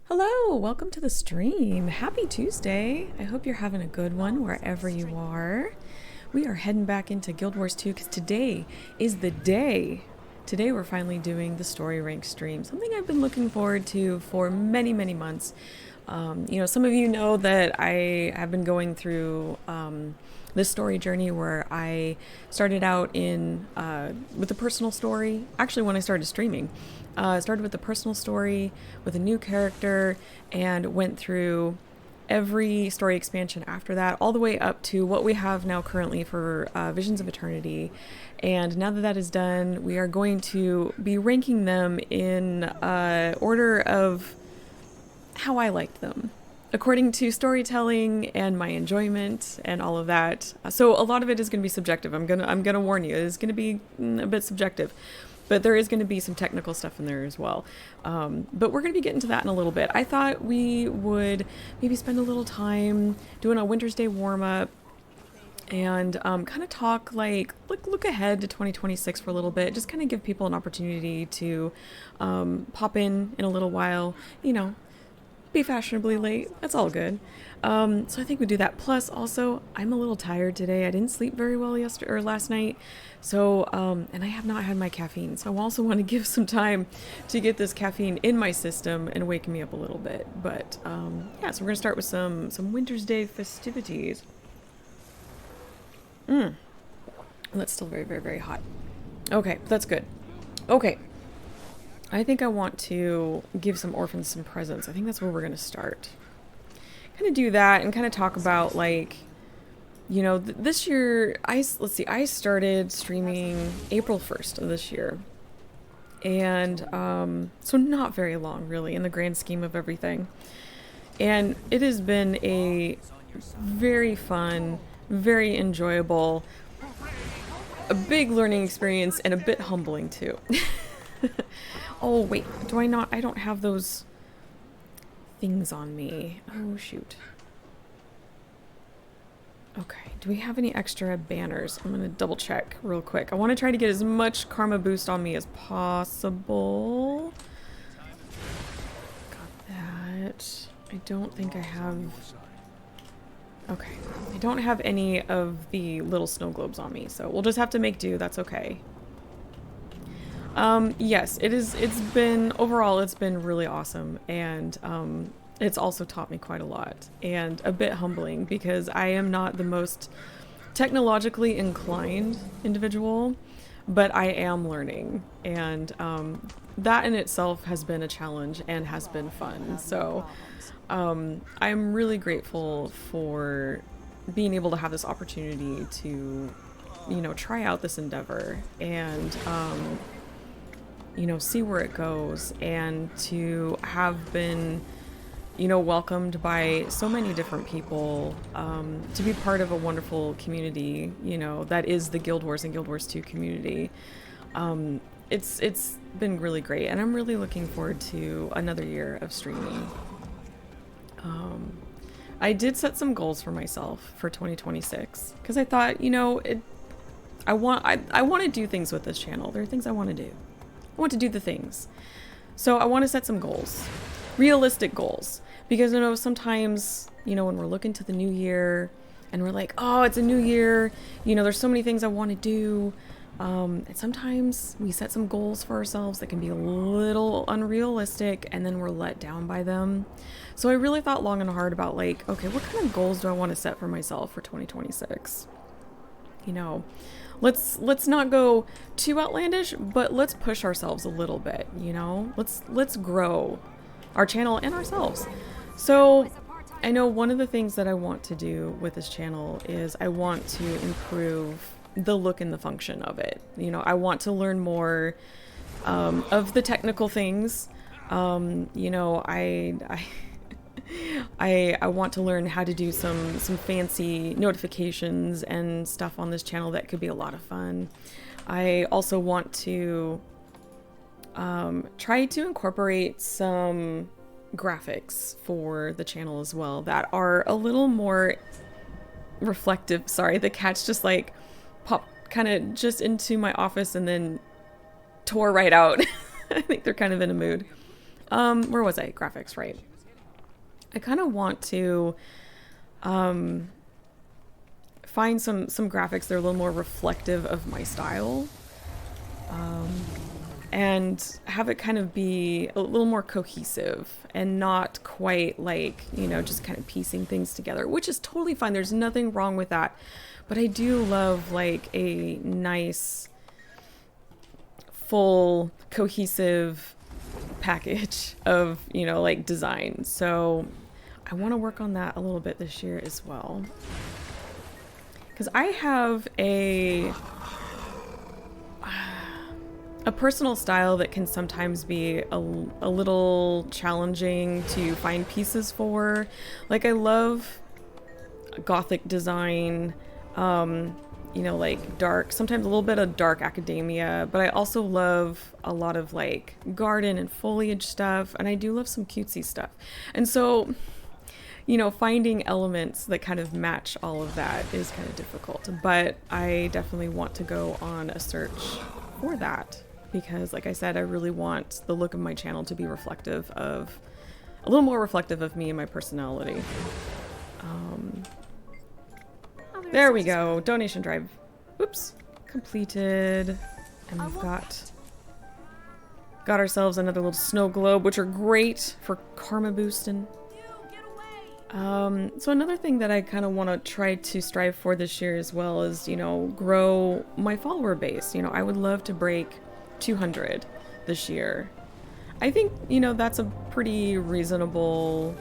Hello, welcome to the stream. Happy Tuesday. I hope you're having a good one wherever you are. We are heading back into Guild Wars 2 because today is the day. Today we're finally doing the story rank stream, something I've been looking forward to for many, many months. Some of you know that I have been going through this story journey where I started out with a personal story. Actually, when I started streaming, I started with a personal story with a new character and went through every story expansion after that, all the way up to what we have now currently for Visions of Eternity. And now that that is done, we are going to be ranking them in order of how I liked them, according to storytelling and my enjoyment and all of that. So a lot of it is going to be subjective. I'm gonna warn you, it is going to be a bit subjective, but there is going to be some technical stuff in there as well. But we're going to be getting to that in a little bit. I thought we would maybe spend a little time doing a Wintersday Warm-up and kind of talk look ahead to 2026 for a little bit. Just kind of give people an opportunity to pop in a little while, be fashionably late. That's all good. So I think we do that. Plus, also, I'm a little tired today. I didn't sleep very well last night. So, and I have not had my caffeine. So I also want to give some time to get this caffeine in my system and wake me up a little bit. But yeah, so we're gonna start with some Winter's Day festivities. That's still very, very, very hot. Okay, that's good. Okay. I think I want to give some orphans some presents. I think that's where we're going to start. Kind of do that and kind of talk about this year, I started streaming April 1st of this year. And so not very long really in the grand scheme of everything. And it has been a very fun, very enjoyable, a big learning experience and a bit humbling too. Oh, wait, I don't have those things on me. Oh, shoot. Okay, do we have any extra banners? I'm gonna double check real quick. I want to try to get as much karma boost on me as possible. Got that. I don't think I have... Okay, I don't have any of the little snow globes on me, so we'll just have to make do. That's okay. Yes, it's been really awesome, and it's also taught me quite a lot, and a bit humbling because I am not the most technologically inclined individual, but I am learning, and that in itself has been a challenge and has been fun. So I'm really grateful for being able to have this opportunity to, try out this endeavor and see where it goes, and to have been, welcomed by so many different people, to be part of a wonderful community, that is the Guild Wars and Guild Wars 2 community. It's been really great, and I'm really looking forward to another year of streaming. I did set some goals for myself for 2026, because I thought, I want to do things with this channel. There are things I want to do. I want to do the things. So I want to set some goals. Realistic goals. Because sometimes, when we're looking to the new year and we're like, oh, it's a new year, there's so many things I want to do. And sometimes we set some goals for ourselves that can be a little unrealistic, and then we're let down by them. So I really thought long and hard about okay, what kind of goals do I want to set for myself for 2026? Let's not go too outlandish, but let's push ourselves a little bit, Let's grow our channel and ourselves. So I know one of the things that I want to do with this channel is I want to improve the look and the function of it. I want to learn more of the technical things. I want to learn how to do some fancy notifications and stuff on this channel that could be a lot of fun. I also want to try to incorporate some graphics for the channel as well that are a little more reflective. Sorry, the cat's just popped kind of just into my office and then tore right out. I think they're kind of in a mood. Where was I? Graphics, right? I kind of want to find some graphics that are a little more reflective of my style, and have it kind of be a little more cohesive and not quite like, you know, just kind of piecing things together, which is totally fine. There's nothing wrong with that. But I do love like a nice, full, cohesive package of, you know, like design. So I want to work on that a little bit this year as well. Because I have a personal style that can sometimes be a little challenging to find pieces for. Like I love gothic design, you know, like dark, sometimes a little bit of dark academia, but I also love a lot of like garden and foliage stuff, and I do love some cutesy stuff. And so, you know, finding elements that kind of match all of that is kind of difficult, but I definitely want to go on a search for that because, like I said, I really want the look of my channel to be reflective of, a little more reflective of me and my personality. There we go. Donation drive. Oops. Completed. And we've got ourselves another little snow globe, which are great for karma boosting. So another thing that I kind of want to try to strive for this year as well is, you know, grow my follower base. You know, I would love to break 200 this year. I think, you know, that's a pretty reasonable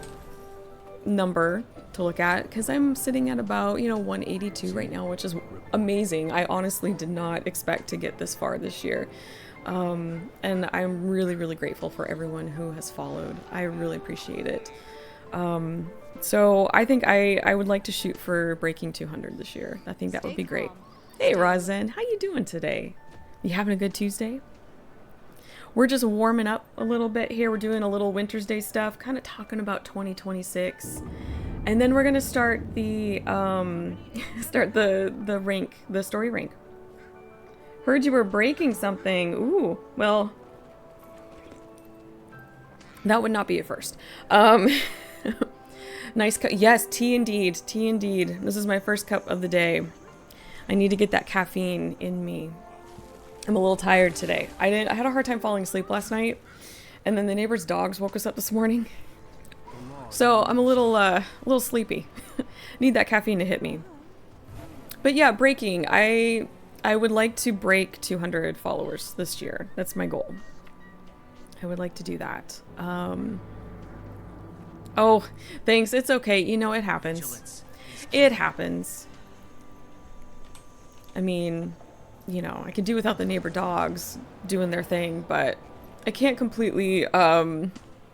number to look at because I'm sitting at about, you know, 182 right now, which is amazing. I honestly did not expect to get this far this year. And I'm really, really grateful for everyone who has followed. I really appreciate it. So I think I would like to shoot for breaking 200 this year. I think that would be great. Hey, Rosin, how you doing today? You having a good Tuesday? We're just warming up a little bit here. We're doing a little Wintersday stuff, kind of talking about 2026. And then we're going to start the, the rank, the story rank. Heard you were breaking something. Ooh, well, that would not be a first. Nice cup. Yes, tea indeed. Tea indeed. This is my first cup of the day. I need to get that caffeine in me. I'm a little tired today. I had a hard time falling asleep last night, and then the neighbor's dogs woke us up this morning. So I'm a little sleepy. Need that caffeine to hit me. But yeah, breaking. I would like to break 200 followers this year. That's my goal. I would like to do that. Oh, thanks. It's okay. You know, it happens. It happens. I mean, you know, I could do without the neighbor dogs doing their thing, but I can't completely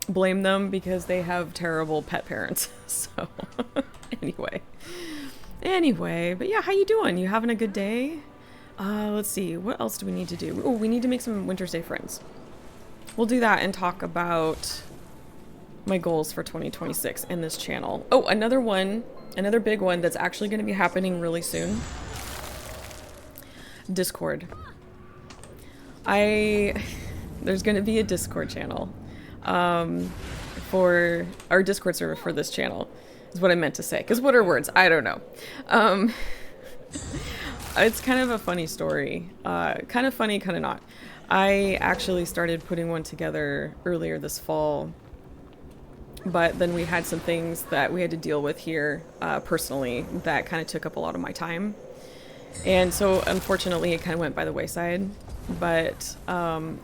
blame them because they have terrible pet parents. So anyway, but yeah, how you doing? You having a good day? Let's see. What else do we need to do? Oh, we need to make some Wintersday friends. We'll do that and talk about my goals for 2026 in this channel. Oh, another big one that's actually going to be happening really soon. Discord. There's going to be a Discord channel for our Discord server for this channel is what I meant to say. Because what are words? I don't know. It's kind of a funny story. Kind of funny, kind of not. I actually started putting one together earlier this fall, but then we had some things that we had to deal with here personally that kind of took up a lot of my time. And so unfortunately it kind of went by the wayside, but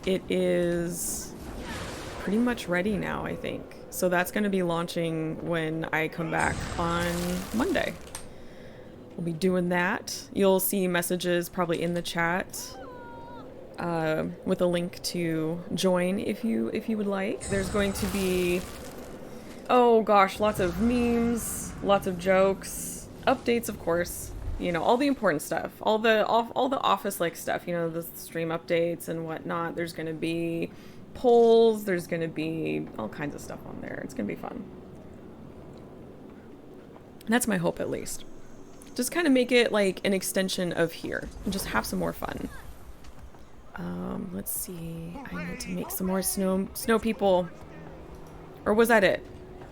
it is pretty much ready now, I think. So that's going to be launching when I come back on Monday. We'll be doing that. You'll see messages probably in the chat with a link to join if you would like. There's going to be, oh gosh, lots of memes, lots of jokes, updates, of course. You know, all the important stuff, all the office-like stuff, you know, the stream updates and whatnot. There's going to be polls. There's going to be all kinds of stuff on there. It's going to be fun. That's my hope, at least. Just kind of make it like an extension of here and just have some more fun. Let's see. I need to make some more snow people. Or was that it?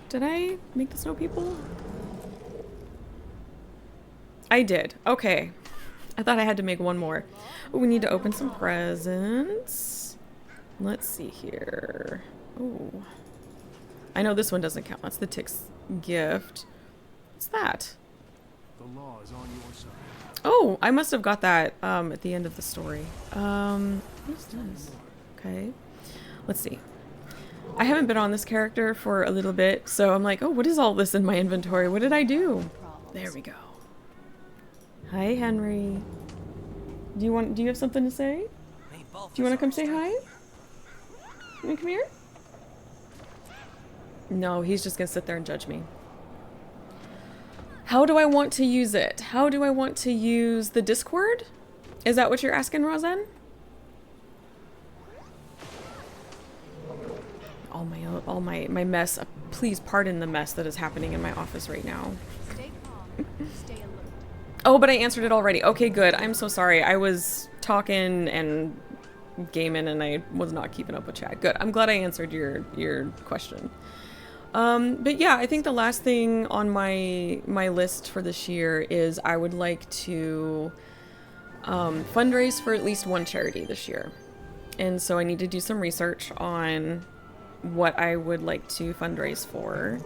Did I make the snow people? I did. Okay. I thought I had to make one more. Oh, we need to open some presents. Let's see here. Oh. I know this one doesn't count. That's the Tick's gift. What's that? The law is on your side. Oh, I must have got that at the end of the story. What is this? Okay. Let's see. I haven't been on this character for a little bit, so I'm like, oh, what is all this in my inventory? What did I do? There we go. Hi, Henry. Do you have something to say? Do you want to come say hi? You want to come here? No, he's just going to sit there and judge me. How do I want to use it? How do I want to use the Discord? Is that what you're asking, Roseanne? All my mess. Please pardon the mess that is happening in my office right now. Stay calm. Stay alert. Oh, but I answered it already. Okay, good. I'm so sorry. I was talking and gaming and I was not keeping up with chat. Good. I'm glad I answered your question. But yeah, I think the last thing on my list for this year is I would like to fundraise for at least one charity this year. And so I need to do some research on what I would like to fundraise for.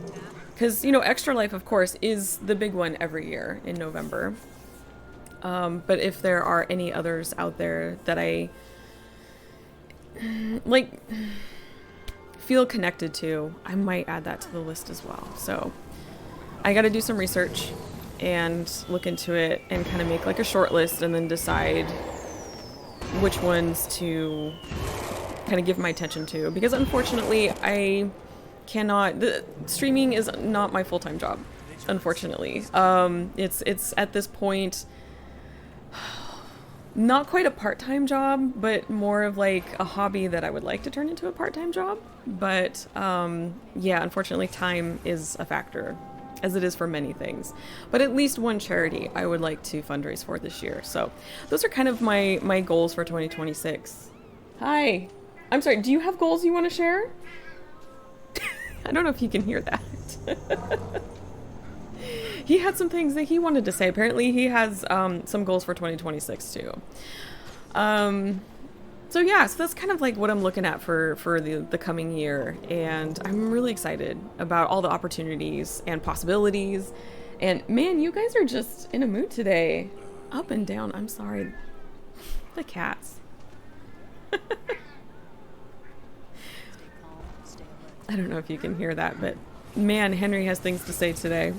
Because, you know, Extra Life, of course, is the big one every year in November. But if there are any others out there that I, like, feel connected to, I might add that to the list as well. So I got to do some research and look into it and kind of make like a short list and then decide which ones to kind of give my attention to, because unfortunately the streaming is not my full-time job, unfortunately. It's at this point not quite a part-time job, but more of like a hobby that I would like to turn into a part-time job. But yeah, unfortunately time is a factor, as it is for many things. But at least one charity I would like to fundraise for this year. So those are kind of my goals for 2026. Hi. I'm sorry, do you have goals you want to share? I don't know if you can hear that. He had some things that he wanted to say. Apparently he has some goals for 2026 too. So yeah, so that's kind of like what I'm looking at for the coming year. And I'm really excited about all the opportunities and possibilities. And man, you guys are just in a mood today. Up and down. I'm sorry. The cats. I don't know if you can hear that, but man, Henry has things to say today.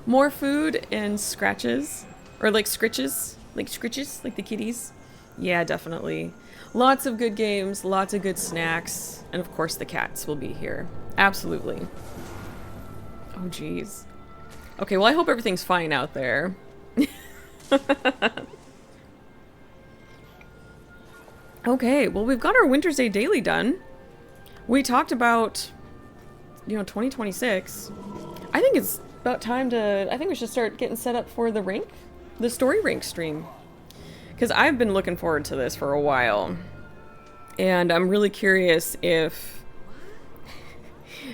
More food and scratches, or like scritches, like the kitties. Yeah, definitely. Lots of good games, lots of good snacks, and of course the cats will be here. Absolutely. Oh, geez. Okay, well, I hope everything's fine out there. Okay, well, we've got our Wintersday Daily done. We talked about, 2026. I think it's about time I think we should start getting set up for the story rink stream. Because I've been looking forward to this for a while. And I'm really curious if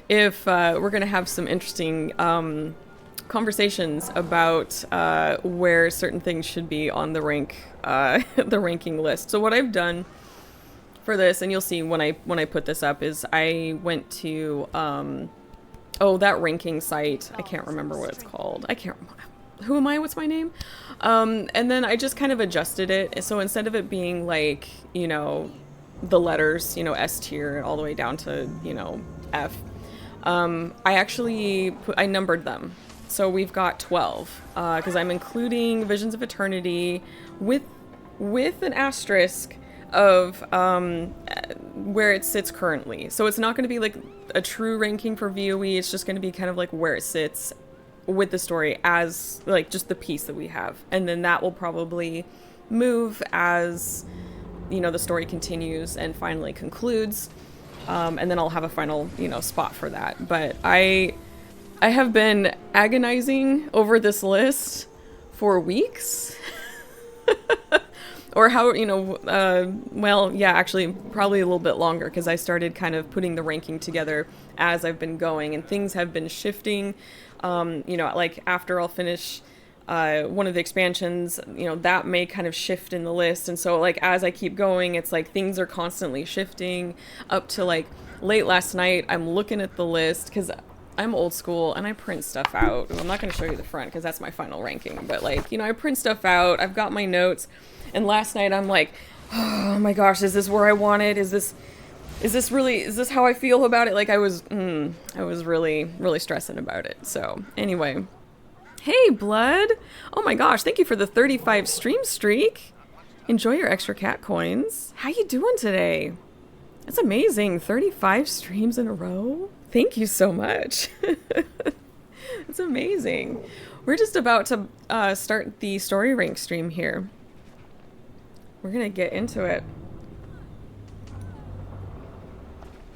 we're going to have some interesting conversations about where certain things should be on the the ranking list. So what I've done for this, and you'll see when I put this up, is I went to that ranking site. I can't remember what it's called. Who am I? What's my name? And then I just kind of adjusted it. So instead of it being like, the letters, S tier all the way down to, F, I numbered them. So we've got 12, because I'm including Visions of Eternity with an asterisk of where it sits currently. So it's not going to be like a true ranking for VOE. It's just going to be kind of like where it sits with the story as like just the piece that we have. And then that will probably move as, the story continues and finally concludes. And then I'll have a final, spot for that. But I have been agonizing over this list for weeks. or how, well, yeah, actually, probably a little bit longer because I started kind of putting the ranking together as I've been going, and things have been shifting. Like after I'll finish one of the expansions, that may kind of shift in the list. And so, like, as I keep going, it's like things are constantly shifting up to like late last night. I'm looking at the list because I'm old school and I print stuff out. I'm not going to show you the front because that's my final ranking, but like, I print stuff out. I've got my notes. And last night I'm like, oh my gosh, is this where I want it? Is this how I feel about it? Like I was really, really stressing about it. So anyway, hey Blood. Oh my gosh, thank you for the 35 stream streak. Enjoy your extra cat coins. How you doing today? That's amazing. 35 streams in a row. Thank you so much. That's amazing. We're just about to start the story rank stream here. We're gonna get into it.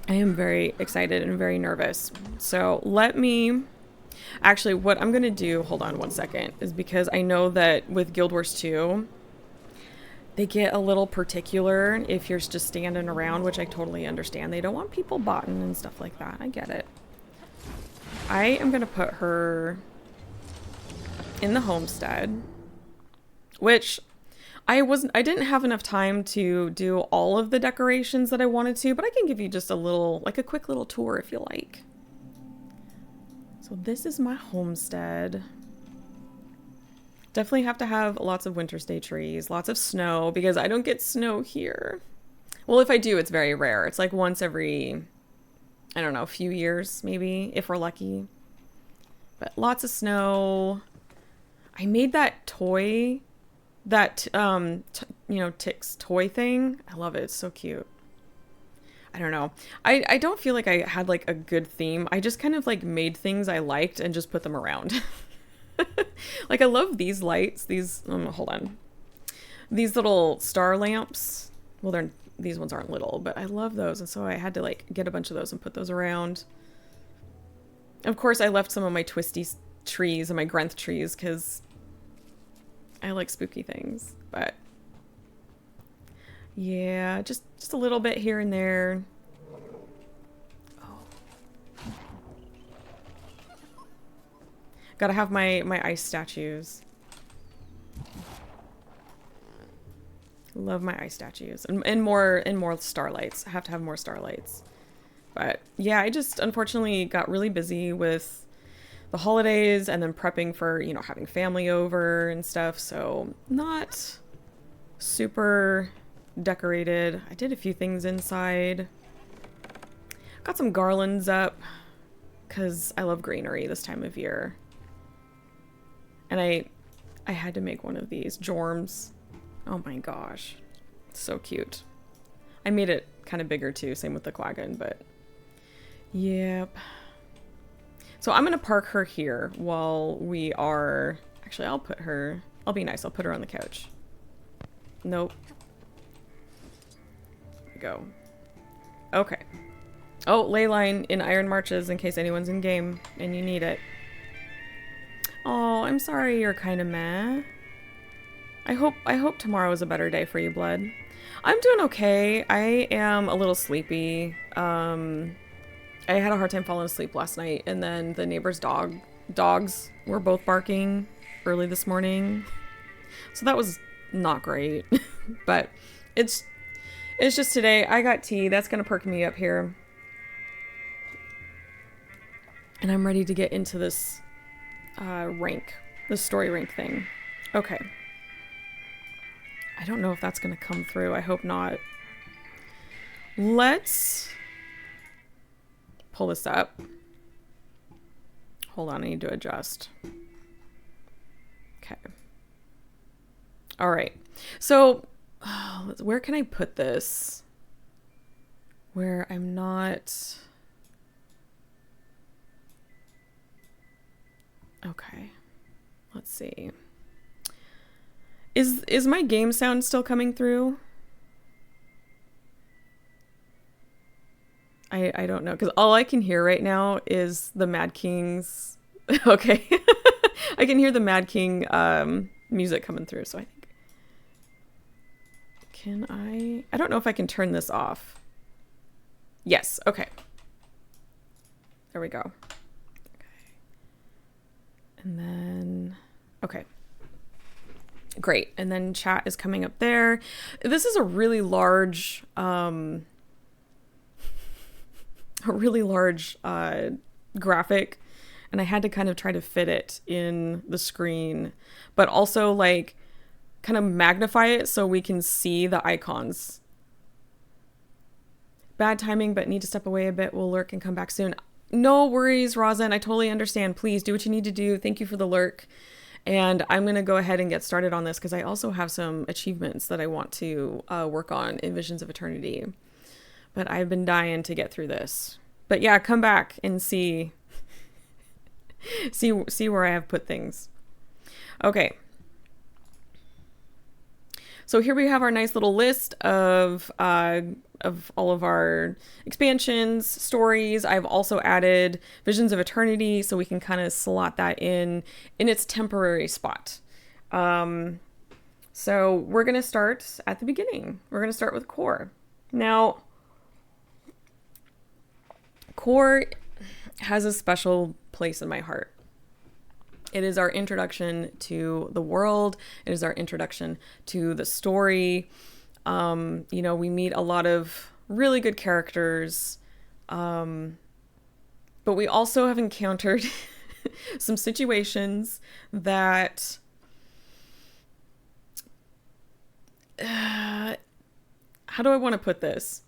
I am very excited and very nervous. So let me... Actually, what I'm gonna do, hold on one second, is because I know that with Guild Wars 2, they get a little particular if you're just standing around, which I totally understand. They don't want people botting and stuff like that. I get it. I am gonna put her in the homestead, which I didn't have enough time to do all of the decorations that I wanted to, but I can give you just a quick little tour if you like. So this is my homestead. Definitely have to have lots of Wintersday trees, lots of snow, because I don't get snow here. Well, if I do, it's very rare. It's like once every, I don't know, a few years, maybe, if we're lucky. But lots of snow. I made that toy, that, Tick's toy thing. I love it. It's so cute. I don't know. I don't feel like I had like a good theme. I just kind of like made things I liked and just put them around. Like I love these lights. These, hold on. These little star lamps. Well, these ones aren't little, but I love those. And so I had to like get a bunch of those and put those around. Of course, I left some of my twisty trees and my Grenth trees because I like spooky things, but yeah, just a little bit here and there. Oh. Gotta have my ice statues. Love my ice statues and more starlights. I have to have more starlights. But yeah, I just unfortunately got really busy with the holidays and then prepping for, having family over and stuff. So not super decorated. I did a few things inside. Got some garlands up because I love greenery this time of year. And I had to make one of these jorms. Oh my gosh. So cute. I made it kind of bigger too, same with the quaggin, but yep. So I'm gonna park her here while we are... Actually, I'll be nice, I'll put her on the couch. Nope. There we go. Okay. Oh, ley line in Iron Marches in case anyone's in game and you need it. Oh, I'm sorry you're kind of meh. I hope tomorrow is a better day for you, Blood. I'm doing okay. I am a little sleepy. I had a hard time falling asleep last night, and then the neighbor's dogs were both barking early this morning. So that was not great. But it's just today. I got tea. That's gonna perk me up here. And I'm ready to get into this the story rank thing. Okay. I don't know if that's gonna come through. I hope not. Let's pull this up. Hold on, I need to adjust. Okay. All right. So, where can I put this? Where I'm not... Okay. Let's see. Is my game sound still coming through? I don't know, because all I can hear right now is the Mad King's... Okay. I can hear the Mad King music coming through, so I think... I don't know if I can turn this off. Yes, okay. There we go. Okay. And then, okay. Great. And then chat is coming up there. This is a really large, graphic, and I had to kind of try to fit it in the screen, but also like kind of magnify it so we can see the icons. Bad timing, but need to step away a bit. Will lurk and come back soon. No worries, Rosin. I totally understand. Please do what you need to do. Thank you for the lurk. And I'm going to go ahead and get started on this because I also have some achievements that I want to work on in Visions of Eternity. But I've been dying to get through this. But yeah, come back and see where I have put things. Okay. So here we have our nice little list of all of our expansions, stories. I've also added Visions of Eternity so we can kind of slot that in its temporary spot. So we're going to start at the beginning. We're going to start with Core. Now, Core has a special place in my heart. It is our introduction to the world. It is our introduction to the story. We meet a lot of really good characters. But we also have encountered some situations that how do I want to put this?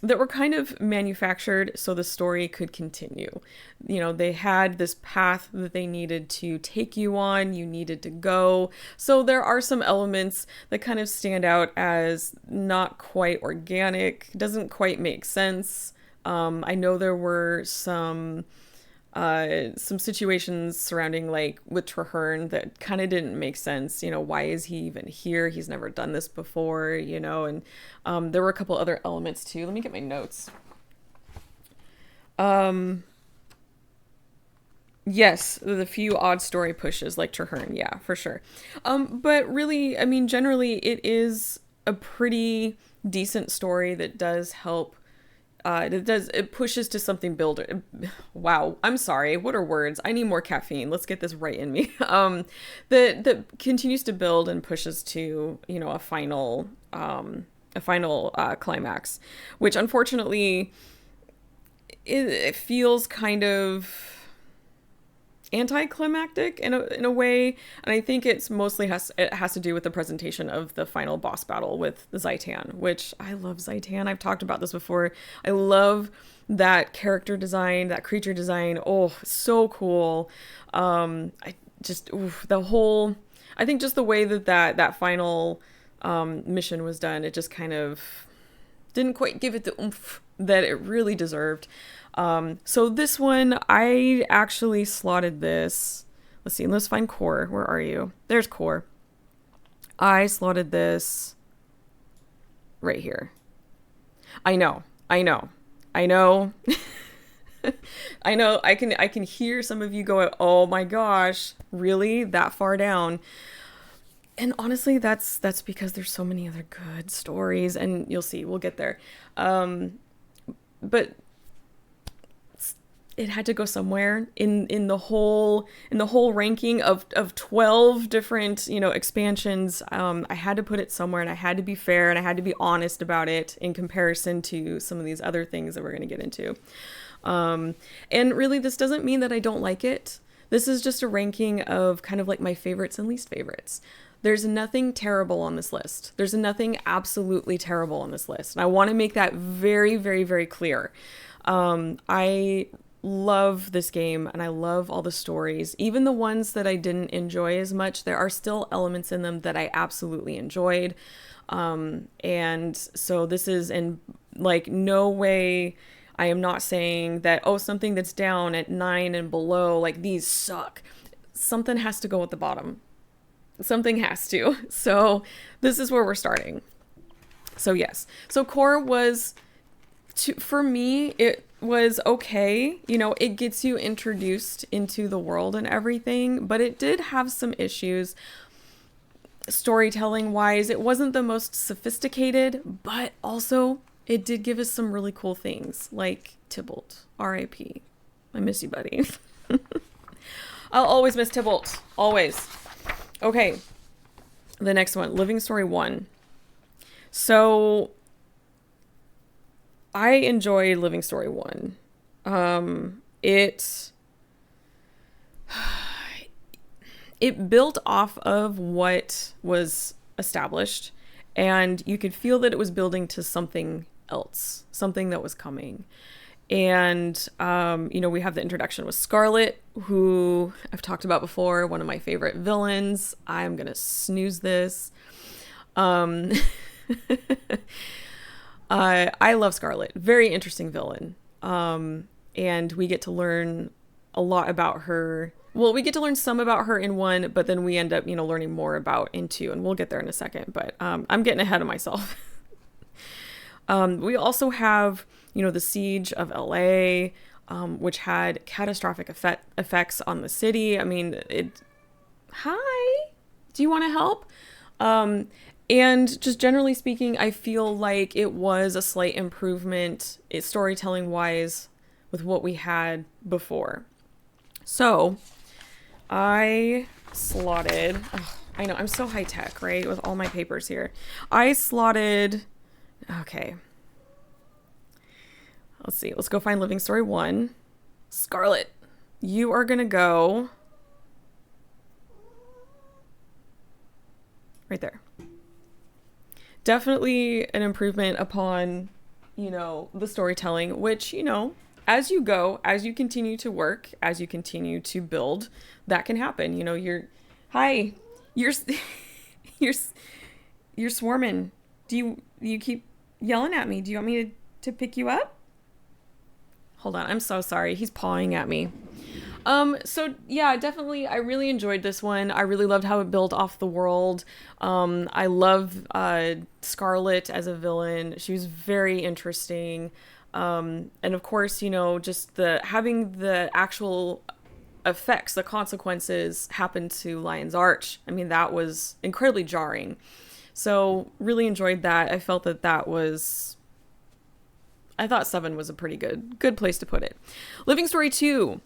That were kind of manufactured so the story could continue. They had this path that they needed to take you on, you needed to go. So there are some elements that kind of stand out as not quite organic, doesn't quite make sense. I know there were some situations surrounding, like, with Traherne that kind of didn't make sense. Why is he even here? He's never done this before, and there were a couple other elements too. Let me get my notes. Yes, the few odd story pushes like Traherne, yeah, for sure. But really, I mean, generally it is a pretty decent story that does help. It pushes to something builder. Wow, I'm sorry. What are words? I need more caffeine. Let's get this right in me. That continues to build and pushes to, a final climax, which unfortunately it feels kind of anticlimactic in a way, and I think it's mostly has to do with the presentation of the final boss battle with Zaitan, which I love Zaitan. I've talked about this before. I love that character design, that creature design. Oh, so cool. I think just the way that final mission was done, it just kind of didn't quite give it the oomph that it really deserved. So this one, I actually slotted this. Let's see, let's find Core. Where are you? There's Core. I slotted this right here. I know. I know. I know. I can hear some of you go, oh my gosh, really? That far down? And honestly, that's because there's so many other good stories, and you'll see, we'll get there. But it had to go somewhere in the whole ranking of 12 different, expansions. I had to put it somewhere, and I had to be fair, and I had to be honest about it in comparison to some of these other things that we're going to get into. And really, this doesn't mean that I don't like it. This is just a ranking of kind of like my favorites and least favorites. There's nothing terrible on this list. There's nothing absolutely terrible on this list. And I want to make that very, very, very clear. I love this game, and I love all the stories. Even the ones that I didn't enjoy as much, there are still elements in them that I absolutely enjoyed. And so this is in like no way, I am not saying that, oh, something that's down at 9 and below, like these suck. Something has to go at the bottom. Something has to. So this is where we're starting. So yes. So Core was, for me, it was okay. It gets you introduced into the world and everything, but it did have some issues. storytelling wise, it wasn't the most sophisticated, but also it did give us some really cool things like Tybalt, R.I.P. I miss you, buddy. I'll always miss Tybalt. Always. Okay. The next one, Living Story 1. So I enjoyed Living Story 1. It built off of what was established, and you could feel that it was building to something else, something that was coming. And, we have the introduction with Scarlet, who I've talked about before, one of my favorite villains. I'm going to snooze this. I love Scarlet. Very interesting villain. And we get to learn a lot about her. Well, we get to learn some about her in 1, but then we end up, learning more about in 2, and we'll get there in a second. But I'm getting ahead of myself. We also have, the siege of LA, which had catastrophic effects on the city. I mean, hi, do you want to help? And just generally speaking, I feel like it was a slight improvement, storytelling wise, with what we had before. So I slotted, I know I'm so high tech, right? With all my papers here. I slotted, okay. Let's see. Let's go find Living Story 1. Scarlet, you are going to go right there. Definitely an improvement upon, the storytelling, which, as you go, as you continue to work, as you continue to build, that can happen. You're swarming. Do you keep yelling at me? Do you want me to pick you up? Hold on. I'm so sorry. He's pawing at me. So yeah, definitely, I really enjoyed this one. I really loved how it built off the world. I love, Scarlet as a villain. She was very interesting. And of course, just having the actual effects, the consequences happen to Lion's Arch. I mean, that was incredibly jarring. So really enjoyed that. I felt I thought 7 was a pretty good place to put it. Living Story 2,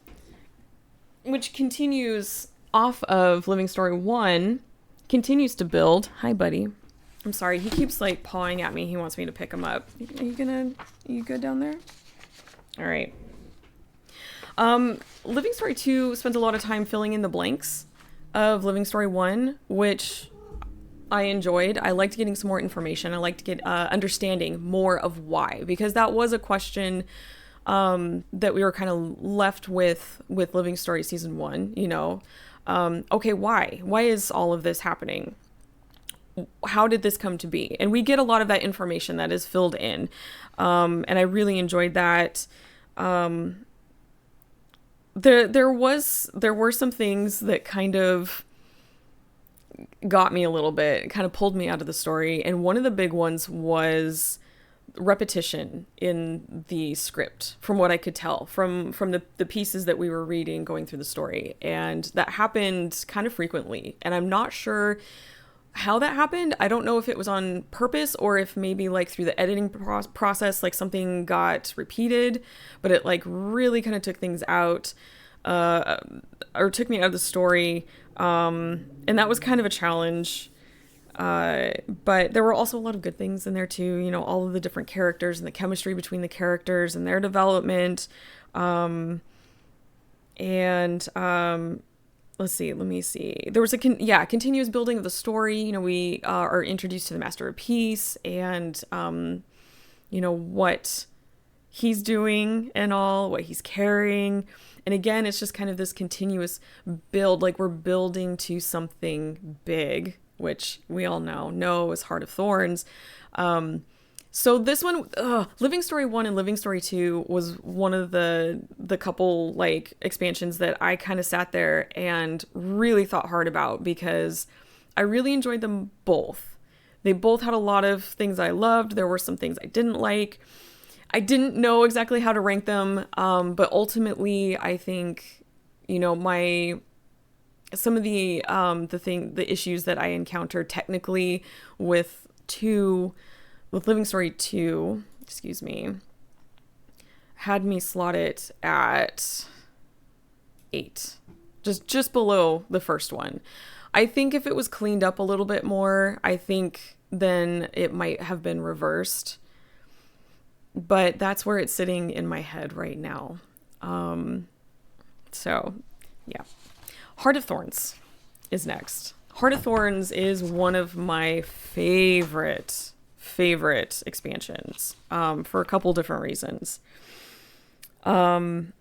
which continues off of Living Story 1, continues to build. Hi, buddy. I'm sorry. He keeps pawing at me. He wants me to pick him up. Are you good down there? All right. Living Story 2 spent a lot of time filling in the blanks of Living Story 1, which I enjoyed. I liked getting some more information. I liked to get understanding more of why, because that was a question that we were kind of left with Living Story Season 1, okay, why? Why is all of this happening? How did this come to be? And we get a lot of that information that is filled in. And I really enjoyed that. There were some things that kind of got me a little bit, kind of pulled me out of the story. And one of the big ones was repetition in the script, from what I could tell from the pieces that we were reading going through the story. And that happened kind of frequently. And I'm not sure how that happened. I don't know if it was on purpose or if maybe through the editing process, something got repeated, but it really kind of took things out, or took me out of the story. And that was kind of a challenge. But there were also a lot of good things in there too, all of the different characters and the chemistry between the characters and their development. Let me see. There was continuous building of the story. We are introduced to the Master of Peace and, what he's doing and all, what he's carrying. And again, it's just kind of this continuous build, we're building to something big, which we all know is Heart of Thorns. So this one, Living Story 1 and Living Story 2 was one of the couple expansions that I kind of sat there and really thought hard about, because I really enjoyed them both. They both had a lot of things I loved. There were some things I didn't like. I didn't know exactly how to rank them, but ultimately I think, my some of the issues that I encountered technically with Living Story 2, excuse me, had me slot it at 8, just below the first one. I think if it was cleaned up a little bit more, I think then it might have been reversed. But that's where it's sitting in my head right now. So, yeah. Heart of Thorns is next. Heart of Thorns is one of my favorite expansions for a couple different reasons. I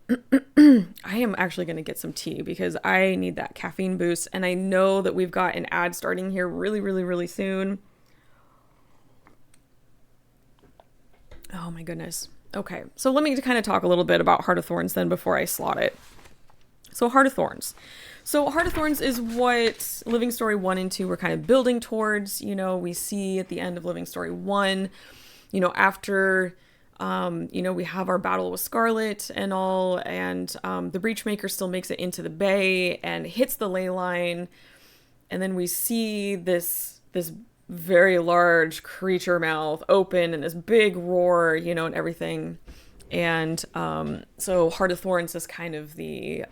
am actually going to get some tea because I need that caffeine boost. And I know that we've got an ad starting here really, really, really soon. Oh my goodness. Okay, so let me kind of talk a little bit about Heart of Thorns then before I slot it. So Heart of Thorns. So Heart of Thorns is what Living Story 1 and 2 were kind of building towards. You know, we see at the end of Living Story 1, you know, after, we have our battle with Scarlet and all, and the Breachmaker still makes it into the bay and hits the ley line. And then we see this very large creature mouth open and this big roar, you know, and everything. And so Heart of Thorns is kind of the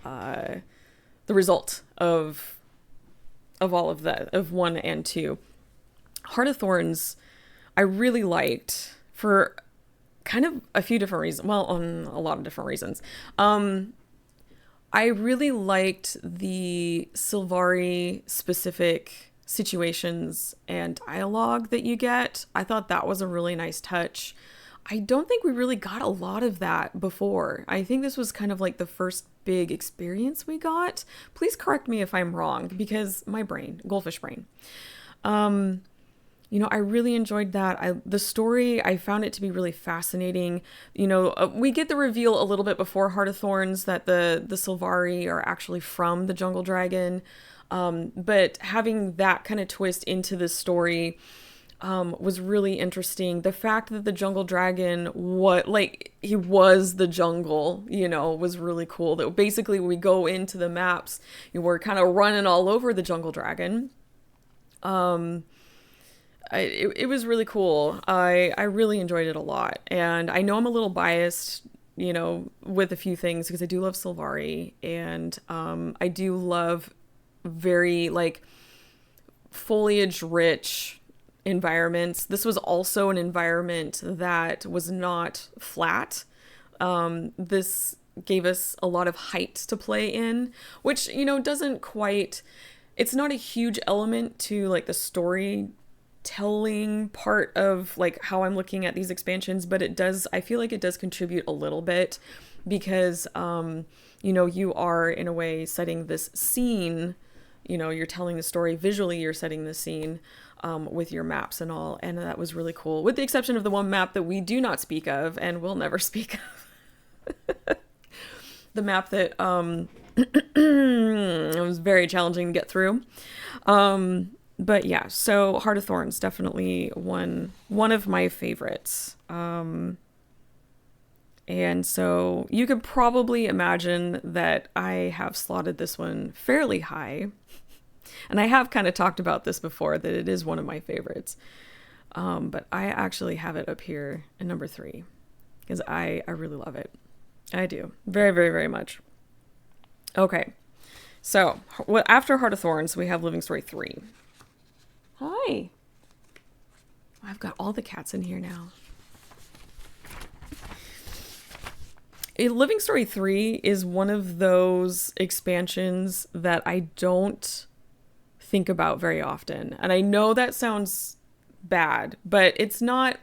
result of all of that, of 1 and 2. Heart of Thorns I really liked for kind of a few different reasons. Well, a lot of different reasons. I really liked the Sylvari specific situations and dialogue that you get. I thought that was a really nice touch. I don't think we really got a lot of that before. I think this was kind of like the first big experience we got. Please correct me if I'm wrong, because my brain, goldfish brain. I really enjoyed that. The story, I found it to be really fascinating. We get the reveal a little bit before Heart of Thorns that the Sylvari are actually from the Jungle Dragon. But having that kind of twist into the story was really interesting. The fact that the Jungle Dragon, he was the jungle, was really cool. That basically when we go into the maps, we're kind of running all over the Jungle Dragon. It was really cool. I really enjoyed it a lot. And I know I'm a little biased, with a few things because I do love Sylvari, and I do love very foliage rich environments. This was also an environment that was not flat. This gave us a lot of height to play in, which, doesn't quite, it's not a huge element to the storytelling part of how I'm looking at these expansions, but I feel like it does contribute a little bit because, you are in a way setting this scene. You're telling the story visually, you're setting the scene with your maps and all. And that was really cool, with the exception of the one map that we do not speak of and will never speak of. The map that it was very challenging to get through. But yeah, so Heart of Thorns, definitely one of my favorites. And so you could probably imagine that I have slotted this one fairly high. And I have kind of talked about this before, that it is one of my favorites. But I actually have it up here in number 3 because I really love it. I do. Very, very, very much. Okay. So after Heart of Thorns, we have Living Story 3. Hi. I've got all the cats in here now. Living Story 3 is one of those expansions that I don't think about very often. And I know that sounds bad, but it's not.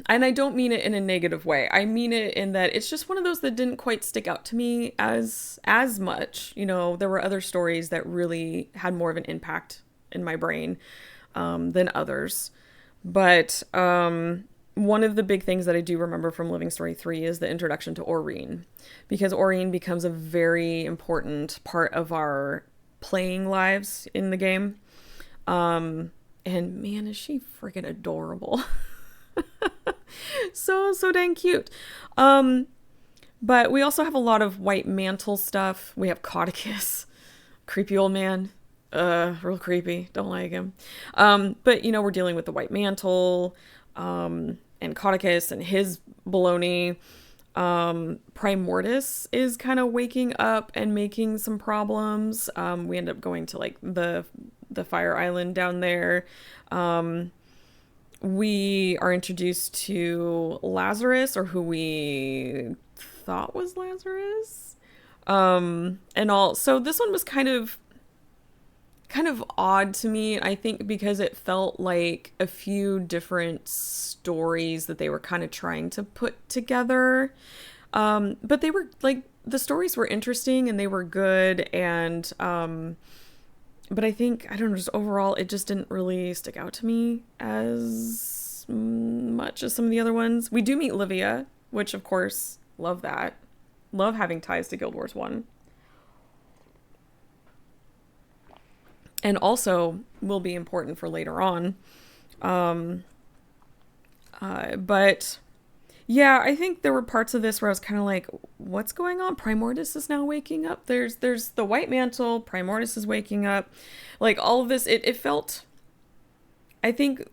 And I don't mean it in a negative way. I mean it in that it's just one of those that didn't quite stick out to me as much. There were other stories that really had more of an impact in my brain than others. But one of the big things that I do remember from Living Story 3 is the introduction to Aurene, because Aurene becomes a very important part of our playing lives in the game. And man, is she freaking adorable. So dang cute. But we also have a lot of White Mantle stuff. We have Codicus. creepy old man. Real creepy. Don't like him. But you know, we're dealing with the White Mantle, and Cauticus and his baloney. Prime Mortis is kind of waking up and making some problems. We end up going to like the Fire Island down there. We are introduced to Lazarus, or who we thought was Lazarus. And all. So this one was kind of odd to me, I think, because it felt like a few different stories that they were kind of trying to put together. But they were like, the stories were interesting and they were good. And, but I think, I don't know, just overall, it just didn't really stick out to me as much as some of the other ones. We do meet Livia, which of course, love that. Love having ties to Guild Wars 1. And also will be important for later on. But yeah, I think there were parts of this where I was kind of like, what's going on? Prime Mortis is now waking up. There's the White Mantle. Prime Mortis is waking up. Like all of this, it felt, I think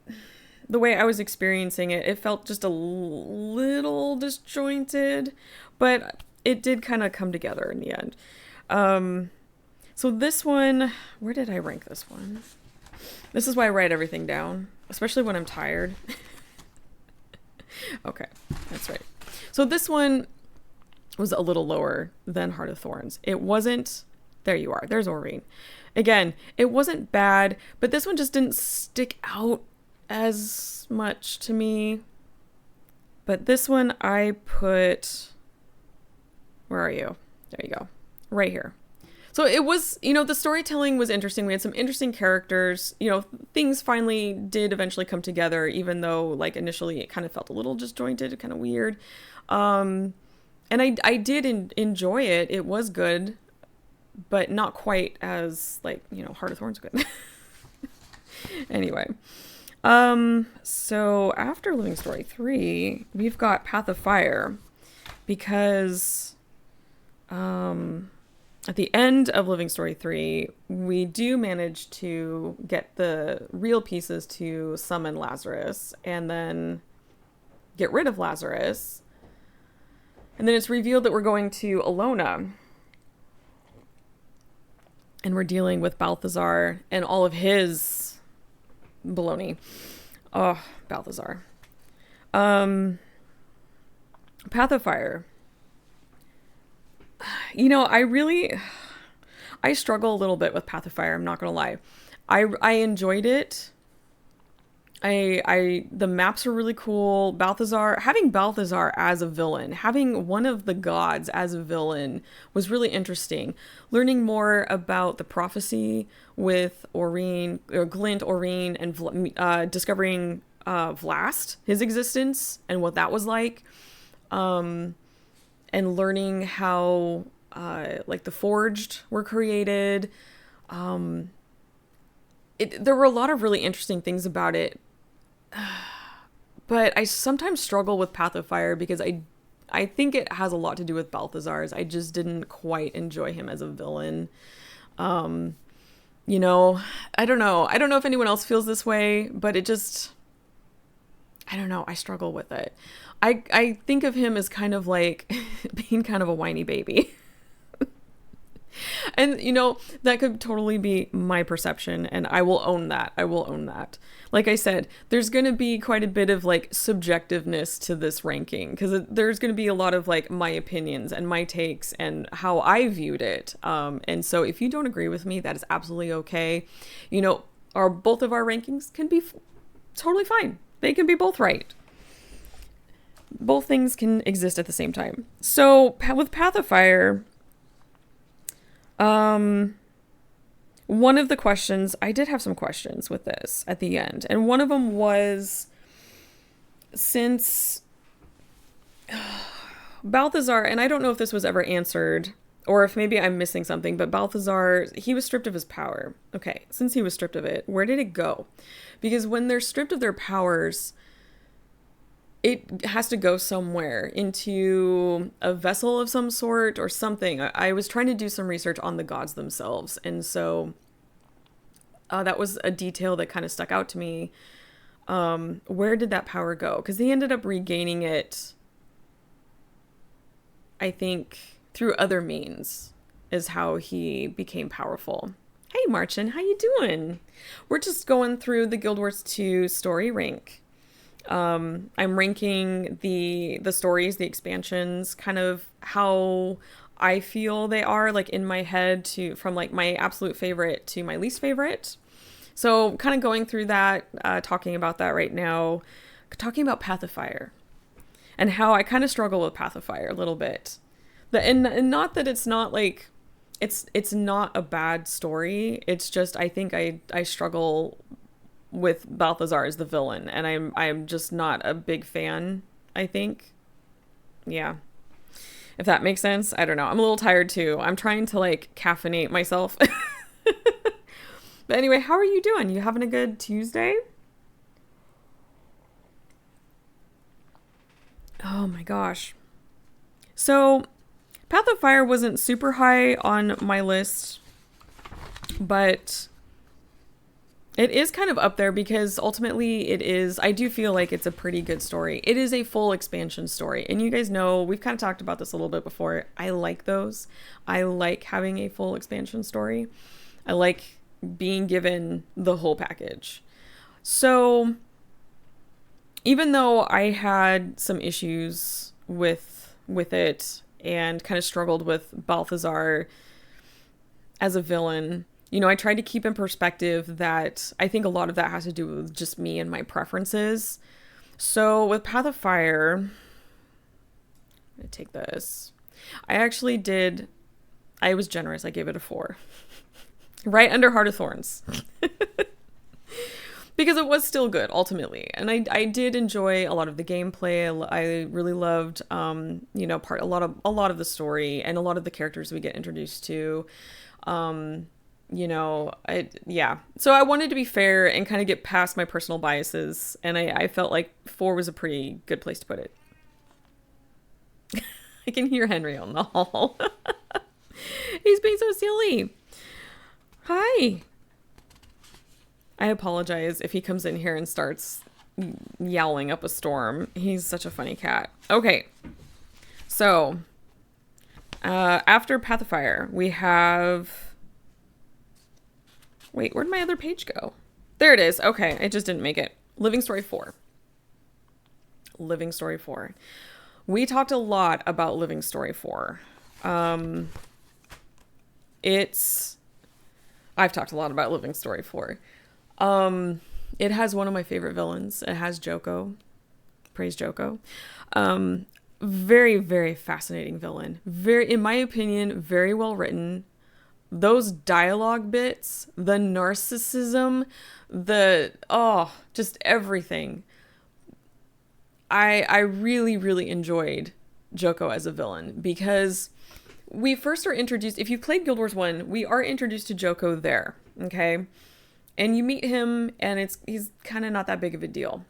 the way I was experiencing it, it felt just a little disjointed, but it did kind of come together in the end. So this one, where did I rank this one? This is why I write everything down, especially when I'm tired. Okay, that's right. So this one was a little lower than Heart of Thorns. It wasn't, there you are, there's Aurene. Again, it wasn't bad, but this one just didn't stick out as much to me. But this one I put, where are you? There you go, right here. So it was, you know, the storytelling was interesting. We had some interesting characters, you know, things finally did eventually come together, even though like initially it kind of felt a little disjointed, kind of weird. And I did enjoy it. It was good, but not quite as like, you know, Heart of Thorns good. Anyway. So after Living Story 3, we've got Path of Fire, because, at the end of Living Story 3, we do manage to get the real pieces to summon Lazarus and then get rid of Lazarus. And then it's revealed that we're going to Alona. And we're dealing with Balthazar and all of his baloney. Oh, Balthazar. Path of Fire. You know, I struggle a little bit with Path of Fire. I'm not going to lie. I enjoyed it. The maps are really cool. Having Balthazar as a villain, having one of the gods as a villain was really interesting. Learning more about the prophecy with Aurene, or Glint, Aurene, and discovering Vlast, his existence, and what that was like. And learning how, like, the Forged were created. There were a lot of really interesting things about it. But I sometimes struggle with Path of Fire because I think it has a lot to do with Balthazar's. I just didn't quite enjoy him as a villain. You know, I don't know. I don't know if anyone else feels this way, but it just, I don't know. I struggle with it. I think of him as kind of like being kind of a whiny baby. And, you know, that could totally be my perception, and I will own that. I will own that. Like I said, there's going to be quite a bit of like subjectiveness to this ranking, because there's going to be a lot of like my opinions and my takes and how I viewed it. And so if you don't agree with me, that is absolutely okay. You know, both of our rankings can be totally fine. They can be both right. Both things can exist at the same time. So with Path of Fire, one of the questions, I did have some questions with this at the end. And one of them was, since Balthazar, and I don't know if this was ever answered, or if maybe I'm missing something, but Balthazar, he was stripped of his power. Okay, since he was stripped of it, where did it go? Because when they're stripped of their powers, it has to go somewhere into a vessel of some sort or something. I was trying to do some research on the gods themselves, and so that was a detail that kind of stuck out to me. Where did that power go? Because they ended up regaining it, I think, through other means is how he became powerful. Hey, Marchin, how you doing? We're just going through the Guild Wars 2 story rank. I'm ranking the stories, the expansions, kind of how I feel they are, like in my head, to from like my absolute favorite to my least favorite. So kind of going through that, talking about that right now, talking about Path of Fire and how I kind of struggle with Path of Fire a little bit. And not that it's not like it's not a bad story. It's just I think I struggle with Balthazar as the villain, and I'm just not a big fan, I think. Yeah. If that makes sense. I don't know. I'm a little tired too. I'm trying to like caffeinate myself. But anyway, how are you doing? You having a good Tuesday? Oh my gosh. So, Path of Fire wasn't super high on my list, but it is kind of up there because ultimately it is, I do feel like it's a pretty good story. It is a full expansion story. And you guys know, we've kind of talked about this a little bit before. I like those. I like having a full expansion story. I like being given the whole package. So even though I had some issues with it and kind of struggled with Balthazar as a villain, you know, I tried to keep in perspective that I think a lot of that has to do with just me and my preferences. So with Path of Fire, I'm going to take this. I was generous. I gave it a 4. Right under Heart of Thorns. Because it was still good, ultimately. And I did enjoy a lot of the gameplay. I really loved, you know, a lot of the story and a lot of the characters we get introduced to. You know, yeah. So I wanted to be fair and kind of get past my personal biases. And I felt like 4 was a pretty good place to put it. I can hear Henry on the hall. He's being so silly. Hi. I apologize if he comes in here and starts yowling up a storm. He's such a funny cat. Okay. So, after Path of Fire, we have... Wait, where'd my other page go? There it is. Okay, it just didn't make it. Living Story 4. Living Story 4. We talked a lot about Living Story 4. I've talked a lot about Living Story 4. It has one of my favorite villains. It has Joko. Praise Joko. Very, very fascinating villain. Very, in my opinion, very well written. Those dialogue bits, the narcissism, just everything. I really, really enjoyed Joko as a villain because we first are introduced, if you've played Guild Wars 1, we are introduced to Joko there, okay? And you meet him and he's kind of not that big of a deal.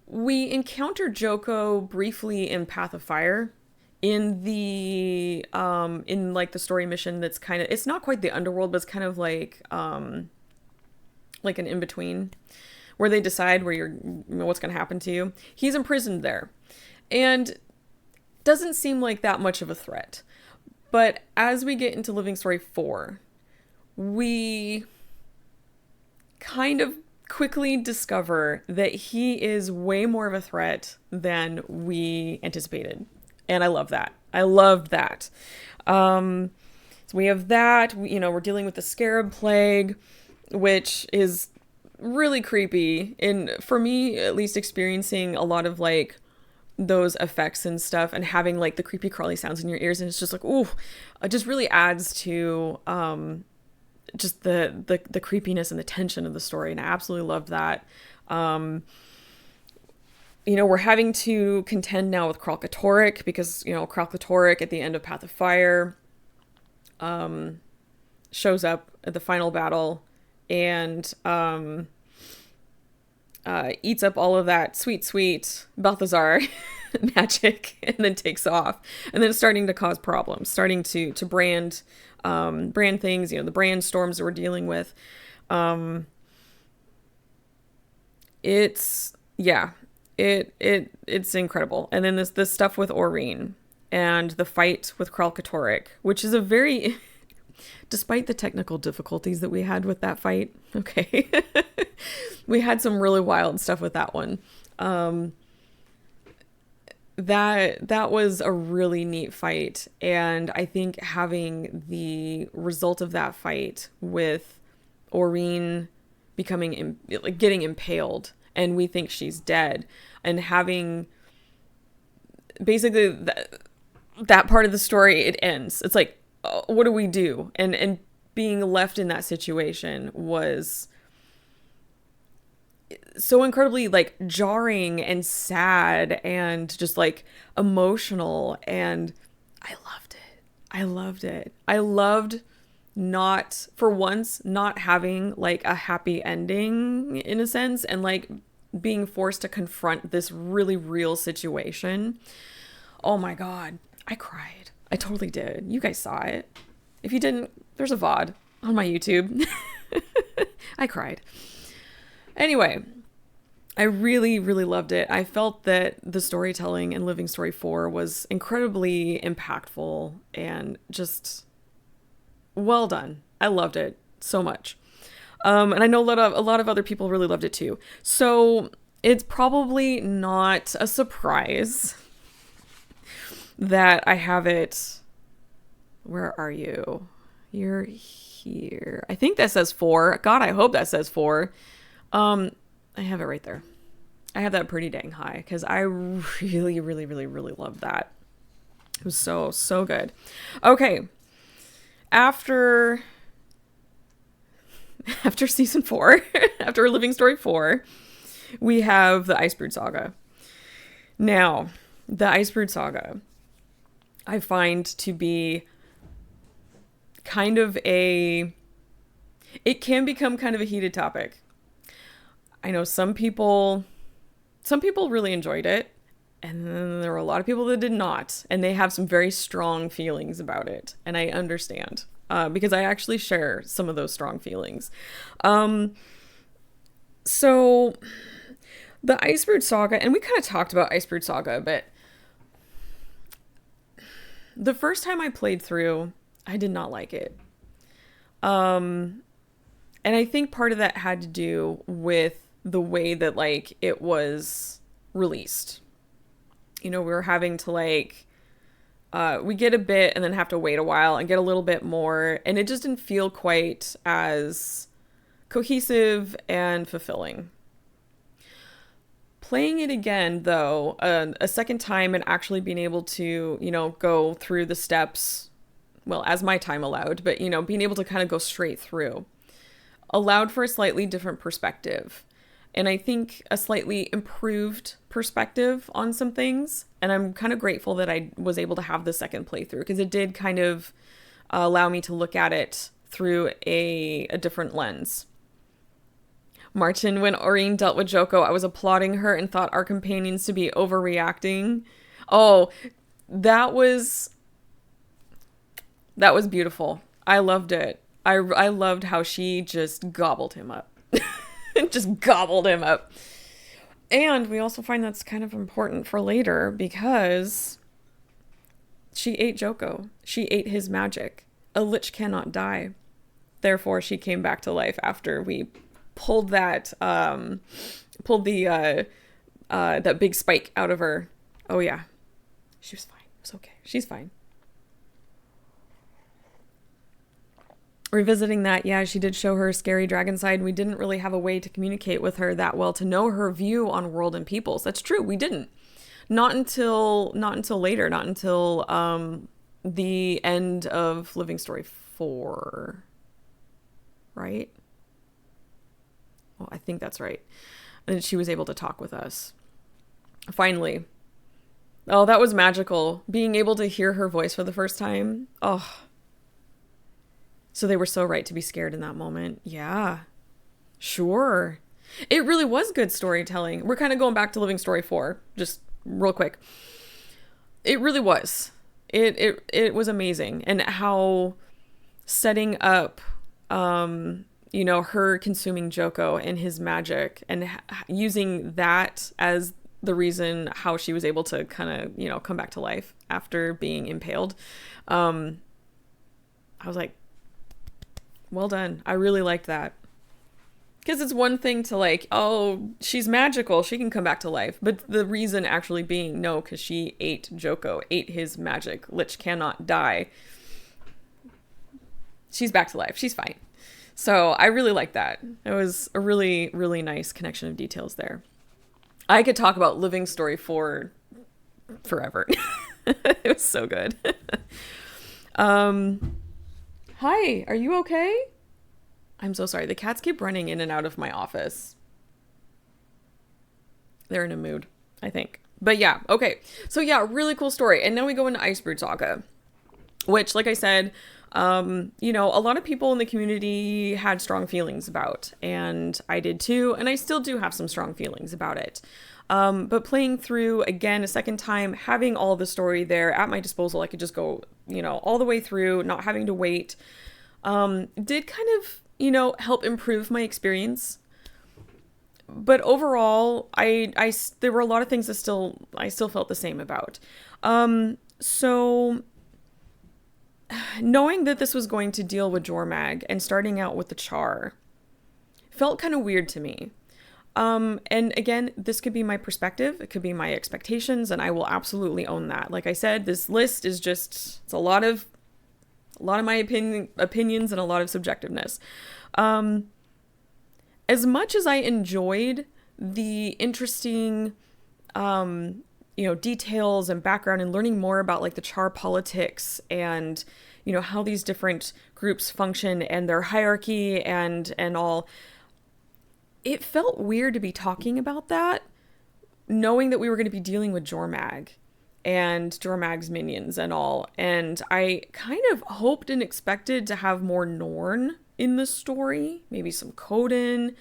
We encounter Joko briefly in Path of Fire in the the story mission that's kind of, it's not quite the underworld, but it's kind of like an in-between where they decide what's going to happen to you. He's imprisoned there and doesn't seem like that much of a threat. But as we get into Living Story 4, we kind of quickly discover that he is way more of a threat than we anticipated. And I love that. I loved that. So we have that, we're dealing with the Scarab Plague, which is really creepy. And for me, at least, experiencing a lot of like those effects and stuff and having like the creepy crawly sounds in your ears, and it's just like, ooh, it just really adds to just the creepiness and the tension of the story. And I absolutely loved that. We're having to contend now with Kralkatorrik because, Kralkatorrik at the end of Path of Fire shows up at the final battle, and eats up all of that sweet Balthazar magic and then takes off. And then it's starting to cause problems, starting to brand things, the brand storms that we're dealing with. It's incredible. And then this stuff with Aurene and the fight with Kralkatorrik, which is a very despite the technical difficulties that we had with that fight, okay, we had some really wild stuff with that one. That was a really neat fight, and I think having the result of that fight with Aurene getting impaled, and we think she's dead, and having basically that part of the story, it ends. It's like, what do we do? And being left in that situation was so incredibly like jarring and sad and just like emotional, and I loved it. I loved not having like a happy ending in a sense, and like being forced to confront this really real situation. Oh my God, I cried. I totally did. You guys saw it. If you didn't, there's a VOD on my YouTube. I cried. Anyway, I really, really loved it. I felt that the storytelling in Living Story 4 was incredibly impactful and just well done. I loved it so much. And I know a lot of other people really loved it too. So it's probably not a surprise that I have it. Where are you? You're here. I think that says 4. God, I hope that says 4. I have it right there. I have that pretty dang high because I really, really, really, really loved that. It was so, so good. Okay. After season 4, after Living Story 4, we have the Icebrood Saga. Now, the Icebrood Saga, I find to be kind of it can become kind of a heated topic. I know some people really enjoyed it, and then there were a lot of people that did not, and they have some very strong feelings about it, and I understand, because I actually share some of those strong feelings. So the Icebrood Saga, and we kind of talked about Icebrood Saga, but the first time I played through, I did not like it. And I think part of that had to do with the way that like it was released. We were having to like we get a bit and then have to wait a while and get a little bit more, and it just didn't feel quite as cohesive and fulfilling. Playing it again though, a second time, and actually being able to go through the steps, well, as my time allowed, but being able to kind of go straight through allowed for a slightly different perspective. And I think a slightly improved perspective on some things. And I'm kind of grateful that I was able to have the second playthrough, because it did kind of allow me to look at it through a different lens. Martin, when Aurene dealt with Joko, I was applauding her and thought our companions to be overreacting. Oh, that was beautiful. I loved it. I loved how she just gobbled him up. Just gobbled him up. And we also find that's kind of important for later, because she ate Joko. She ate his magic. A lich cannot die. Therefore, she came back to life after we pulled that big spike out of her. Oh yeah. She was fine. It was okay. She's fine. Revisiting that, yeah, she did show her scary dragon side. We didn't really have a way to communicate with her that well to know her view on world and peoples. That's true. We didn't. Not until later. Not until the end of Living Story 4. Right? Well, I think that's right. And she was able to talk with us. Finally. Oh, that was magical. Being able to hear her voice for the first time. Oh. So they were so right to be scared in that moment. Yeah. Sure. It really was good storytelling. We're kind of going back to Living Story 4, just real quick. It really was. It was amazing. And how setting up, her consuming Joko and his magic and using that as the reason how she was able to kind of, come back to life after being impaled. I was like, well done. I really liked that. Because it's one thing to like, oh, she's magical, she can come back to life. But the reason actually being, no, because she ate Joko, ate his magic. Lich cannot die. She's back to life. She's fine. So I really like that. It was a really, really nice connection of details there. I could talk about Living Story 4 forever. It was so good. Hi, are you okay? I'm so sorry. The cats keep running in and out of my office. They're in a mood, I think. But yeah, okay. So yeah, really cool story. And now we go into Icebrood Saga, which, like I said, a lot of people in the community had strong feelings about, and I did too, and I still do have some strong feelings about it. But playing through again a second time, having all the story there at my disposal, I could just go, all the way through, not having to wait, did kind of, help improve my experience. But overall, there were a lot of things that I still felt the same about. So knowing that this was going to deal with Jormag and starting out with the Char felt kind of weird to me. And again, this could be my perspective. It could be my expectations, and I will absolutely own that. Like I said, this list is it's a lot of my opinions and a lot of subjectiveness. As much as I enjoyed the interesting, details and background and learning more about like the Char politics and, how these different groups function and their hierarchy and all, it felt weird to be talking about that, knowing that we were going to be dealing with Jormag and Jormag's minions and all. And I kind of hoped and expected to have more Norn in the story, maybe some Coden,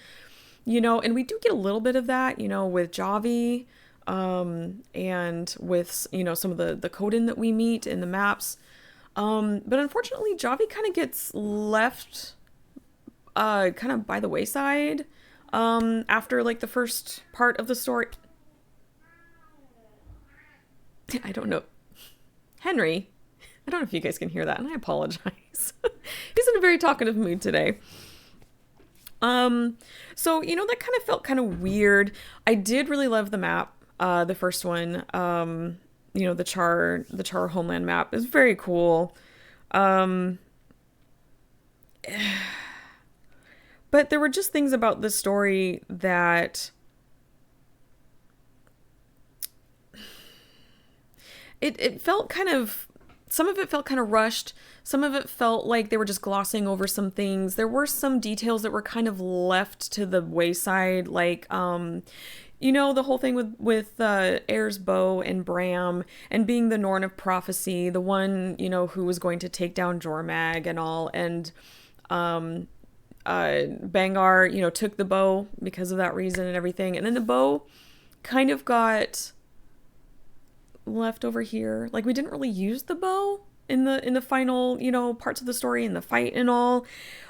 and we do get a little bit of that, with Javi, and with, some of the Coden that we meet in the maps. But unfortunately, Javi kind of gets left, kind of by the wayside, after like the first part of the story. I don't know. Henry, I don't know if you guys can hear that, and I apologize. He's in a very talkative mood today. So, that kind of felt kind of weird. I did really love the map, the first one, the Char homeland map is very cool. But there were just things about this story that it felt kind of, some of it felt kind of rushed. Some of it felt like they were just glossing over some things. There were some details that were kind of left to the wayside, like, the whole thing with Air's bow and Bram and being the Norn of prophecy, the one, who was going to take down Jormag and all. And Bangar, took the bow because of that reason and everything. And then the bow kind of got left over here. Like, we didn't really use the bow in the final, parts of the story, in the fight and all.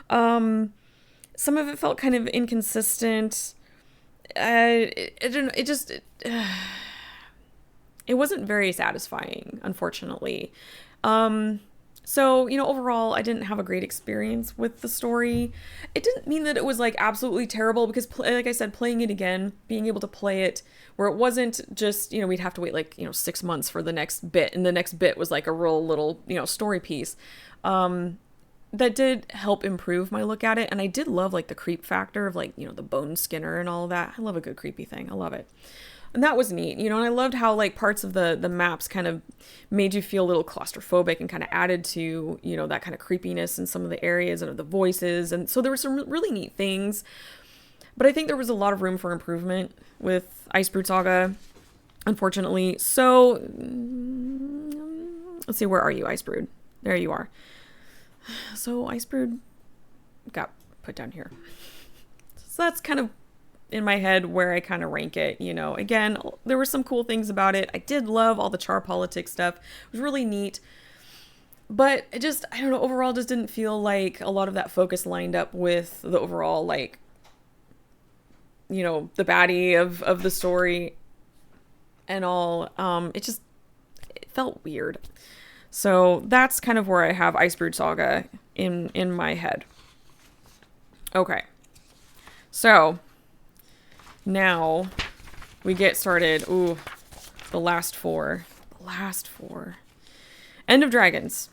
Some of it felt kind of inconsistent. It wasn't very satisfying, unfortunately. So, overall, I didn't have a great experience with the story. It didn't mean that it was, like, absolutely terrible, because, like I said, playing it again, being able to play it where it wasn't just, we'd have to wait, like, 6 months for the next bit, and the next bit was, like, a real little, story piece. That did help improve my look at it, and I did love, like, the creep factor of, like, the bone skinner and all that. I love a good creepy thing. I love it. And that was neat, and I loved how, like, parts of the maps kind of made you feel a little claustrophobic and kind of added to, that kind of creepiness in some of the areas and the voices. And so there were some really neat things, but I think there was a lot of room for improvement with Icebrood Saga, unfortunately. So, let's see, where are you, Icebrood? There you are. So Icebrood got put down here. So that's kind of in my head where I kind of rank it. You know, again, there were some cool things about it. I did love all the char politics stuff. It was really neat. But it just, I don't know, overall just didn't feel like a lot of that focus lined up with the overall, like, you know, the baddie of the story and all. It felt weird. So that's kind of where I have Icebrood Saga in my head. Okay. So now we get started. Ooh, the last four. End of Dragons.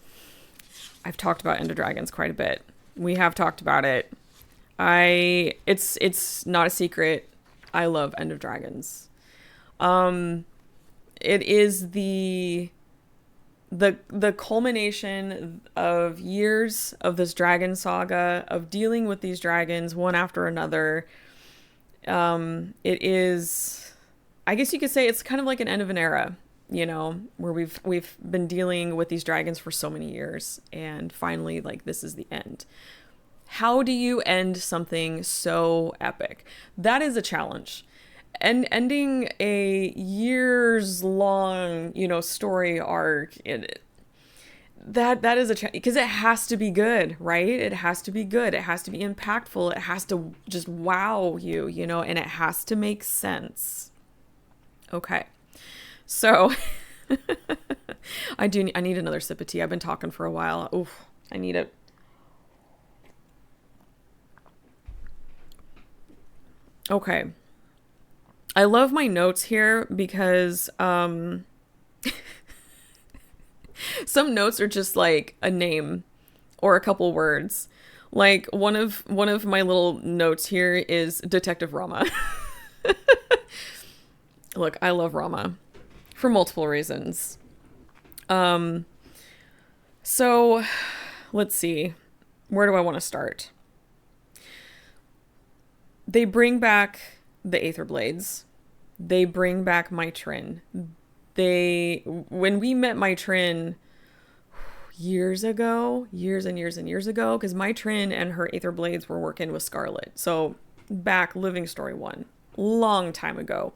I've talked about End of Dragons quite a bit. We have talked about it. It's not a secret. I love End of Dragons. It is the culmination of years of this dragon saga, of dealing with these dragons one after another. It is, I guess you could say it's kind of like an end of an era, you know, where we've been dealing with these dragons for so many years, and finally, like, this is the end. How do you end something so epic? That is a challenge. And ending a years long, you know, story arc, that is a challenge, because it has to be good, right? It has to be good. It has to be impactful. It has to just wow you, you know, and it has to make sense. Okay. So I need another sip of tea. I've been talking for a while. Oof, I need it. Okay. I love my notes here because some notes are just like a name or a couple words. Like one of my little notes here is Detective Rama. Look, I love Rama for multiple reasons. So let's see. Where do I want to start? They bring back the Aether Blades. They bring back Mytrin. When we met Mytrin years and years ago, because Mytrin and her Aether Blades were working with Scarlet. So back Living Story 1, long time ago.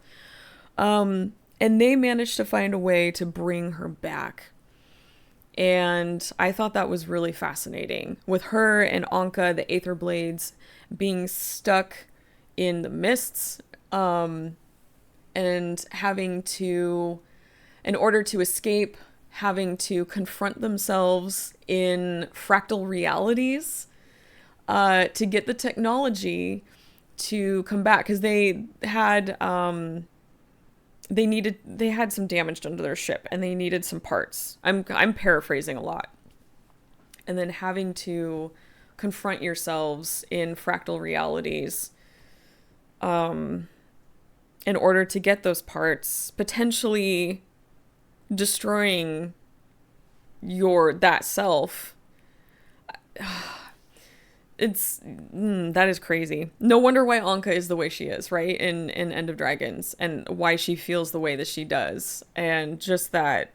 And they managed to find a way to bring her back. And I thought that was really fascinating. With her and Anka, the Aether Blades, being stuck in the mists, and having to, in order to escape, having to confront themselves in fractal realities, to get the technology to come back, because they had some damage done to their ship and they needed some parts. I'm paraphrasing a lot. And then having to confront yourselves in fractal realities, in order to get those parts, potentially destroying that self. That is crazy. No wonder why Anka is the way she is, right? In End of Dragons, and why she feels the way that she does. And just that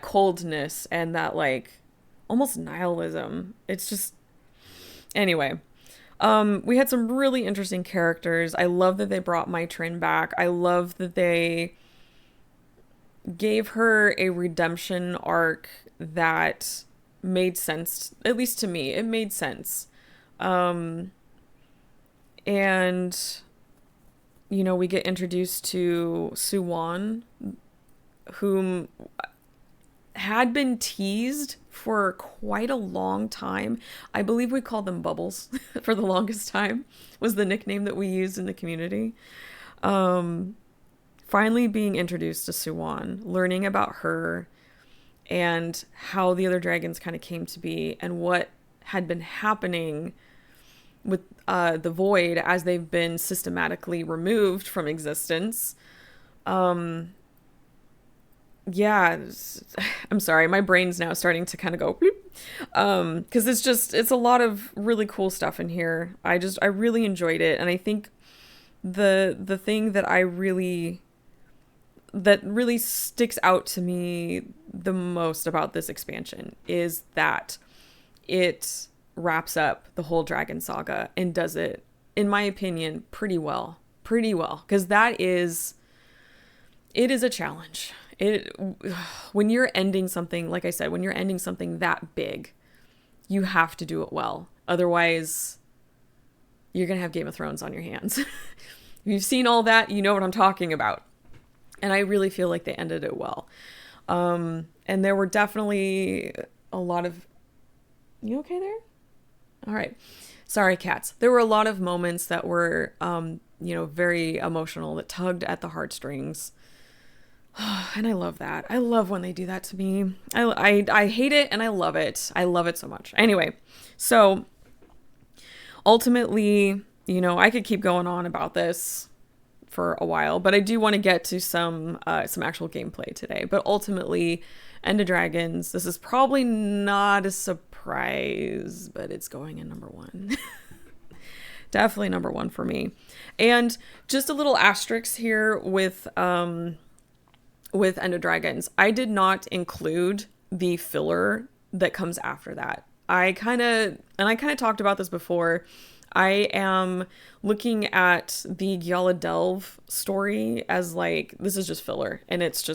coldness and that, like, almost nihilism. It's just, anyway. We had some really interesting characters. I love that they brought Mytrin back. I love that they gave her a redemption arc that made sense, at least to me. It made sense. And, you know, we get introduced to Suwon, whom had been teased for quite a long time. I believe we called them Bubbles for the longest time, was the nickname that we used in the community. Finally being introduced to Suwon, learning about her and how the other dragons kind of came to be, and what had been happening with the Void as they've been systematically removed from existence. Yeah, I'm sorry, my brain's now starting to kind of go bloop, because it's a lot of really cool stuff in here. I really enjoyed it, and I think the thing that really sticks out to me the most about this expansion is that it wraps up the whole Dragon Saga and does it, in my opinion, pretty well. pretty well, because it is a challenge. When you're ending something, like I said, when you're ending something that big, you have to do it well. Otherwise, you're going to have Game of Thrones on your hands. If you've seen all that, you know what I'm talking about. And I really feel like they ended it well. And there were definitely a lot of... You okay there? All right. Sorry, cats. There were a lot of moments that were, very emotional, that tugged at the heartstrings. And I love that. I love when they do that to me. I hate it and I love it. I love it so much. Anyway, so ultimately, I could keep going on about this for a while, but I do want to get to some actual gameplay today. But ultimately, End of Dragons, this is probably not a surprise, but it's going in number 1. Definitely number 1 for me. And just a little asterisk here with End of Dragons. I did not include the filler that comes after that. I kind of talked about this before. I am looking at the GW2 story as like, this is just filler, and it's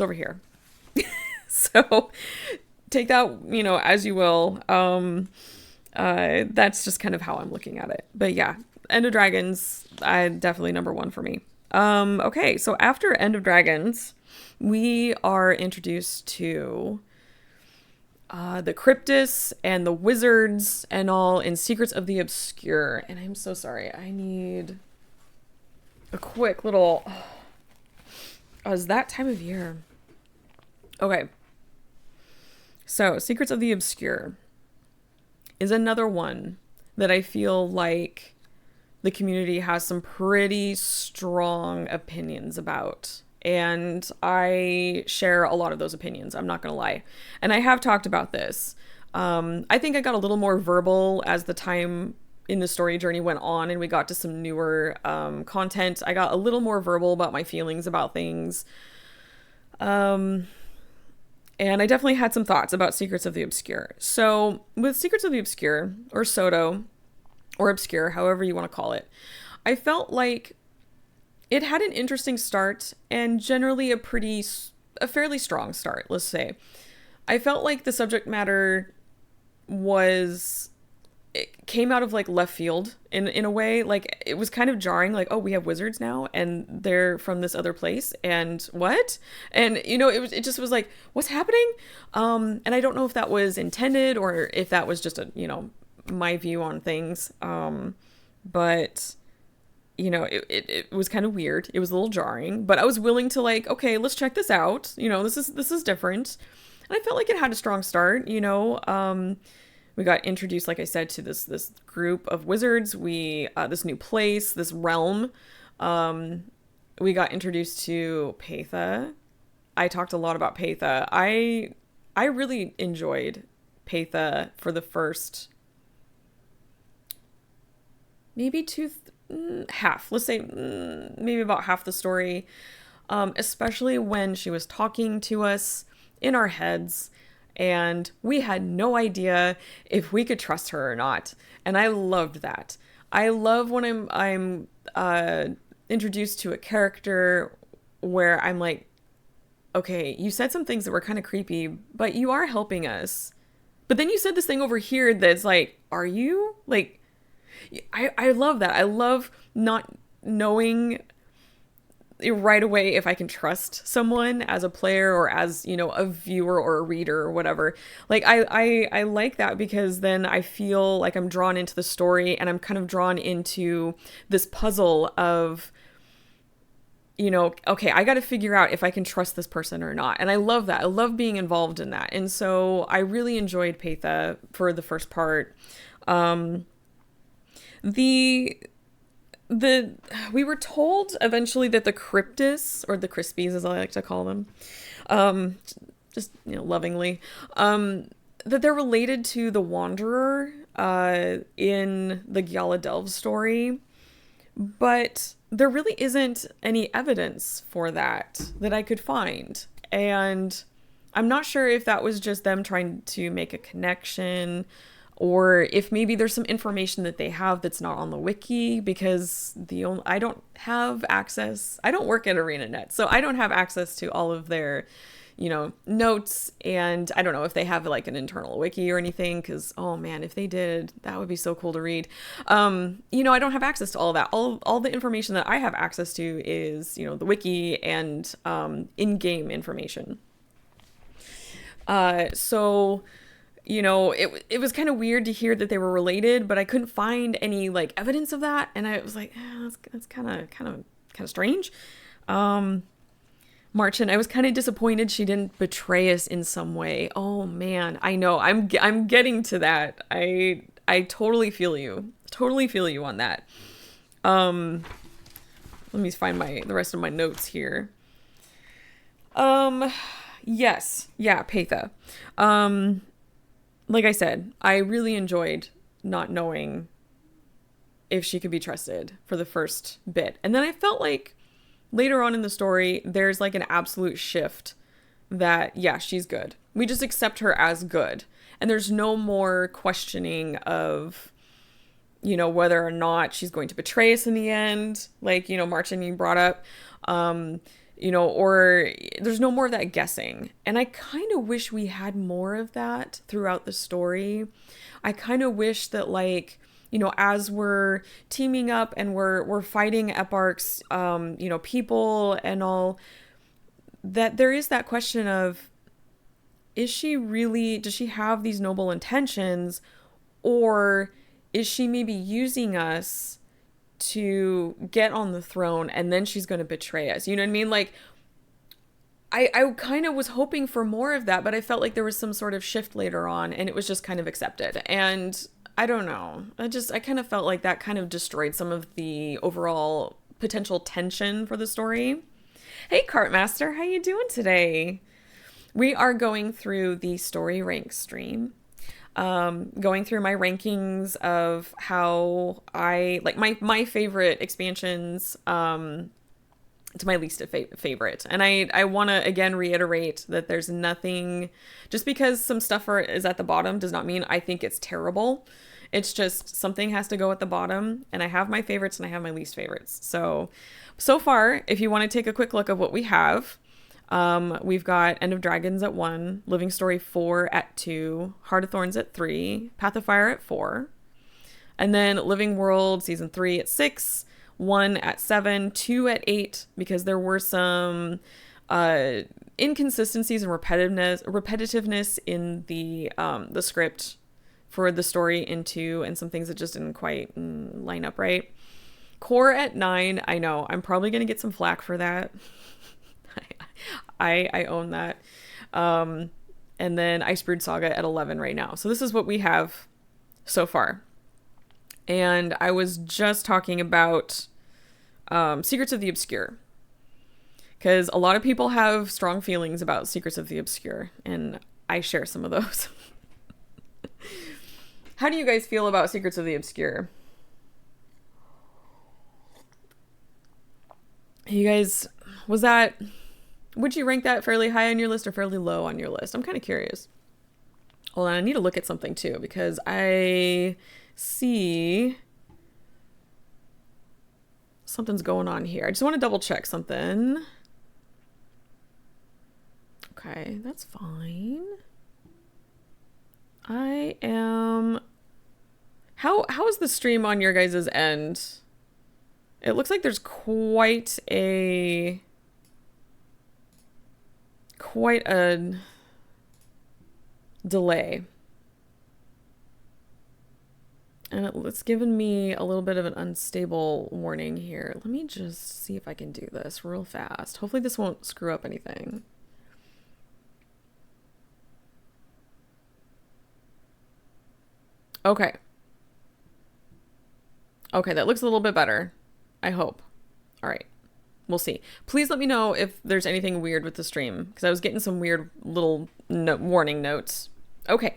over here. So take that, as you will. That's just kind of how I'm looking at it. But yeah, End of Dragons, definitely number 1 for me. Okay, so after End of Dragons, we are introduced to the Cryptis and the wizards and all in Secrets of the Obscure. And I'm so sorry, I need a quick little... Oh, it's that time of year. Okay. So, Secrets of the Obscure is another one that I feel like the community has some pretty strong opinions about. And I share a lot of those opinions, I'm not going to lie. And I have talked about this. I think I got a little more verbal as the time in the story journey went on and we got to some newer content. I got a little more verbal about my feelings about things. And I definitely had some thoughts about Secrets of the Obscure. So with Secrets of the Obscure, or SOTO, or Obscure, however you want to call it, I felt like it had an interesting start and generally a fairly strong start, let's say. I felt like the subject matter it came out of like left field in a way. Like it was kind of jarring, like, oh, we have wizards now and they're from this other place and what? And it just was like, what's happening? And I don't know if that was intended or if that was just my view on things. But it was kind of weird. It was a little jarring, but I was willing to like, okay, let's check this out. This is different. And I felt like it had a strong start, we got introduced, like I said, to this group of wizards. This new place, this realm. We got introduced to Paitha. I talked a lot about Paitha. I really enjoyed Paitha for the first maybe half. Let's say maybe about half the story. Especially when she was talking to us in our heads. And we had no idea if we could trust her or not. And I loved that. I love when I'm introduced to a character where I'm like, okay, you said some things that were kind of creepy, but you are helping us. But then you said this thing over here that's like, are you? Like, I love that. I love not knowing right away if I can trust someone as a player or as a viewer or a reader or whatever. Like I like that, because then I feel like I'm drawn into the story and I'm kind of drawn into this puzzle of okay, I got to figure out if I can trust this person or not. And I love that. I love being involved in that. And so I really enjoyed Paitha for the first part. We were told eventually that the Cryptis, or the Crispies as I like to call them, just lovingly, that they're related to the Wanderer in the GW2 story, but there really isn't any evidence for that I could find. And I'm not sure if that was just them trying to make a connection, or if maybe there's some information that they have that's not on the wiki, because I don't have access. I don't work at ArenaNet, so I don't have access to all of their, notes, and I don't know if they have like an internal wiki or anything, because oh man, if they did, that would be so cool to read. I don't have access to all of that. All the information that I have access to is, the wiki and in-game information. So it was kind of weird to hear that they were related, but I couldn't find any like evidence of that, and I was like, that's kind of strange. Marchen, I was kind of disappointed she didn't betray us in some way. Oh man, I know. I'm getting to that. I totally feel you. Totally feel you on that. Let me find the rest of my notes here. Yes. Yeah, Patha. Like I said, I really enjoyed not knowing if she could be trusted for the first bit. And then I felt like later on in the story, there's like an absolute shift that, yeah, she's good. We just accept her as good. And there's no more questioning of, whether or not she's going to betray us in the end. Like, Marchen, you brought up, or there's no more of that guessing. And I kind of wish we had more of that throughout the story. I kind of wish that, like, as we're teaming up and we're fighting Eparch's, people and all, that there is that question of, does she have these noble intentions, or is she maybe using us to get on the throne and then she's going to betray us? You know what I mean? Like, I kind of was hoping for more of that, but I felt like there was some sort of shift later on and it was just kind of accepted. And I don't know. I kind of felt like that kind of destroyed some of the overall potential tension for the story. Hey, Cartmaster, how you doing today? We are going through the story rank stream. Going through my rankings of how I like my favorite expansions to my least favorite. And I want to again reiterate that there's nothing, just because some stuff is at the bottom does not mean I think it's terrible. It's just something has to go at the bottom, and I have my favorites and I have my least favorites. So far, if you want to take a quick look of what we have, we've got End of Dragons at 1, Living Story 4 at 2, Heart of Thorns at 3, Path of Fire at 4, and then Living World Season 3 at 6, 1 at 7, 2 at 8, because there were some inconsistencies and repetitiveness in the script for the story in 2, and some things that just didn't quite line up right. Core at 9, I know, I'm probably going to get some flack for that. I own that. And then Icebrood Saga at 11 right now. So this is what we have so far. And I was just talking about Secrets of the Obscure, because a lot of people have strong feelings about Secrets of the Obscure, and I share some of those. How do you guys feel about Secrets of the Obscure? You guys, would you rank that fairly high on your list or fairly low on your list? I'm kind of curious. Hold on, I need to look at something too, because I see something's going on here. I just want to double check something. Okay, that's fine. I am... How is the stream on your guys' end? It looks like there's quite a delay. And it's given me a little bit of an unstable warning here. Let me just see if I can do this real fast. Hopefully this won't screw up anything. Okay. Okay, that looks a little bit better. I hope. All right. We'll see. Please let me know if there's anything weird with the stream, because I was getting some weird little warning notes. Okay.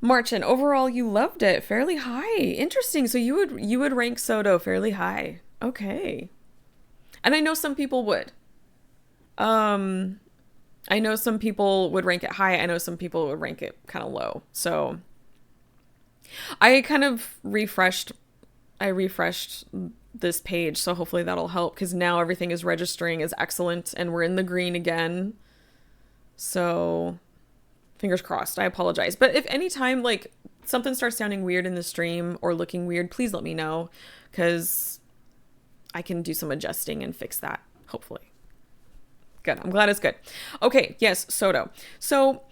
Marchen, overall you loved it. Fairly high. Interesting. So you would rank Soto fairly high. Okay. And I know some people would. I know some people would rank it high. I know some people would rank it kind of low. So I kind of refreshed. I refreshed this page, so hopefully that'll help because now everything is registering as excellent and we're in the green again. So fingers crossed. I apologize. But if any time like something starts sounding weird in the stream or looking weird, please let me know because I can do some adjusting and fix that, hopefully. Good. I'm glad it's good. Okay. Yes. Soto. So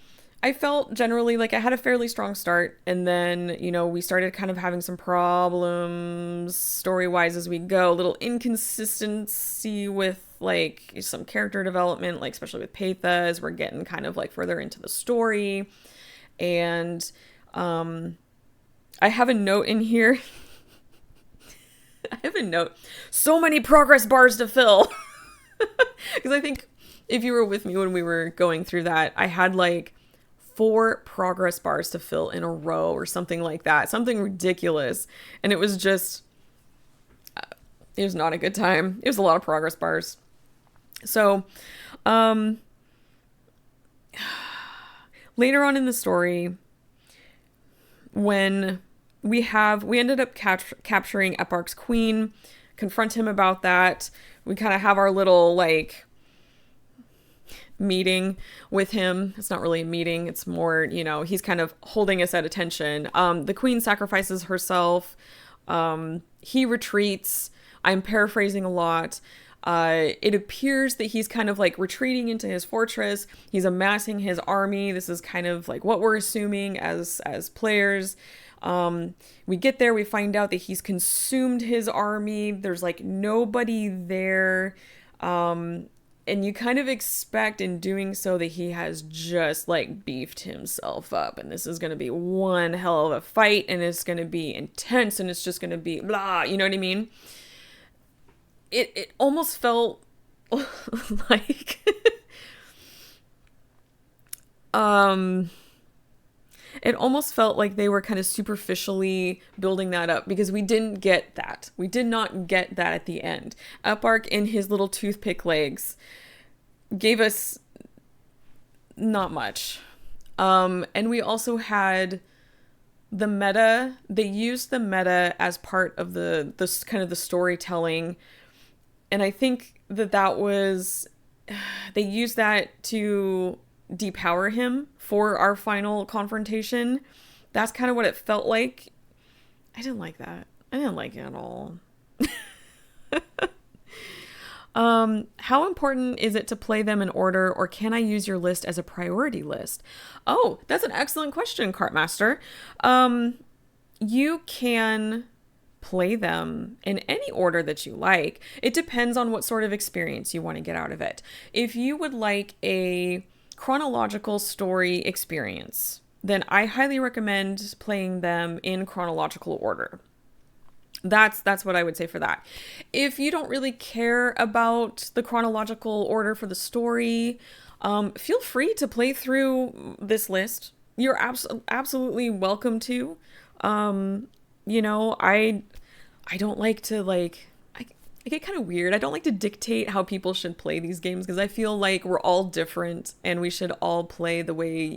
I felt generally like I had a fairly strong start, and then, we started kind of having some problems story-wise as we go, a little inconsistency with like some character development, like especially with Peitha as we're getting kind of like further into the story. And I have a note in here. I have a note. So many progress bars to fill. Because I think if you were with me when we were going through that, I had like 4 progress bars to fill in a row or something like that. Something ridiculous. And it was just, it was not a good time. It was a lot of progress bars. So, later on in the story, when we ended up capturing Eparch's queen, confront him about that. We kind of have our little like meeting with him. It's not really a meeting. It's more, he's kind of holding us at attention. The queen sacrifices herself. He retreats. I'm paraphrasing a lot. It appears that he's kind of like retreating into his fortress. He's amassing his army. This is kind of like what we're assuming as players. We get there, we find out that he's consumed his army. There's like nobody there. And you kind of expect in doing so that he has just like beefed himself up, and this is going to be one hell of a fight, and it's going to be intense, and it's just going to be blah, you know what I mean? It almost felt like it almost felt like they were kind of superficially building that up because we didn't get that. We did not get that at the end. Eparch in his little toothpick legs gave us not much. And we also had the meta. They used the meta as part of the kind of the storytelling. And I think that was, they used that to depower him for our final confrontation. That's kind of what it felt like. I didn't like that. I didn't like it at all. How important is it to play them in order, or can I use your list as a priority list? Oh, that's an excellent question, Cartmaster. You can play them in any order that you like. It depends on what sort of experience you want to get out of it. If you would like a chronological story experience, then I highly recommend playing them in chronological order. That's what I would say for that. If you don't really care about the chronological order for the story, feel free to play through this list. You're absolutely welcome to. I don't like to I get kind of weird. I don't like to dictate how people should play these games because I feel like we're all different and we should all play the way,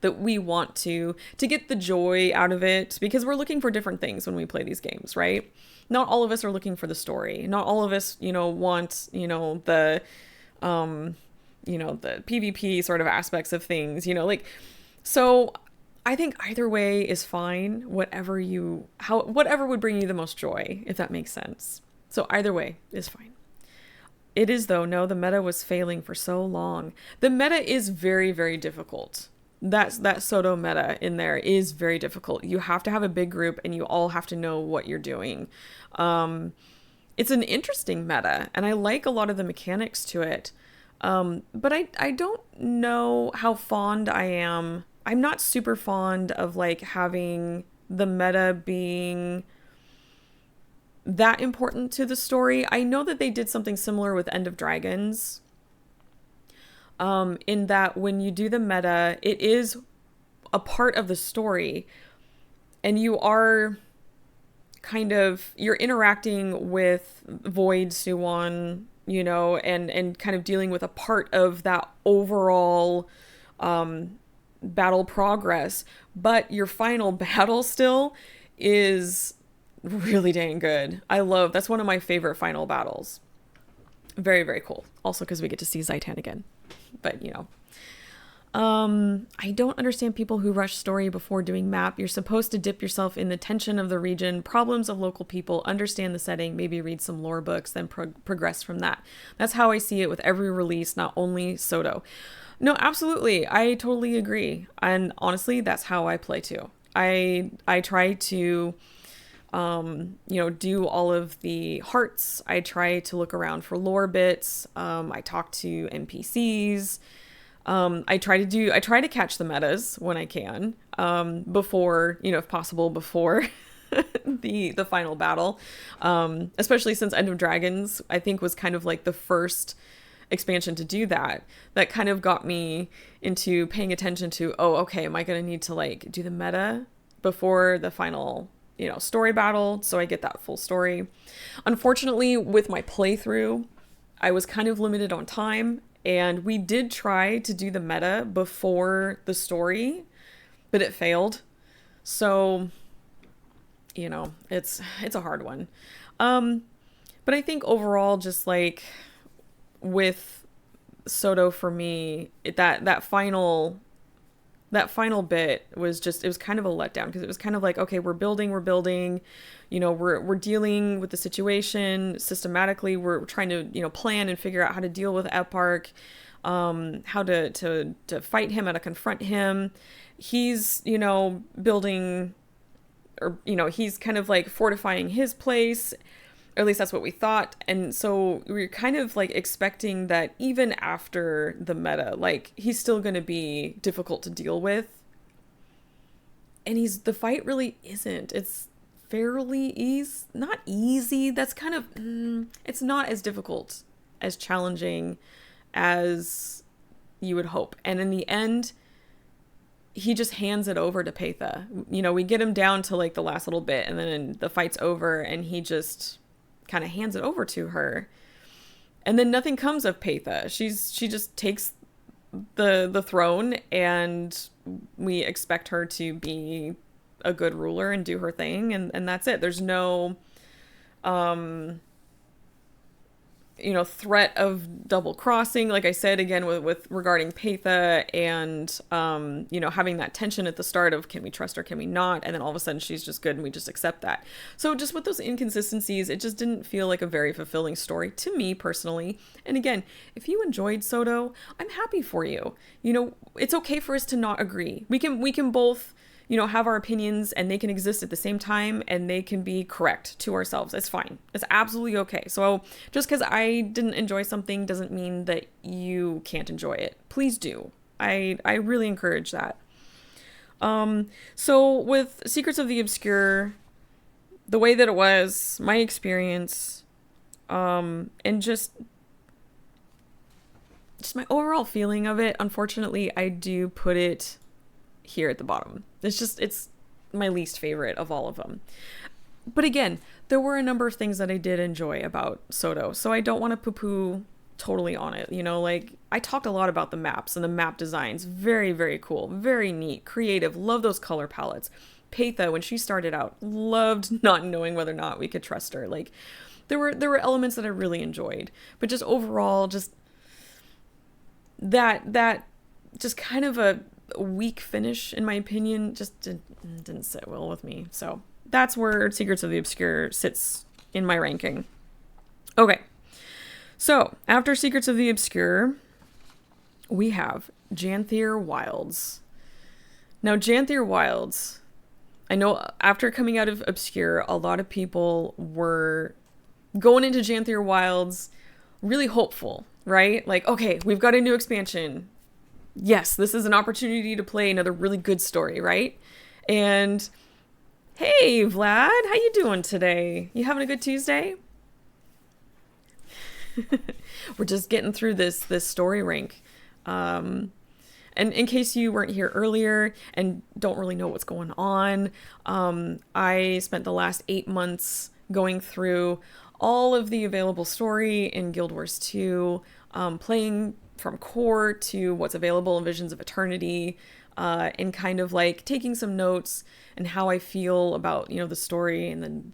that we want to get the joy out of it, because we're looking for different things when we play these games, right? Not all of us are looking for the story. Not all of us, want, the PvP sort of aspects of things, so I think either way is fine. Whatever would bring you the most joy, if that makes sense. So either way is fine. It is though, no, the meta was failing for so long. The meta is very, very difficult. That Soto meta in there is very difficult. You have to have a big group and you all have to know what you're doing. It's an interesting meta and I like a lot of the mechanics to it. But I don't know how fond I am. I'm not super fond of having the meta being that important to the story. I know that they did something similar with End of Dragons. In that when you do the meta, it is a part of the story and you are you're interacting with Void, Suwon, and kind of dealing with a part of that overall, battle progress, but your final battle still is really dang good. That's one of my favorite final battles. Very, very cool. Also because we get to see Zaitan again. But, I don't understand people who rush story before doing map. You're supposed to dip yourself in the tension of the region, problems of local people, understand the setting, maybe read some lore books, then progress from that. That's how I see it with every release, not only Soto. No, absolutely. I totally agree. And honestly, that's how I play too. I try to do all of the hearts. I try to look around for lore bits. I talk to NPCs. I try to catch the metas when I can, before, if possible, before the final battle. Especially since End of Dragons, I think, was kind of like the first expansion to do that. That kind of got me into paying attention to, oh, okay, am I going to need to like do the meta before the final, story battle, so I get that full story. Unfortunately, with my playthrough, I was kind of limited on time, and we did try to do the meta before the story, but it failed. So, it's a hard one. But I think overall, just like with Soto for me, that final bit was just, it was kind of a letdown, because it was kind of like, okay, we're building, we're dealing with the situation systematically. We're trying to, plan and figure out how to deal with Eparch, how to fight him, how to confront him. He's, building, or, he's kind of like fortifying his place, or at least that's what we thought. And so we were kind of like expecting that even after the meta, like, he's still going to be difficult to deal with. And the fight really isn't. It's fairly not easy. That's kind of, it's not as difficult, as challenging as you would hope. And in the end, he just hands it over to Paitha. We get him down to like the last little bit, and then the fight's over, and he just kind of hands it over to her, and then nothing comes of Paitha. She just takes the throne, and we expect her to be a good ruler and do her thing, and that's it. There's no threat of double crossing, like I said, again, with regarding Paitha, and having that tension at the start of, can we trust her, can we not, and then all of a sudden she's just good and we just accept that. So just with those inconsistencies, it just didn't feel like a very fulfilling story to me personally. And again, if you enjoyed Soto, I'm happy for you. It's okay for us to not agree. We can both have our opinions, and they can exist at the same time, and they can be correct to ourselves. It's fine. It's absolutely okay. So just because I didn't enjoy something doesn't mean that you can't enjoy it. Please do. I really encourage that. So with Secrets of the Obscure, the way that it was, my experience, and just my overall feeling of it, unfortunately, I do put it here at the bottom. It's my least favorite of all of them. But again, there were a number of things that I did enjoy about Soto, so I don't want to poo-poo totally on it. Like, I talked a lot about the maps and the map designs. Very, very cool. Very neat. Creative. Love those color palettes. Paitha, when she started out, loved not knowing whether or not we could trust her. Like, there were elements that I really enjoyed. But just overall, just that just kind of a weak finish, in my opinion, just didn't sit well with me. So that's where Secrets of the Obscure sits in my ranking. Okay, so after Secrets of the Obscure, we have Janthier Wilds. Now, Janthier Wilds, I know after coming out of Obscure, a lot of people were going into Janthier Wilds really hopeful, right? Like, okay, we've got a new expansion. Yes, this is an opportunity to play another really good story, right? And hey, Vlad, how you doing today? You having a good Tuesday? We're just getting through this story rank. And in case you weren't here earlier and don't really know what's going on, I spent the last 8 months going through all of the available story in Guild Wars 2, playing from core to what's available in Visions of Eternity, and kind of like taking some notes and how I feel about, the story and then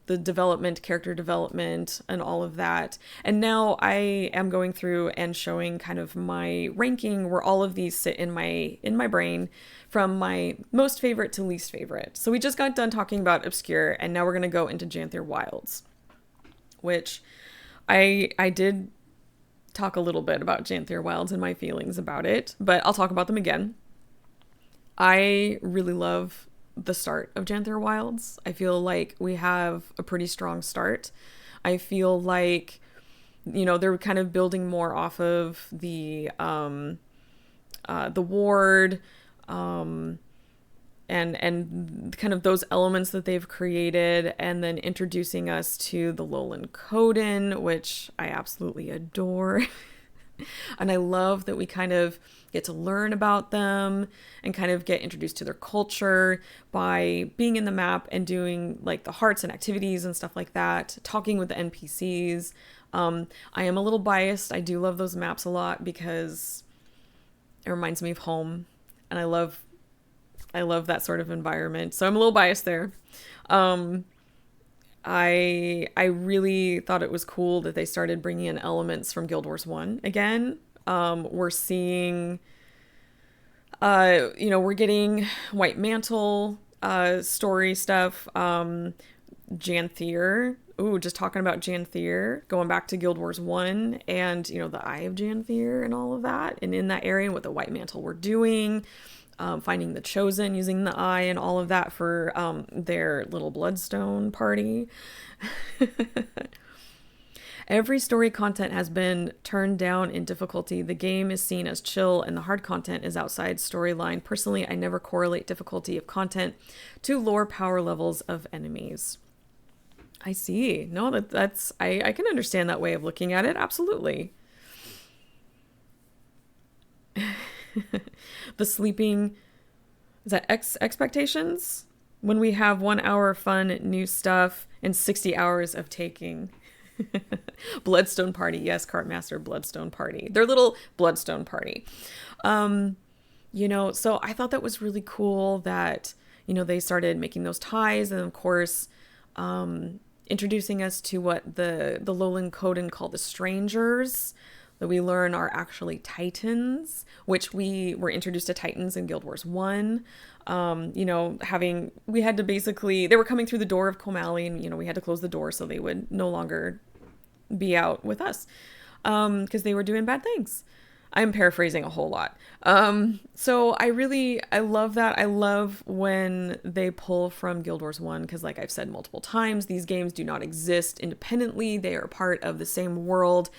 the development, character development, and all of that. And now I am going through and showing kind of my ranking where all of these sit in my brain from my most favorite to least favorite. So we just got done talking about Obscure, and now we're going to go into Janthier Wilds, which I did talk a little bit about Janthier Wilds and my feelings about it, but I'll talk about them again. I really love the start of Janthier Wilds. I feel like we have a pretty strong start. I feel like, they're kind of building more off of the ward, and kind of those elements that they've created, and then introducing us to the Lowland Coden, which I absolutely adore. And I love that we kind of get to learn about them and kind of get introduced to their culture by being in the map and doing like the hearts and activities and stuff like that, talking with the NPCs. I am a little biased. I do love those maps a lot because it reminds me of home, and I love that sort of environment. So I'm a little biased there. I really thought it was cool that they started bringing in elements from Guild Wars 1 again. We're seeing, we're getting White Mantle story stuff. Janthier. Ooh, just talking about Janthier, going back to Guild Wars 1 and, the Eye of Janthier and all of that. And in that area, what the White Mantle were doing. Finding the Chosen, using the eye and all of that for their little Bloodstone party. Every story content has been turned down in difficulty. The game is seen as chill and the hard content is outside storyline. Personally, I never correlate difficulty of content to lore power levels of enemies. I see. No, that's I can understand that way of looking at it. Absolutely. The sleeping, is that expectations? When we have 1 hour of fun, new stuff, and 60 hours of taking. Bloodstone party. Yes, Cartmaster Bloodstone party. Their little Bloodstone party. So I thought that was really cool that, they started making those ties, and of course, introducing us to what the Lowland Coden call the Strangers, that we learn are actually Titans, which we were introduced to Titans in Guild Wars 1. We had to basically, they were coming through the door of Komali, and, we had to close the door so they would no longer be out with us, because they were doing bad things. I'm paraphrasing a whole lot. So I love that. I love when they pull from Guild Wars 1, because like I've said multiple times, these games do not exist independently. They are part of the same world.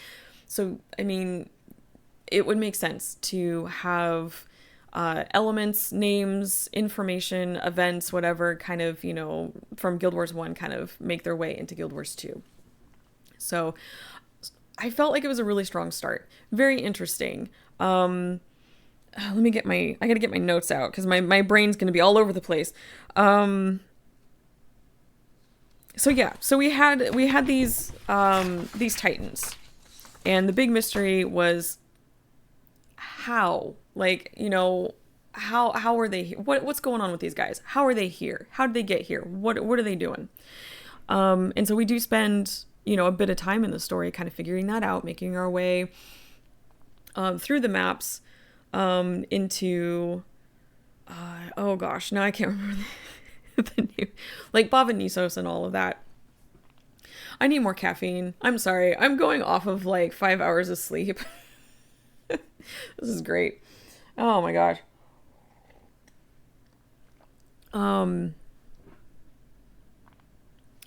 So, it would make sense to have elements, names, information, events, whatever kind of, from Guild Wars 1 kind of make their way into Guild Wars 2. So I felt like it was a really strong start. Very interesting. I gotta get my notes out because my brain's going to be all over the place. So we had these Titans. And the big mystery was how, how are they here? What's going on with these guys? How are they here? How did they get here? What are they doing? And so we do spend, a bit of time in the story kind of figuring that out, making our way through the maps into, oh gosh, now I can't remember the name, like Bava and all of that. I need more caffeine. I'm sorry. I'm going off of like 5 hours of sleep. This is great. Oh my gosh.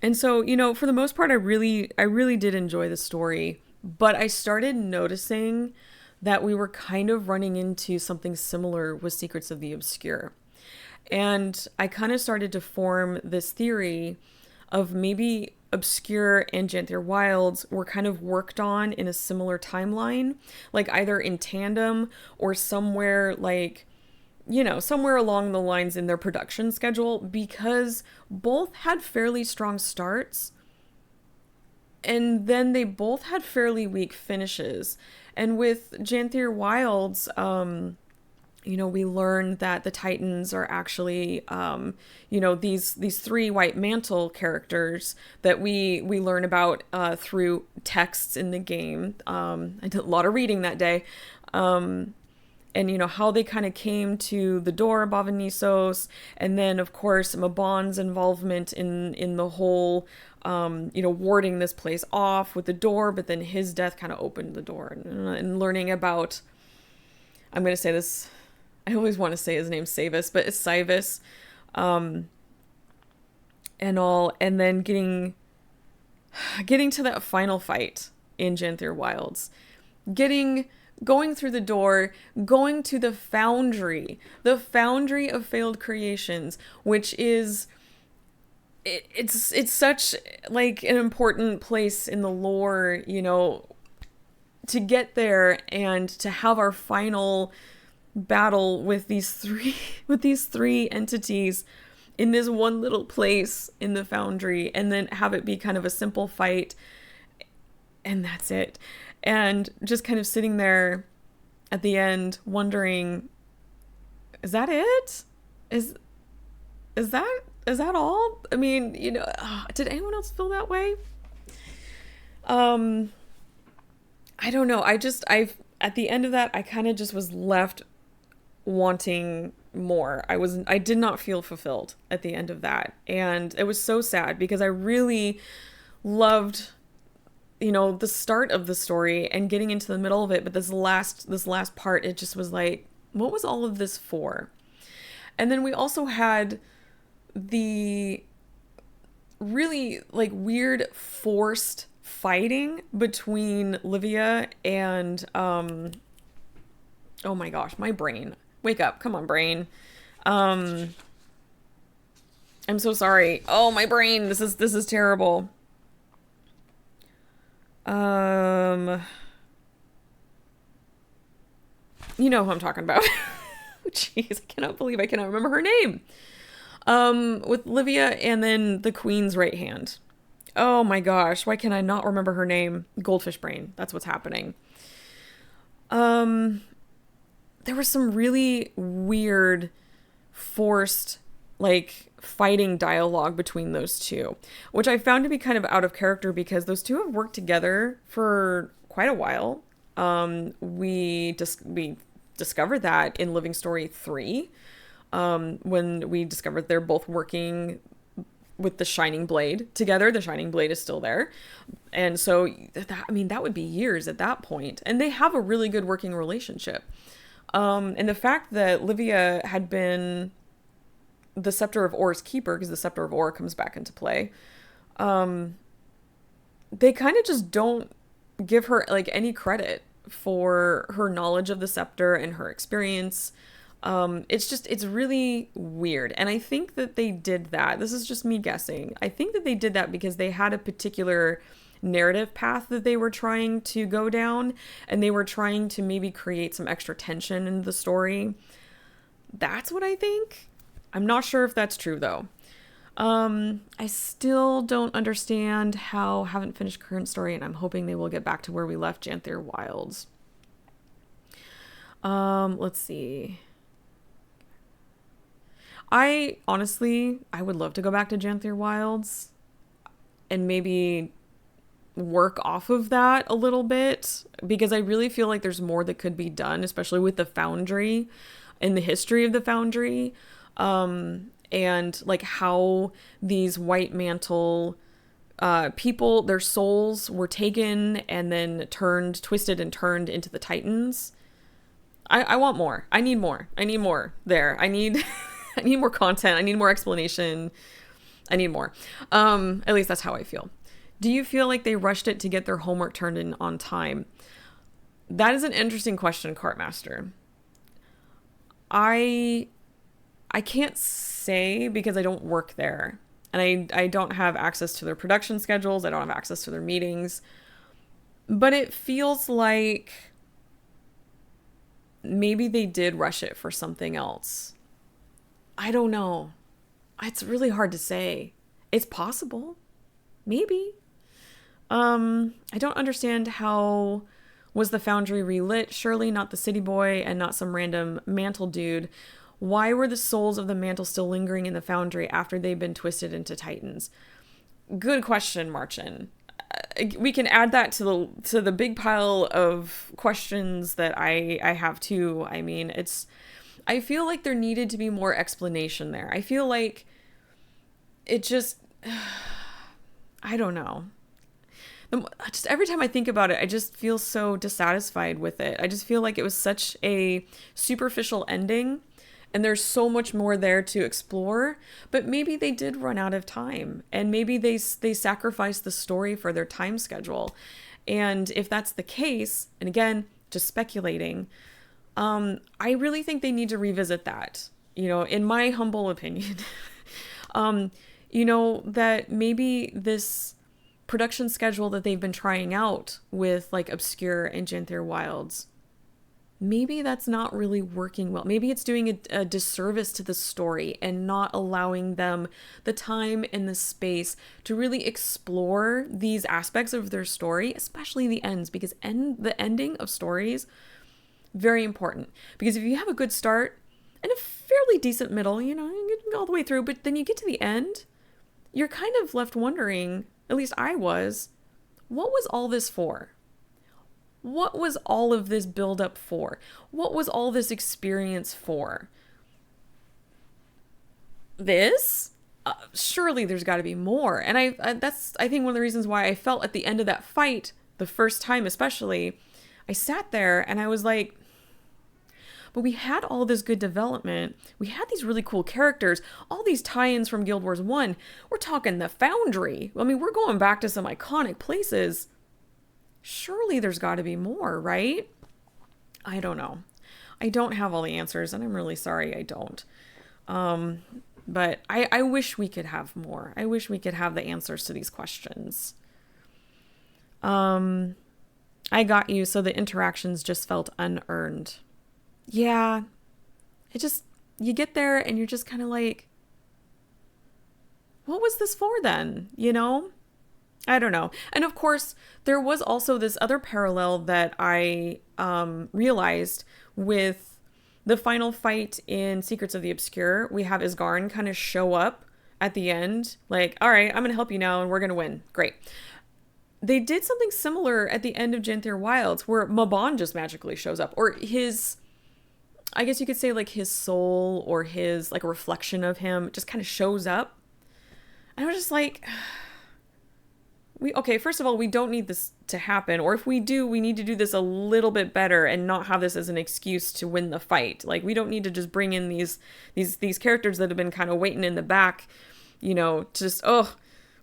And so, for the most part, I really did enjoy the story, but I started noticing that we were kind of running into something similar with Secrets of the Obscure. And I kind of started to form this theory of maybe Obscure and Janthier Wilds were kind of worked on in a similar timeline, like either in tandem or somewhere somewhere along the lines in their production schedule, because both had fairly strong starts and then they both had fairly weak finishes. And with Janthier Wilds, you know, we learn that the Titans are actually, you know, these three White Mantle characters that we learn about through texts in the game. I did a lot of reading that day. And, you know, how they kind of came to the door of Avanisos, and then, of course, Mabon's involvement in the whole, you know, warding this place off with the door, but then his death kind of opened the door, and learning about, I'm going to say this, I always want to say his name Savis, but it's Cywus, and all, and then getting to that final fight in Janthier Wilds, going through the door, going to the foundry of failed creations, which is, it's such like an important place in the lore, you know, to get there and to have our final battle with these three entities in this one little place in the foundry, and then have it be kind of a simple fight, and that's it. And just kind of sitting there at the end wondering, is that it? Is that all? I mean, you know, did anyone else feel that way? I don't know. At the end of that, I kind of just was left wanting more. I did not feel fulfilled at the end of that. And it was so sad because I really loved, you know, the start of the story and getting into the middle of it, but this last part, it just was like, what was all of this for? And then we also had the really like weird forced fighting between Livia and oh my gosh, my brain. Wake up. Come on, brain. I'm so sorry. Oh, my brain. This is terrible. You know who I'm talking about. Jeez, I cannot believe I cannot remember her name. With Livia and then the Queen's right hand. Oh my gosh, why can I not remember her name? Goldfish brain. That's what's happening. There was some really weird, forced, like, fighting dialogue between those two, which I found to be kind of out of character because those two have worked together for quite a while. We discovered that in Living Story 3, when we discovered they're both working with the Shining Blade together. The Shining Blade is still there. And so, that would be years at that point. And they have a really good working relationship. And the fact that Livia had been the Scepter of Or's keeper, because the Scepter of Or comes back into play, they kind of just don't give her like any credit for her knowledge of the scepter and her experience. It's really weird. And I think that they did that. This is just me guessing. I think that they did that because they had a particular narrative path that they were trying to go down, and they were trying to maybe create some extra tension in the story. That's what I think. I'm not sure if that's true though. I still don't understand how haven't finished current story, and I'm hoping they will get back to where we left Janthier Wilds. Let's see. I would love to go back to Janthier Wilds and maybe work off of that a little bit, because I really feel like there's more that could be done, especially with the Foundry and the history of the Foundry, and like how these White Mantle people, their souls were taken and then twisted and turned into the Titans. I want more. I need more there. I need I need more content. I need more explanation. I need more. At least that's how I feel. Do you feel like they rushed it to get their homework turned in on time? That is an interesting question, Cartmaster. I can't say because I don't work there. And I don't have access to their production schedules. I don't have access to their meetings. But it feels like maybe they did rush it for something else. I don't know. It's really hard to say. It's possible. Maybe. I don't understand how Was the foundry relit? Surely not the city boy and not some random mantle dude. Why were the souls of the mantle still lingering in the foundry after they'd been twisted into titans? Good question, Marchin. We can add that to the big pile of questions that I have too. I mean, I feel like there needed to be more explanation there. I feel like it just, I don't know. Just every time I think about it, I just feel so dissatisfied with it. I just feel like it was such a superficial ending, and there's so much more there to explore. But maybe they did run out of time, and maybe they sacrificed the story for their time schedule. And if that's the case, and again, just speculating, I really think they need to revisit that. In my humble opinion, that maybe this production schedule that they've been trying out with like Obscure and Genther Wilds, maybe that's not really working well. Maybe it's doing a disservice to the story and not allowing them the time and the space to really explore these aspects of their story, especially the ends, because the ending of stories, very important. Because if you have a good start and a fairly decent middle, you get all the way through, but then you get to the end, you're kind of left wondering, at least I was, what was all this for? What was all of this build-up for? What was all this experience for? This? Surely there's got to be more. And that's, I think, one of the reasons why I felt at the end of that fight, the first time especially, I sat there and I was like, but we had all this good development. We had these really cool characters, all these tie-ins from Guild Wars 1. We're talking the Foundry. I mean, we're going back to some iconic places. Surely there's got to be more, right? I don't know. I don't have all the answers, and I'm really sorry I don't. But I wish we could have more. I wish we could have the answers to these questions. I got you, so the interactions just felt unearned. Yeah, you get there and you're just kind of like, what was this for then? I don't know. And of course, there was also this other parallel that I realized with the final fight in Secrets of the Obscure. We have Isgarn kind of show up at the end, like, all right, I'm going to help you now and we're going to win. Great. They did something similar at the end of Genther Wilds where Mabon just magically shows up, or I guess you could say like his soul or his like a reflection of him just kind of shows up. And I was just like, first of all, we don't need this to happen. Or if we do, we need to do this a little bit better and not have this as an excuse to win the fight. Like, we don't need to just bring in these characters that have been kind of waiting in the back, just,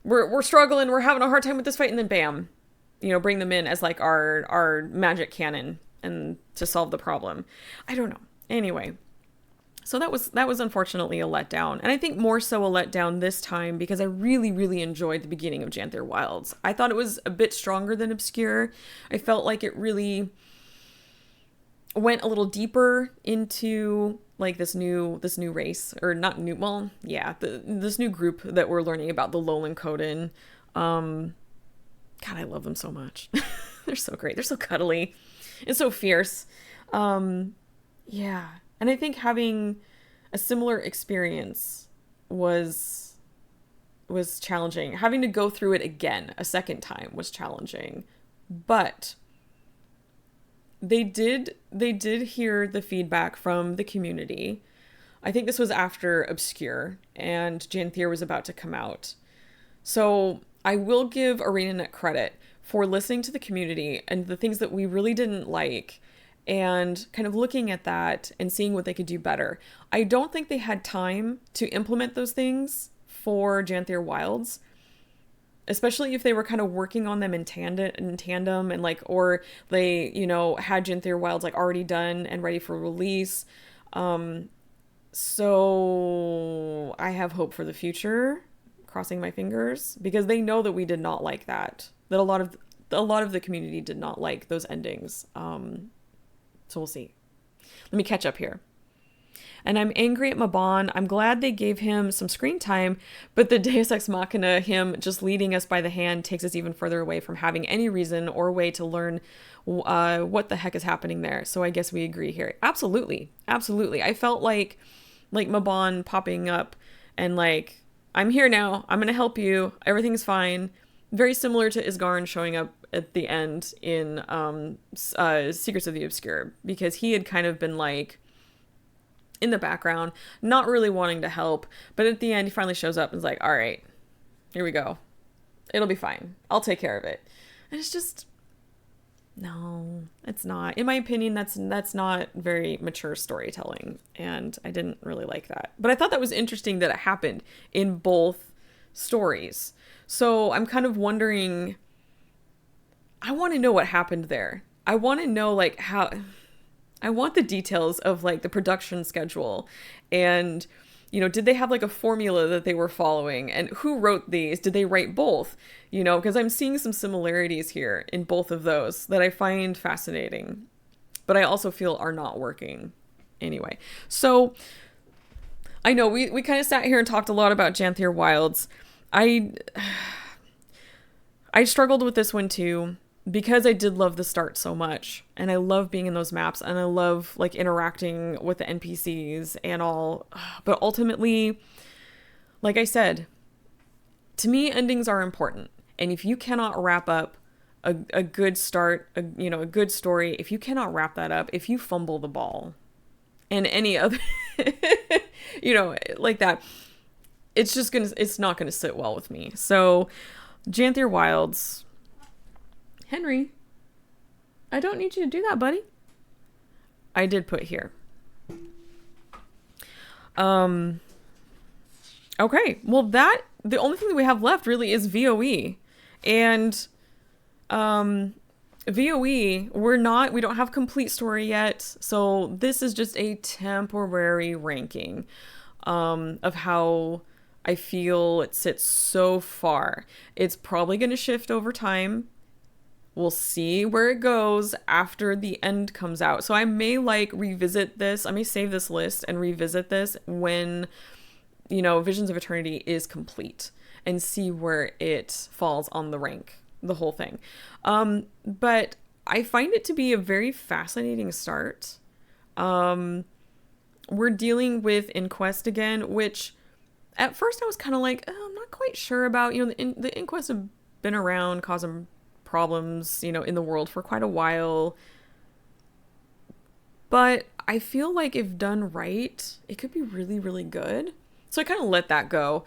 we're struggling, we're having a hard time with this fight, and then bam, bring them in as like our magic cannon and to solve the problem. I don't know. Anyway, so that was unfortunately a letdown. And I think more so a letdown this time because I really, really enjoyed the beginning of Genther Wilds. I thought it was a bit stronger than Obscure. I felt like it really went a little deeper into like this new race, or not new, well, yeah, this new group that we're learning about, the Lowland Coden. God, I love them so much. They're so great. They're so cuddly and so fierce. Yeah. And I think having a similar experience was challenging. Having to go through it again a second time was challenging. But they did hear the feedback from the community. I think this was after Obscure and Genther was about to come out. So I will give ArenaNet credit for listening to the community and the things that we really didn't like, and kind of looking at that and seeing what they could do better. I don't think they had time to implement those things for Genther Wilds, especially if they were kind of working on them in tandem and like, or they, had Genther Wilds like already done and ready for release. So I have hope for the future, crossing my fingers, because they know that we did not like that a lot of the community did not like those endings. So we'll see. Let me catch up here. And I'm angry at Mabon. I'm glad they gave him some screen time, but the Deus Ex Machina, him just leading us by the hand, takes us even further away from having any reason or way to learn what the heck is happening there. So I guess we agree here. Absolutely. Absolutely. I felt like Mabon popping up and like, I'm here now. I'm going to help you. Everything's fine. Very similar to Isgarn showing up at the end in Secrets of the Obscure, because he had kind of been like in the background, not really wanting to help. But at the end, he finally shows up and is like, all right, here we go. It'll be fine. I'll take care of it. And it's just, no, it's not. In my opinion, that's not very mature storytelling. And I didn't really like that. But I thought that was interesting that it happened in both stories. So I'm kind of wondering, I want to know what happened there. I want to know like how, I want the details of like the production schedule and, you know, did they have like a formula that they were following, and who wrote these? Did they write both? You know, because I'm seeing some similarities here in both of those that I find fascinating, but I also feel are not working anyway. So I know we kind of sat here and talked a lot about Janthier Wilds. I struggled with this one too, because I did love the start so much, and I love being in those maps, and I love like interacting with the NPCs and all. But ultimately, like I said, to me, endings are important. And if you cannot wrap up a good start, a good story, if you cannot wrap that up, if you fumble the ball and any other, like that, it's not gonna sit well with me. So Janthier Wilds, Henry, I don't need you to do that, buddy. I did put here. Okay, well the only thing that we have left really is VOE. And VOE, we don't have complete story yet. So this is just a temporary ranking of how I feel it sits so far. It's probably going to shift over time. We'll see where it goes after the end comes out. So I may revisit this. I may save this list and revisit this when, Visions of Eternity is complete, and see where it falls on the rank, the whole thing. But I find it to be a very fascinating start. We're dealing with Inquest again, which at first I was kind of like, I'm not quite sure about. The Inquest have been around causing problems, in the world for quite a while. But I feel like if done right, it could be really, really good. So I kind of let that go.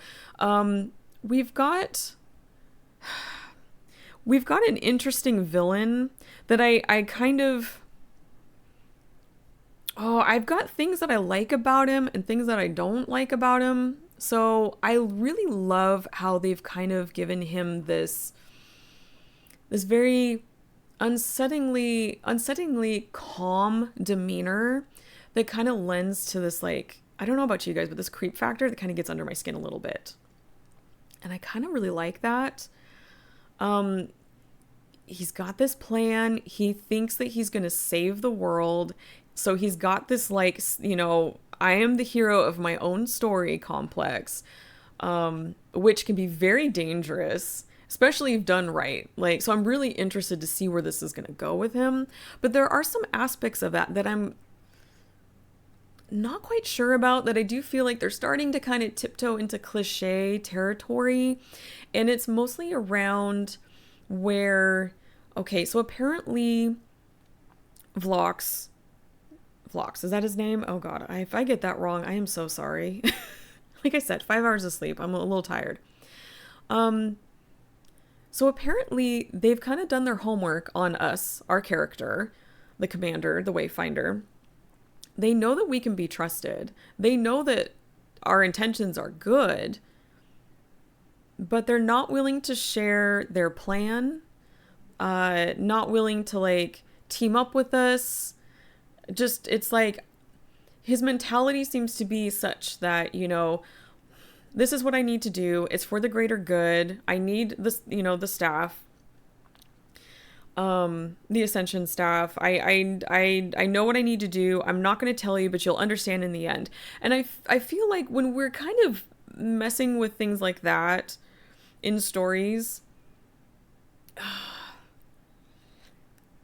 We've got an interesting villain that I kind of... I've got things that I like about him and things that I don't like about him. So I really love how they've kind of given him this very unsettlingly calm demeanor that kind of lends to this, I don't know about you guys, but this creep factor that kind of gets under my skin a little bit. And I kind of really like that. He's got this plan. He thinks that he's going to save the world. So he's got this, I am the hero of my own story complex, which can be very dangerous, especially if done right. So I'm really interested to see where this is going to go with him. But there are some aspects of that I'm not quite sure about, that I do feel like they're starting to kind of tiptoe into cliche territory. And it's mostly around where, so apparently Vlox, is that his name? Oh God, if I get that wrong, I am so sorry. Like I said, 5 hours of sleep. I'm a little tired. So apparently they've kind of done their homework on us, our character, the commander, the Wayfinder. They know that we can be trusted. They know that our intentions are good, but they're not willing to share their plan, not willing to team up with us. Just, it's his mentality seems to be such that, this is what I need to do. It's for the greater good. I need this, the staff. the Ascension staff. I know what I need to do. I'm not going to tell you, but you'll understand in the end. And I feel like when we're kind of messing with things like that in stories,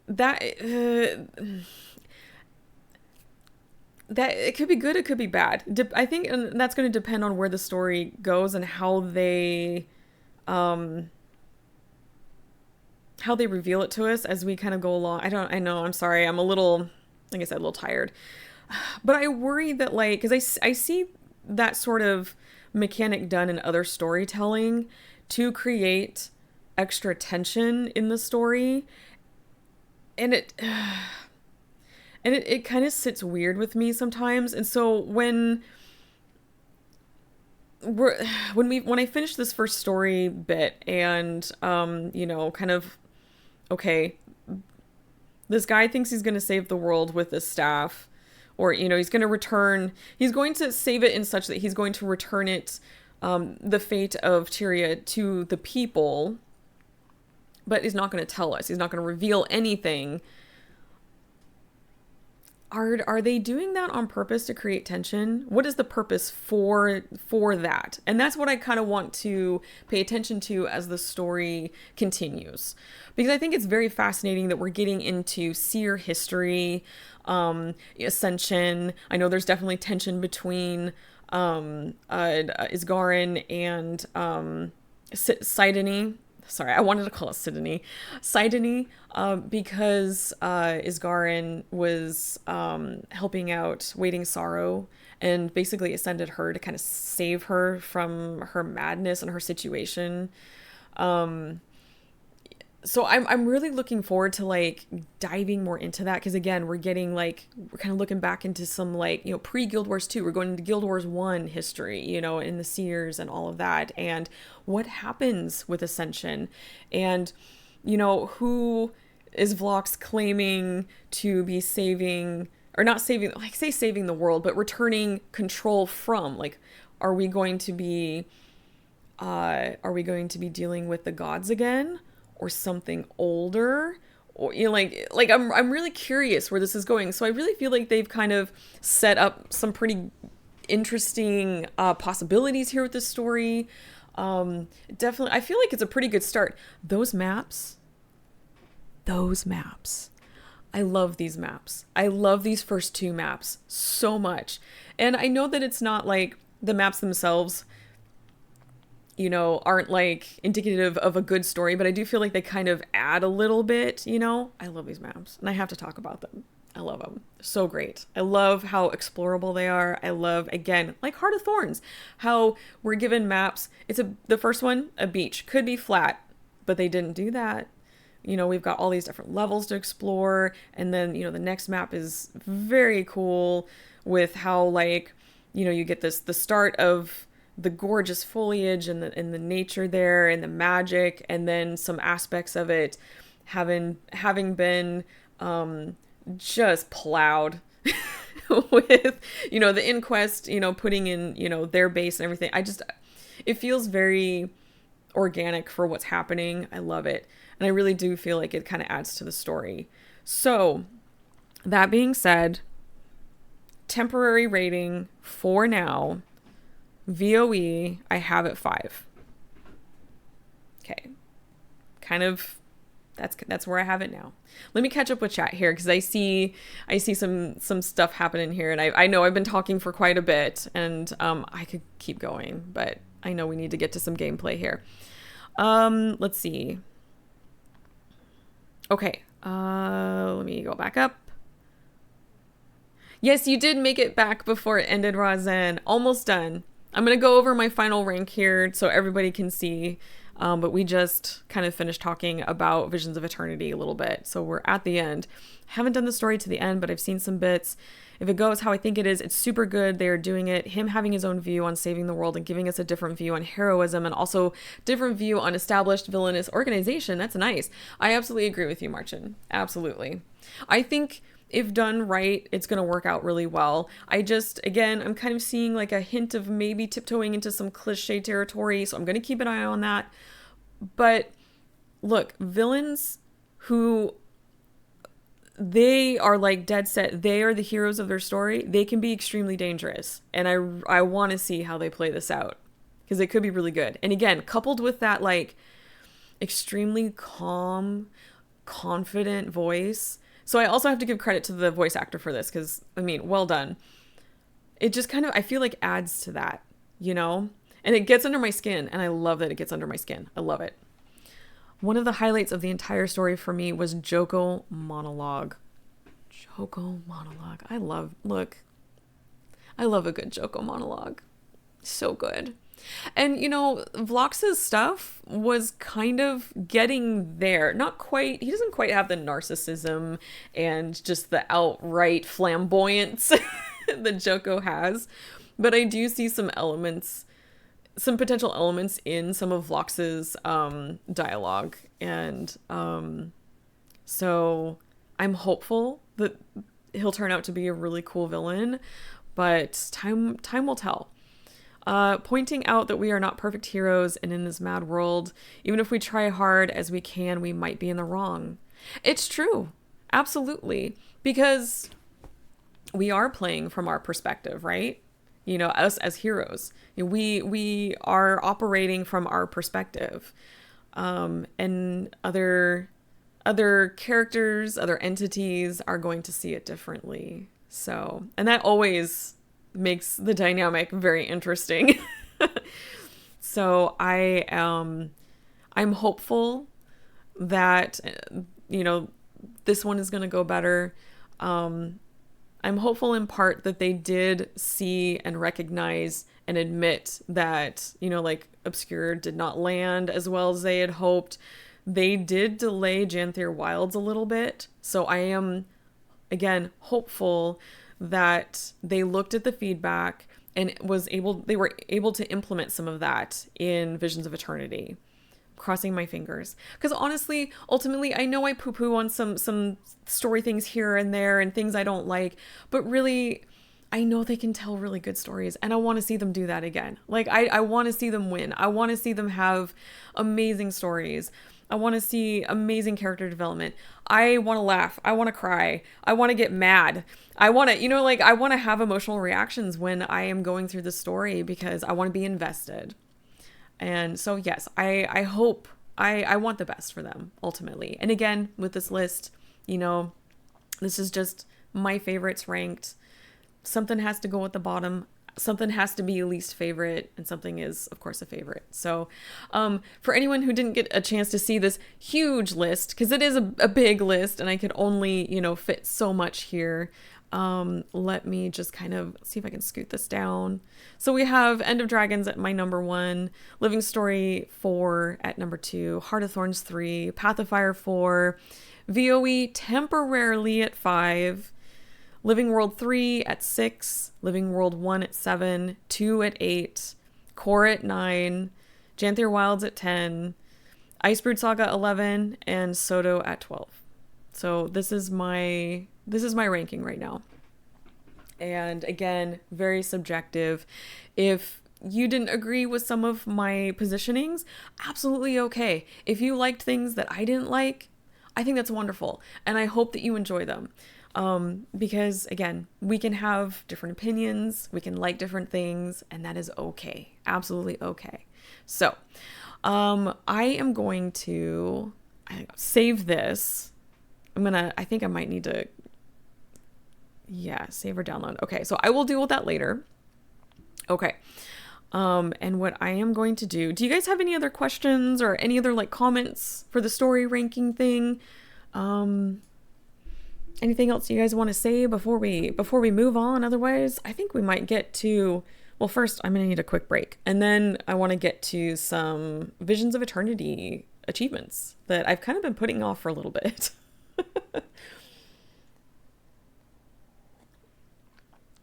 that that it could be good, it could be bad. I think and that's going to depend on where the story goes and how they reveal it to us as we kind of go along. I know, I'm sorry. I'm a little, like I said, a little tired. But I worry that, like, because I see that sort of mechanic done in other storytelling to create extra tension in the story. And it kind of sits weird with me sometimes. And so when I finish this first story bit and kind of, okay, this guy thinks he's going to save the world with this staff, or he's going to save it in such that he's going to return it, the fate of Tyria, to the people, but he's not going to tell us, he's not going to reveal anything. Are they doing that on purpose to create tension? What is the purpose for that? And that's what I kind of want to pay attention to as the story continues. Because I think it's very fascinating that we're getting into seer history, Ascension. I know there's definitely tension between Isgarin and Sidony. Sorry, I wanted to call it Sidony. Sidony, because Isgarin was helping out Waiting Sorrow and basically ascended her to kind of save her from her madness and her situation. So I'm really looking forward to like diving more into that, because again, we're kind of looking back into some pre-Guild Wars 2. We're going into Guild Wars 1 history, in the Seers and all of that, and what happens with Ascension, and who is Vlox claiming to be saving, or not saving, like say saving the world, but returning control from. Like, are we going to be dealing with the gods again? Or something older, or I'm really curious where this is going. So I really feel like they've kind of set up some pretty interesting possibilities here with this story. Definitely, I feel like it's a pretty good start. Those maps. I love these maps. I love these first two maps so much, and I know that it's not like the maps themselves aren't like indicative of a good story, but I do feel like they kind of add a little bit, I love these maps and I have to talk about them. I love them. So great. I love how explorable they are. I love, again, like Heart of Thorns, how we're given maps. The first one, a beach, could be flat, but they didn't do that. We've got all these different levels to explore. And then, the next map is very cool with how you get the start of the gorgeous foliage and the nature there and the magic, and then some aspects of it having been just plowed with the Inquest putting in their base and everything. It feels very organic for what's happening. I love it, and I really do feel like it kind of adds to the story. So that being said, temporary rating for now, VOE, I have it 5. Okay. Kind of, that's where I have it now. Let me catch up with chat here, because I see some stuff happening here, and I know I've been talking for quite a bit, and I could keep going, but I know we need to get to some gameplay here. Let's see. Okay. Let me go back up. Yes, you did make it back before it ended, Rozen. Almost done. I'm going to go over my final rank here so everybody can see, but we just kind of finished talking about Visions of Eternity a little bit, so we're at the end. Haven't done the story to the end, but I've seen some bits. If it goes how I think it is, it's super good. They are doing it. Him having his own view on saving the world and giving us a different view on heroism, and also different view on established villainous organization. That's nice. I absolutely agree with you, Marcin. Absolutely. I think if done right, it's going to work out really well. Again, I'm kind of seeing like a hint of maybe tiptoeing into some cliche territory, so I'm going to keep an eye on that. But look, villains who they are like dead set. They are the heroes of their story. They can be extremely dangerous. And I want to see how they play this out because it could be really good. And again, coupled with that like extremely calm, confident voice. So I also have to give credit to the voice actor for this because, I mean, well done. It just kind of, I feel like adds to that, you know? And it gets under my skin. And I love that it gets under my skin. I love it. One of the highlights of the entire story for me was Joko monologue. Joko monologue. I love a good Joko monologue. So good. And, you know, Vlox's stuff was kind of getting there. Not quite, he doesn't quite have the narcissism and just the outright flamboyance that Joko has. But I do see some potential elements in some of Vlox's dialogue. And so I'm hopeful that he'll turn out to be a really cool villain. But time will tell. Pointing out that we are not perfect heroes, and in this mad world, even if we try hard as we can, we might be in the wrong. It's true. Absolutely. Because we are playing from our perspective, right? You know, us as heroes. We are operating from our perspective. And other characters, other entities are going to see it differently. So, and that always makes the dynamic very interesting. So I'm hopeful that, you know, this one is going to go better. I'm hopeful in part that they did see and recognize and admit that, you know, like Obscure did not land as well as they had hoped. They did delay Janthier Wilds a little bit. So I am, again, hopeful that they looked at the feedback and they were able to implement some of that in Visions of Eternity. Crossing my fingers. Because honestly, ultimately, I know I poo-poo on some story things here and there and things I don't like, but really, I know they can tell really good stories and I want to see them do that again. Like, I want to see them win. I want to see them have amazing stories. I want to see amazing character development. I want to laugh. I want to cry. I want to get mad. I want to, you know, like I want to have emotional reactions when I am going through the story because I want to be invested. And so, yes, I hope, I want the best for them ultimately. And again, with this list, you know, this is just my favorites ranked. Something has to go at the bottom. Something has to be a least favorite, and something is, of course, a favorite. So for anyone who didn't get a chance to see this huge list, because it is a big list and I could only, you know, fit so much here, let me just kind of see if I can scoot this down. So we have End of Dragons at my number 1, Living Story 4 at number 2, Heart of Thorns 3, Path of Fire 4, VOE temporarily at 5, Living World 3 at 6, Living World 1 at 7, 2 at 8, Core at 9, Janthier Wilds at 10, Icebrood Saga 11, and Soto at 12. So this is my ranking right now. And again, very subjective. If you didn't agree with some of my positionings, absolutely okay. If you liked things that I didn't like, I think that's wonderful. And I hope that you enjoy them. Because again, we can have different opinions, we can like different things, and that is okay. Absolutely okay. So, I am going to save this. I think I might need to, save or download. Okay. So I will deal with that later. Okay. And what I am going to do you guys have any other questions or any other like comments for the story ranking thing? Anything else you guys want to say before we move on? Otherwise, I think we might get to, well, first I'm going to need a quick break. And then I want to get to some Visions of Eternity achievements that I've kind of been putting off for a little bit.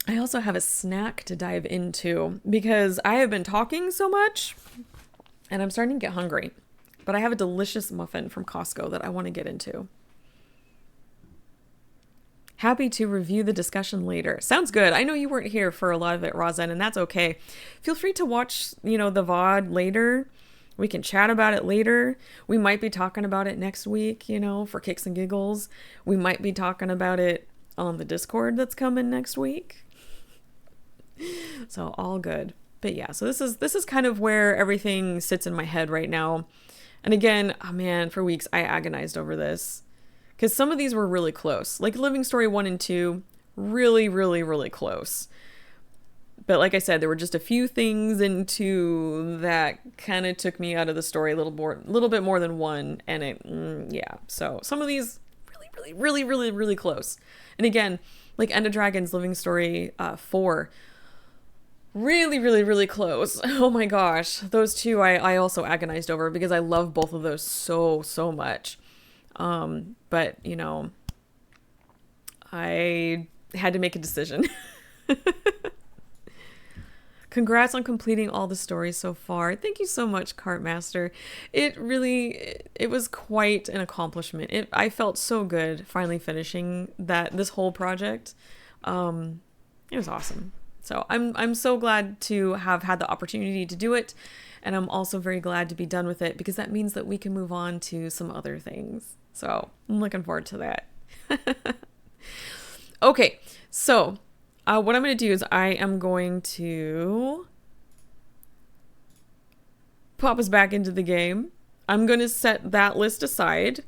I also have a snack to dive into because I have been talking so much and I'm starting to get hungry. But I have a delicious muffin from Costco that I want to get into. Happy to review the discussion later. Sounds good. I know you weren't here for a lot of it, Rosen, and that's okay. Feel free to watch, the VOD later. We can chat about it later. We might be talking about it next week, you know, for kicks and giggles. We might be talking about it on the Discord that's coming next week. So all good. But yeah, so this is kind of where everything sits in my head right now. And again, oh man, for weeks I agonized over this because some of these were really close. Like Living Story 1 and 2, really, really, really close. But like I said, there were just a few things in 2 that kind of took me out of the story a little bit more than 1. And yeah. So some of these really, really, really, really, really close. And again, like End of Dragons, Living Story 4, really, really, really close. Oh my gosh. Those 2 I also agonized over because I love both of those so, so much. But, you know, I had to make a decision. Congrats on completing all the stories so far. Thank you so much, Cartmaster. It was quite an accomplishment. I felt so good finally finishing this whole project. It was awesome. So I'm so glad to have had the opportunity to do it. And I'm also very glad to be done with it because that means that we can move on to some other things. So I'm looking forward to that. Okay, so what I'm going to do is I am going to pop us back into the game. I'm going to set that list aside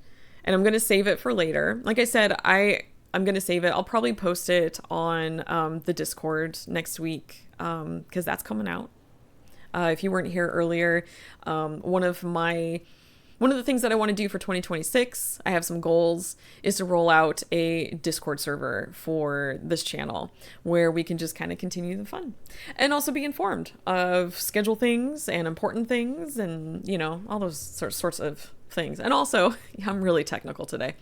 and I'm going to save it for later. Like I said, I'm going to save it. I'll probably post it on the Discord next week because that's coming out. If you weren't here earlier, one of the things that I want to do for 2026, I have some goals, is to roll out a Discord server for this channel where we can just kind of continue the fun and also be informed of schedule things and important things and, you know, all those sorts of things. And also, I'm really technical today.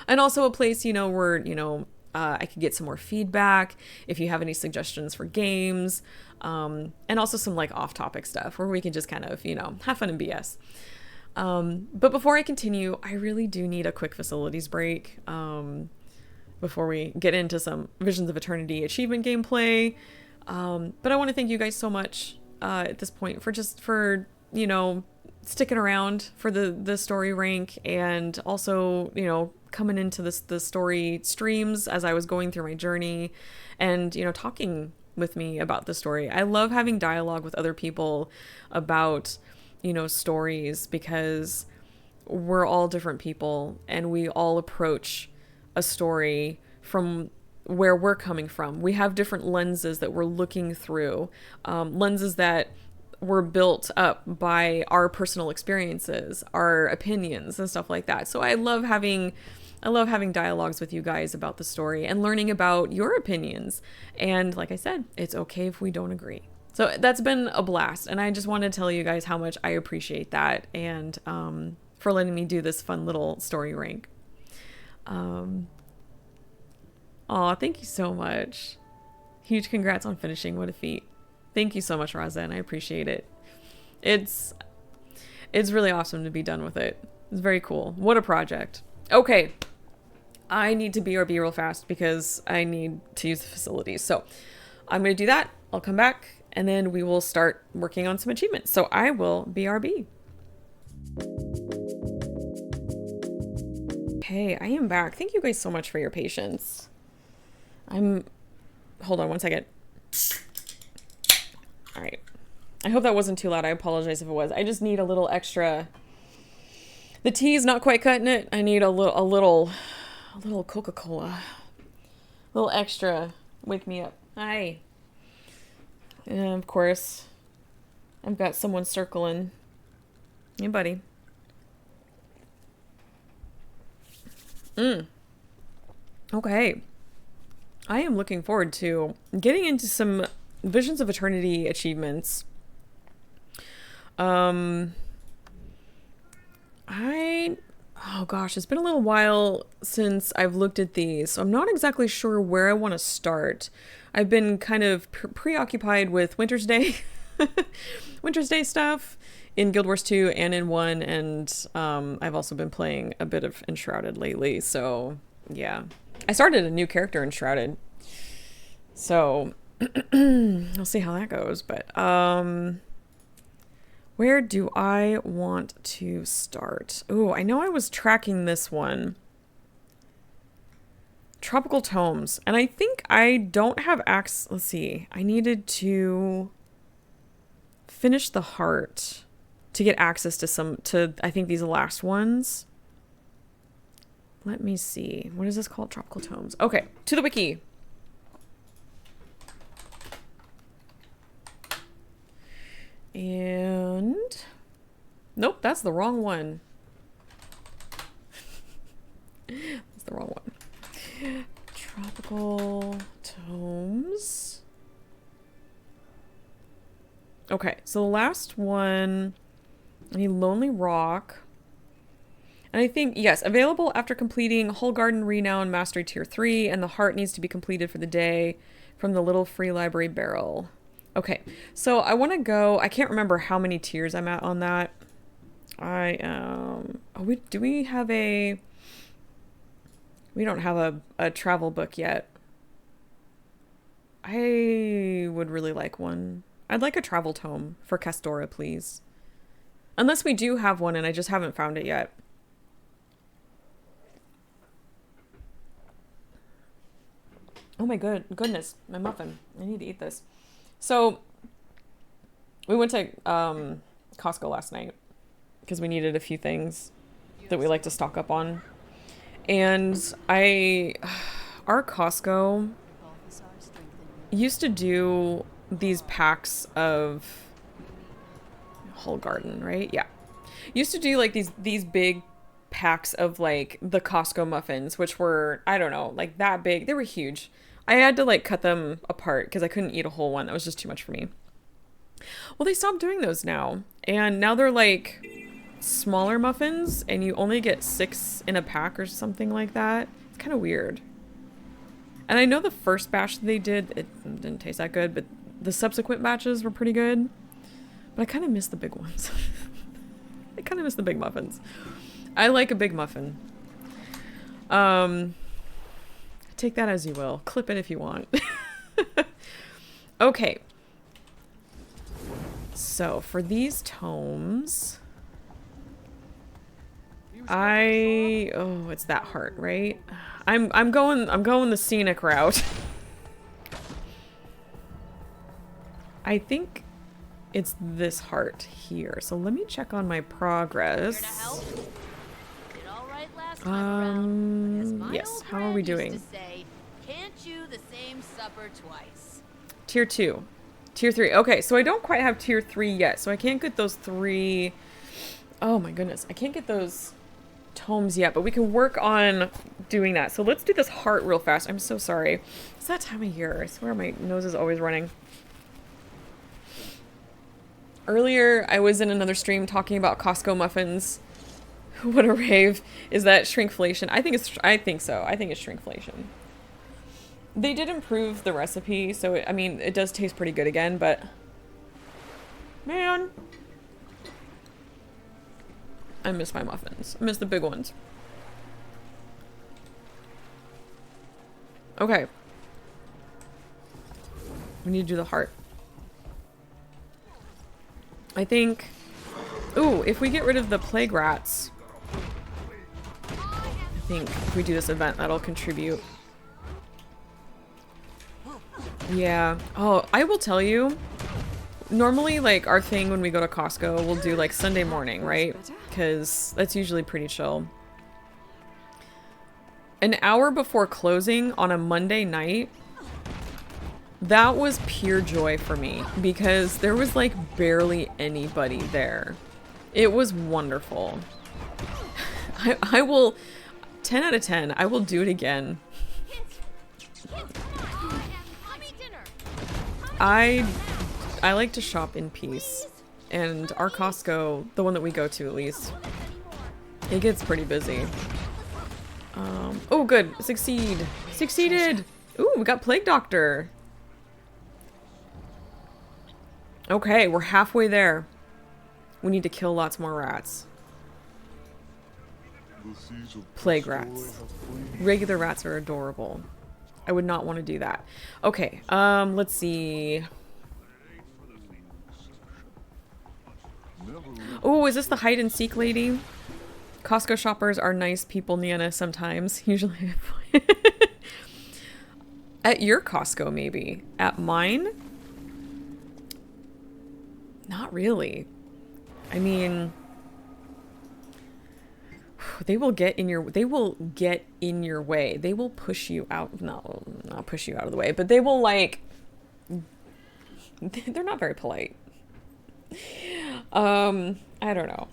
And also a place, you know, where, you know, I could get some more feedback if you have any suggestions for games, and also some like off-topic stuff where we can just kind of, you know, have fun and BS. But before I continue, I really do need a quick facilities break before we get into some Visions of Eternity achievement gameplay. But I want to thank you guys so much at this point for you know, sticking around for the story rank and also, you know, coming into the story streams as I was going through my journey and, you know, talking with me about the story. I love having dialogue with other people about, you know, stories because we're all different people and we all approach a story from where we're coming from. We have different lenses that we're looking through, lenses that were built up by our personal experiences, our opinions and stuff like that. So I love having dialogues with you guys about the story and learning about your opinions. And like I said, it's okay if we don't agree. So that's been a blast. And I just want to tell you guys how much I appreciate that and for letting me do this fun little story rank. Thank you so much. Huge congrats on finishing. What a feat. Thank you so much, Razen. I appreciate it. It's really awesome to be done with it. It's very cool. What a project. Okay. I need to BRB real fast because I need to use the facilities. So I'm going to do that. I'll come back and then we will start working on some achievements. So I will BRB. Okay, I am back. Thank you guys so much for your patience. Hold on one second. All right. I hope that wasn't too loud. I apologize if it was. I just need a little extra. The tea is not quite cutting it. I need a little Coca-Cola. A little extra. Wake me up. Hi. And of course, I've got someone circling. Hey, buddy. Okay. I am looking forward to getting into some Visions of Eternity achievements. Oh gosh, it's been a little while since I've looked at these, so I'm not exactly sure where I want to start. I've been kind of preoccupied with Wintersday, Wintersday stuff in Guild Wars 2 and in 1, and I've also been playing a bit of Enshrouded lately, so yeah. I started a new character in Enshrouded, so we'll see how that goes, but what Where do I want to start? Oh, I know I was tracking this one. Tropical tomes. And I think I don't have access. Let's see. I needed to finish the heart to get access to I think these last ones. Let me see. What is this called? Tropical tomes. Okay, to the wiki. And nope, that's the wrong one. That's the wrong one. Tropical tomes. Okay, so the last one, I need Lonely Rock. And I think, yes, available after completing Whole Garden Renown Mastery Tier 3, and the heart needs to be completed for the day from the Little Free Library Barrel. Okay, so I want to go, I can't remember how many tiers I'm at on that. Do we have we don't have a travel book yet. I would really like one. I'd like a travel tome for Castora, please. Unless we do have one and I just haven't found it yet. Oh my goodness, my muffin. I need to eat this. So, we went to Costco last night because we needed a few things that we like to stock up on. And our Costco used to do these packs of Whole Garden, right? Yeah. Used to do like these big packs of like the Costco muffins, which were, I don't know, like that big. They were huge. I had to like cut them apart because I couldn't eat a whole one. That was just too much for me. Well, they stopped doing those now. And now they're like smaller muffins and you only get 6 in a pack or something like that. It's kind of weird. And I know the first batch that they did, it didn't taste that good, but the subsequent batches were pretty good. But I kind of miss the big ones. I kind of miss the big muffins. I like a big muffin. Take that as you will. Clip it if you want. Okay. So for these tomes, it's that heart, right? I'm going the scenic route. I think it's this heart here. So let me check on my progress. Yes, how are we doing? Can't chew the same supper twice. Tier 2. Tier 3. Okay, so I don't quite have tier 3 yet, so I can't get those 3. Oh my goodness, I can't get those tomes yet, but we can work on doing that. So let's do this heart real fast. I'm so sorry. It's that time of year. I swear my nose is always running. Earlier, I was in another stream talking about Costco muffins. What a rave. Is that shrinkflation? I think so. I think it's shrinkflation. They did improve the recipe, so it does taste pretty good again, but man, I miss my muffins. I miss the big ones. Okay. We need to do the heart. I think, ooh, if we get rid of the plague rats, I think if we do this event, that'll contribute. Yeah. Oh, I will tell you, normally, like, our thing when we go to Costco, we'll do, like, Sunday morning, right? Because that's usually pretty chill. An hour before closing on a Monday night, that was pure joy for me because there was, like, barely anybody there. It was wonderful. I will, 10 out of 10, I will do it again. I like to shop in peace, and our Costco, the one that we go to at least, it gets pretty busy. Oh good, succeeded! Ooh, we got Plague Doctor. Okay, we're halfway there. We need to kill lots more rats. Plague rats. Regular rats are adorable. I would not want to do that. Okay, let's see. Oh, is this the hide and seek lady? Costco shoppers are nice people, Niana, sometimes. Usually. At your Costco, maybe. At mine? Not really. I mean, they will get in your way. They will push you out. No, not push you out of the way, but they will like, they're not very polite. I don't know.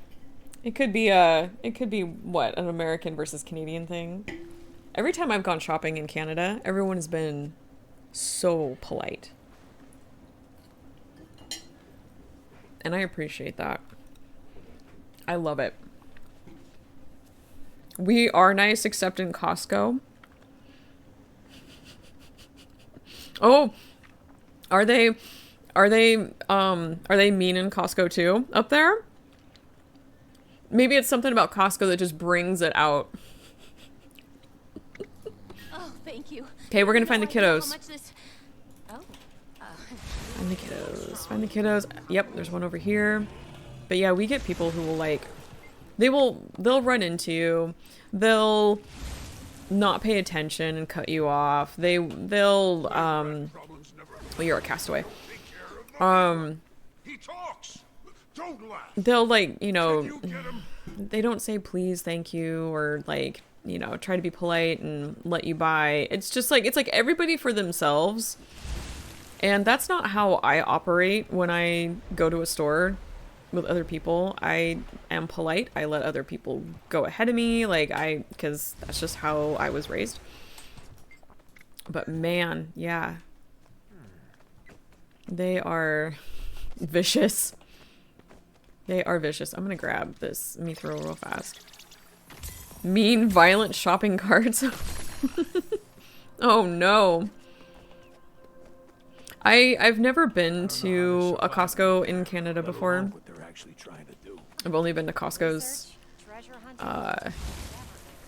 It could be what, an American versus Canadian thing. Every time I've gone shopping in Canada, everyone has been so polite. And I appreciate that. I love it. We are nice except in Costco. Oh, are they mean in Costco too up there? Maybe it's something about Costco that just brings it out. Oh, thank you. Okay, we're gonna find the kiddos. Oh. Find the kiddos. Find the kiddos. Yep, there's one over here. But yeah, we get people who will like, they'll run into you. They'll not pay attention and cut you off. They'll well, you're a castaway. He talks. Don't laugh. They'll like, you know, they don't say please, thank you, or like, you know, try to be polite and let you buy. It's just like, it's like everybody for themselves. And that's not how I operate when I go to a store with other people. I am polite. I let other people go ahead of me, like because that's just how I was raised. But man, yeah. They are vicious. They are vicious. I'm gonna grab this. Let me throw real fast. Mean, violent shopping carts. Oh no. I've never been to a Costco in Canada before. I've only been to Costco's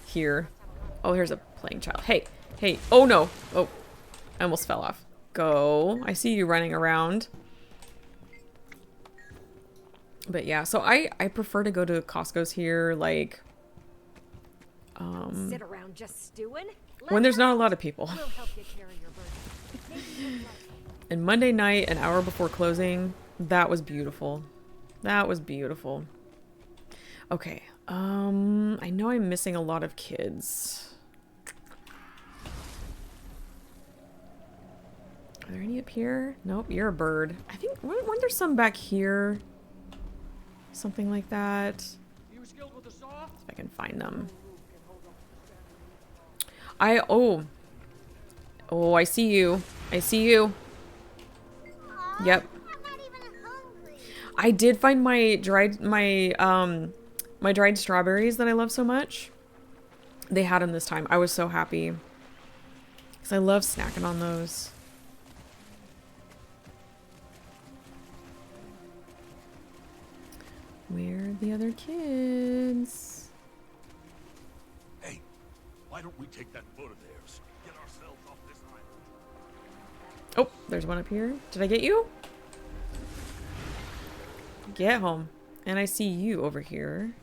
here. Oh, here's a playing child. Hey, hey. Oh no. Oh, I almost fell off. Go. I see you running around. But yeah, so I prefer to go to Costco's here, like sit around just stewing? when there's not a lot of people. We'll help you carry your burden. And Monday night, an hour before closing, that was beautiful. That was beautiful. Okay, I know I'm missing a lot of kids. Are there any up here? Nope, you're a bird. I think, weren't there some back here? Something like that. If I can find them. Oh, I see you. I see you. Yep. I did find my dried strawberries that I love so much. They had them this time. I was so happy. Because I love snacking on those. Where are the other kids? Hey, why don't we take that boat of theirs? Get ourselves off this island. Oh, there's one up here. Did I get you? Get home. And I see you over here.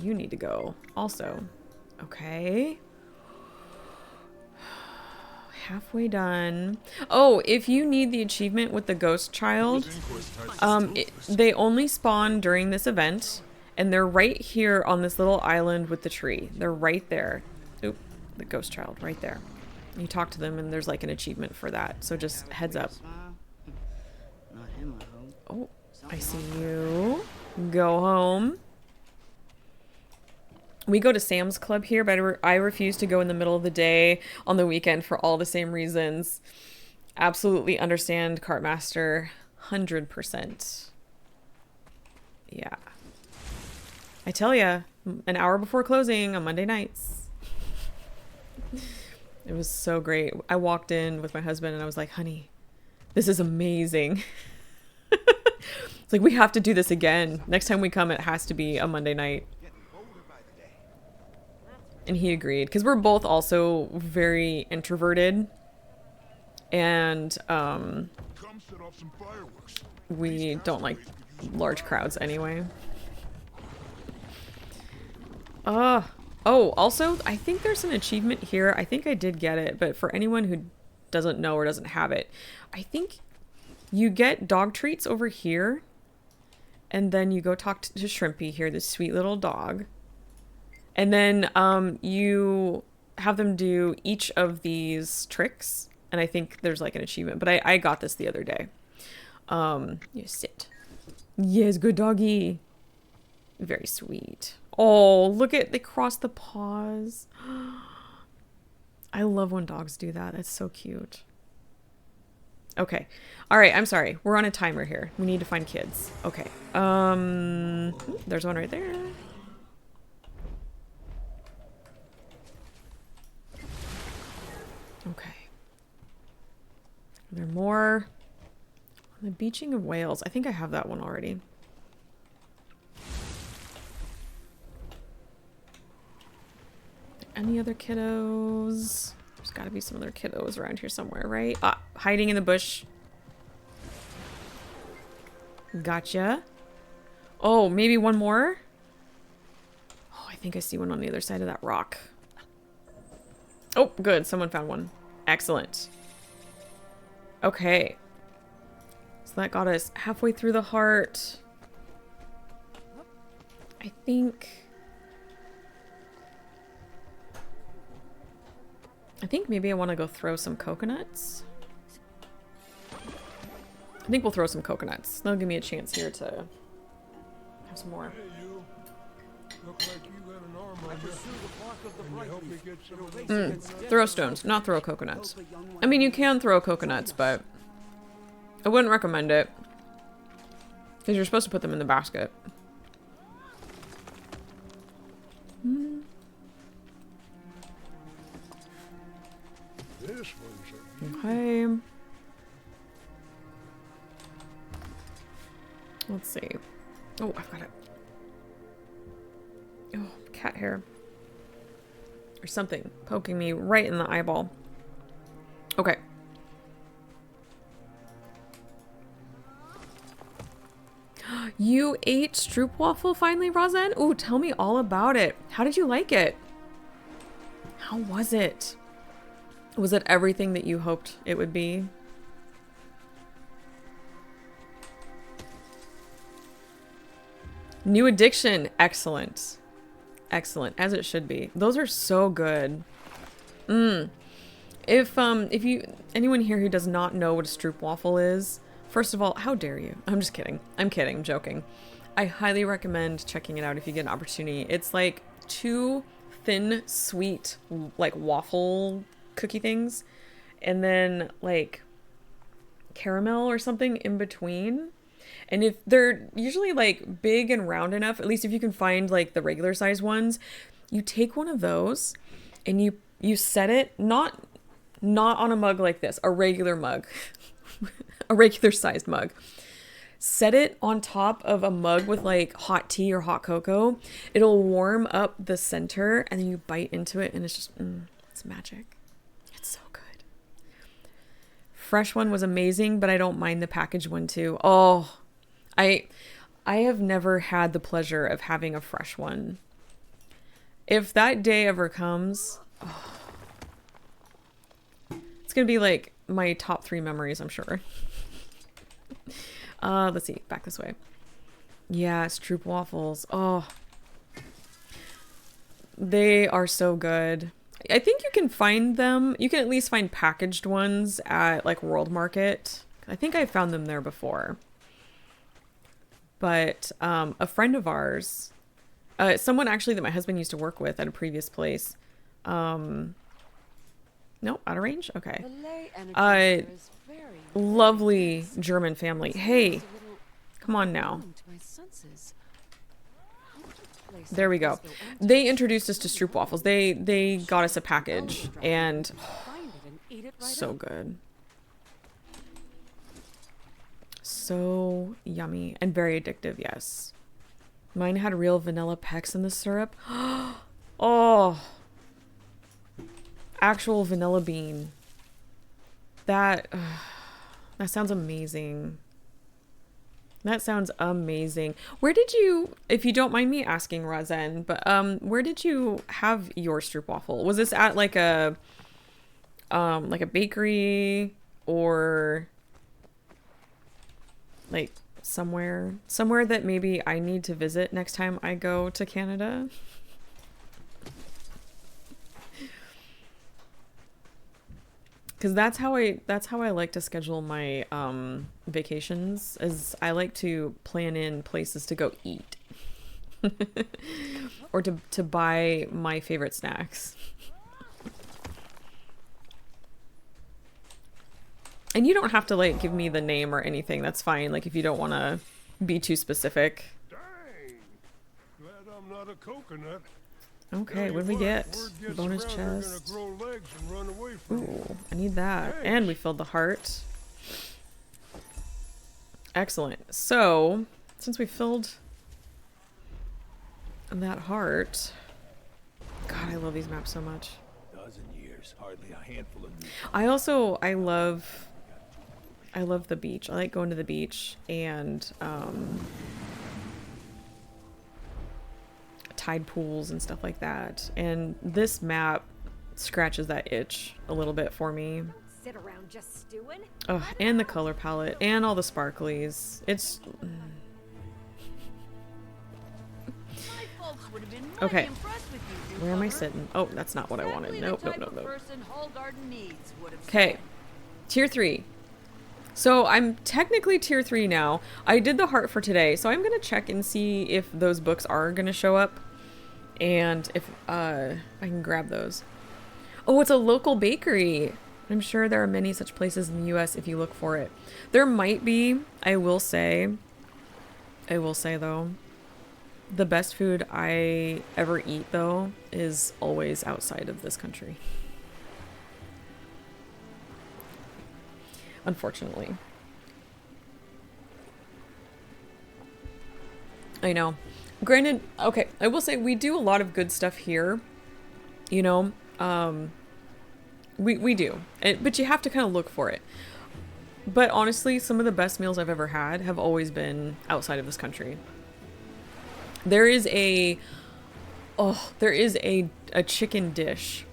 You need to go also. Okay. Halfway done. Oh, if you need the achievement with the ghost child, they only spawn during this event, and they're right here on this little island with the tree. They're right there. Oop, the ghost child right there. You talk to them and there's like an achievement for that, so just heads up. Oh, I see you. Go home. We go to Sam's Club here, but I refuse to go in the middle of the day on the weekend for all the same reasons. Absolutely understand, Cartmaster. 100%. Yeah. I tell ya, an hour before closing on Monday nights. It was so great. I walked in with my husband and I was like, honey, this is amazing. It's like, we have to do this again. Next time we come, it has to be a Monday night. And he agreed, because we're both also very introverted. And Come set off some fireworks. we don't like large crowds anyway. Oh, also, I think there's an achievement here. I think I did get it, but for anyone who doesn't know or doesn't have it, I think you get dog treats over here, and then you go talk to Shrimpy here, this sweet little dog. And then you have them do each of these tricks, and I think there's like an achievement, but I got this the other day. You sit. Yes, good doggy. Very sweet. Oh, look at, they cross the paws. I love when dogs do that. That's so cute. Okay. All right, I'm sorry. We're on a timer here. We need to find kids. Okay. There's one right there. Okay. Are there more? The Beaching of Whales. I think I have that one already. Any other kiddos? There's got to be some other kiddos around here somewhere, right? Ah, hiding in the bush. Gotcha. Oh, maybe one more? Oh, I think I see one on the other side of that rock. Oh, good. Someone found one. Excellent. Okay. So that got us halfway through the heart. I think maybe I want to go throw some coconuts. I think we'll throw some coconuts. That'll give me a chance here to have some more. Hey, you. Look like you got an arm on you. Can you help me get some of those? Throw stones, not throw coconuts. I mean, you can throw coconuts, but I wouldn't recommend it. Because you're supposed to put them in the basket. This one's a Okay. Let's see. Oh, I've got it. Oh, cat hair. Or something poking me right in the eyeball. Okay. You ate stroopwafel finally, Roseanne? Ooh, tell me all about it. How did you like it? How was it? Was it everything that you hoped it would be? New addiction. Excellent. Excellent. As it should be. Those are so good. If anyone here who does not know what a stroopwafel is, first of all, how dare you? I'm just kidding. I'm kidding. I'm joking. I highly recommend checking it out if you get an opportunity. It's like two thin, sweet, like waffle cookie things, and then like caramel or something in between. And if they're usually like big and round enough, at least if you can find like the regular size ones, you take one of those and you set it not on a mug like this, a regular mug, a regular sized mug. Set it on top of a mug with like hot tea or hot cocoa. It'll warm up the center, and then you bite into it, and it's just, it's magic. It's so good. Fresh one was amazing, but I don't mind the packaged one too. Oh, I have never had the pleasure of having a fresh one. If that day ever comes, it's gonna be like my top 3 memories, I'm sure. Let's see, back this way. Yeah, stroopwafels. Oh, they are so good. I think you can find them. You can at least find packaged ones at like World Market. I think I found them there before. But a friend of ours, someone actually that my husband used to work with at a previous place. No, out of range? Okay. Lovely German family. Hey, come on now. There we go. They introduced us to stroopwafels. They got us a package, and so good. So yummy and very addictive, yes. Mine had real vanilla pecks in the syrup. Oh, actual vanilla bean. That that sounds amazing. That sounds amazing. Where did you, if you don't mind me asking, Rozen, but where did you have your stroopwafel? Was this at like a bakery, or like somewhere that maybe I need to visit next time I go to Canada? Because that's how I like to schedule my vacations, is I like to plan in places to go eat or to buy my favorite snacks. And you don't have to like give me the name or anything. That's fine. Like if you don't want to be too specific. Dang. Glad I'm not a coconut. Okay, what did we get? Bonus chest. Ooh, I need that. And we filled the heart. Excellent. So, since we filled that heart... God, I love these maps so much. Dozen years, hardly a handful of new. I love the beach. I like going to the beach and tide pools and stuff like that. And this map scratches that itch a little bit for me. Don't sit around just stewing. Oh, and the color palette and all the sparklies. It's My folks would have been mighty okay. impressed with you, Where am I newcomer. sitting? Oh, that's not what I wanted. Exactly Nope, the nope, type nope, of nope. person Whole Garden needs, would have Okay. said. Tier 3. So I'm technically tier 3 now. I did the heart for today, so I'm gonna check and see if those books are gonna show up, and if I can grab those. Oh, it's a local bakery. I'm sure there are many such places in the US if you look for it. There might be. I will say though, the best food I ever eat though is always outside of this country. Unfortunately. I know. Granted, okay, I will say we do a lot of good stuff here. You know, we do. But you have to kind of look for it. But honestly, some of the best meals I've ever had have always been outside of this country. There is a chicken dish.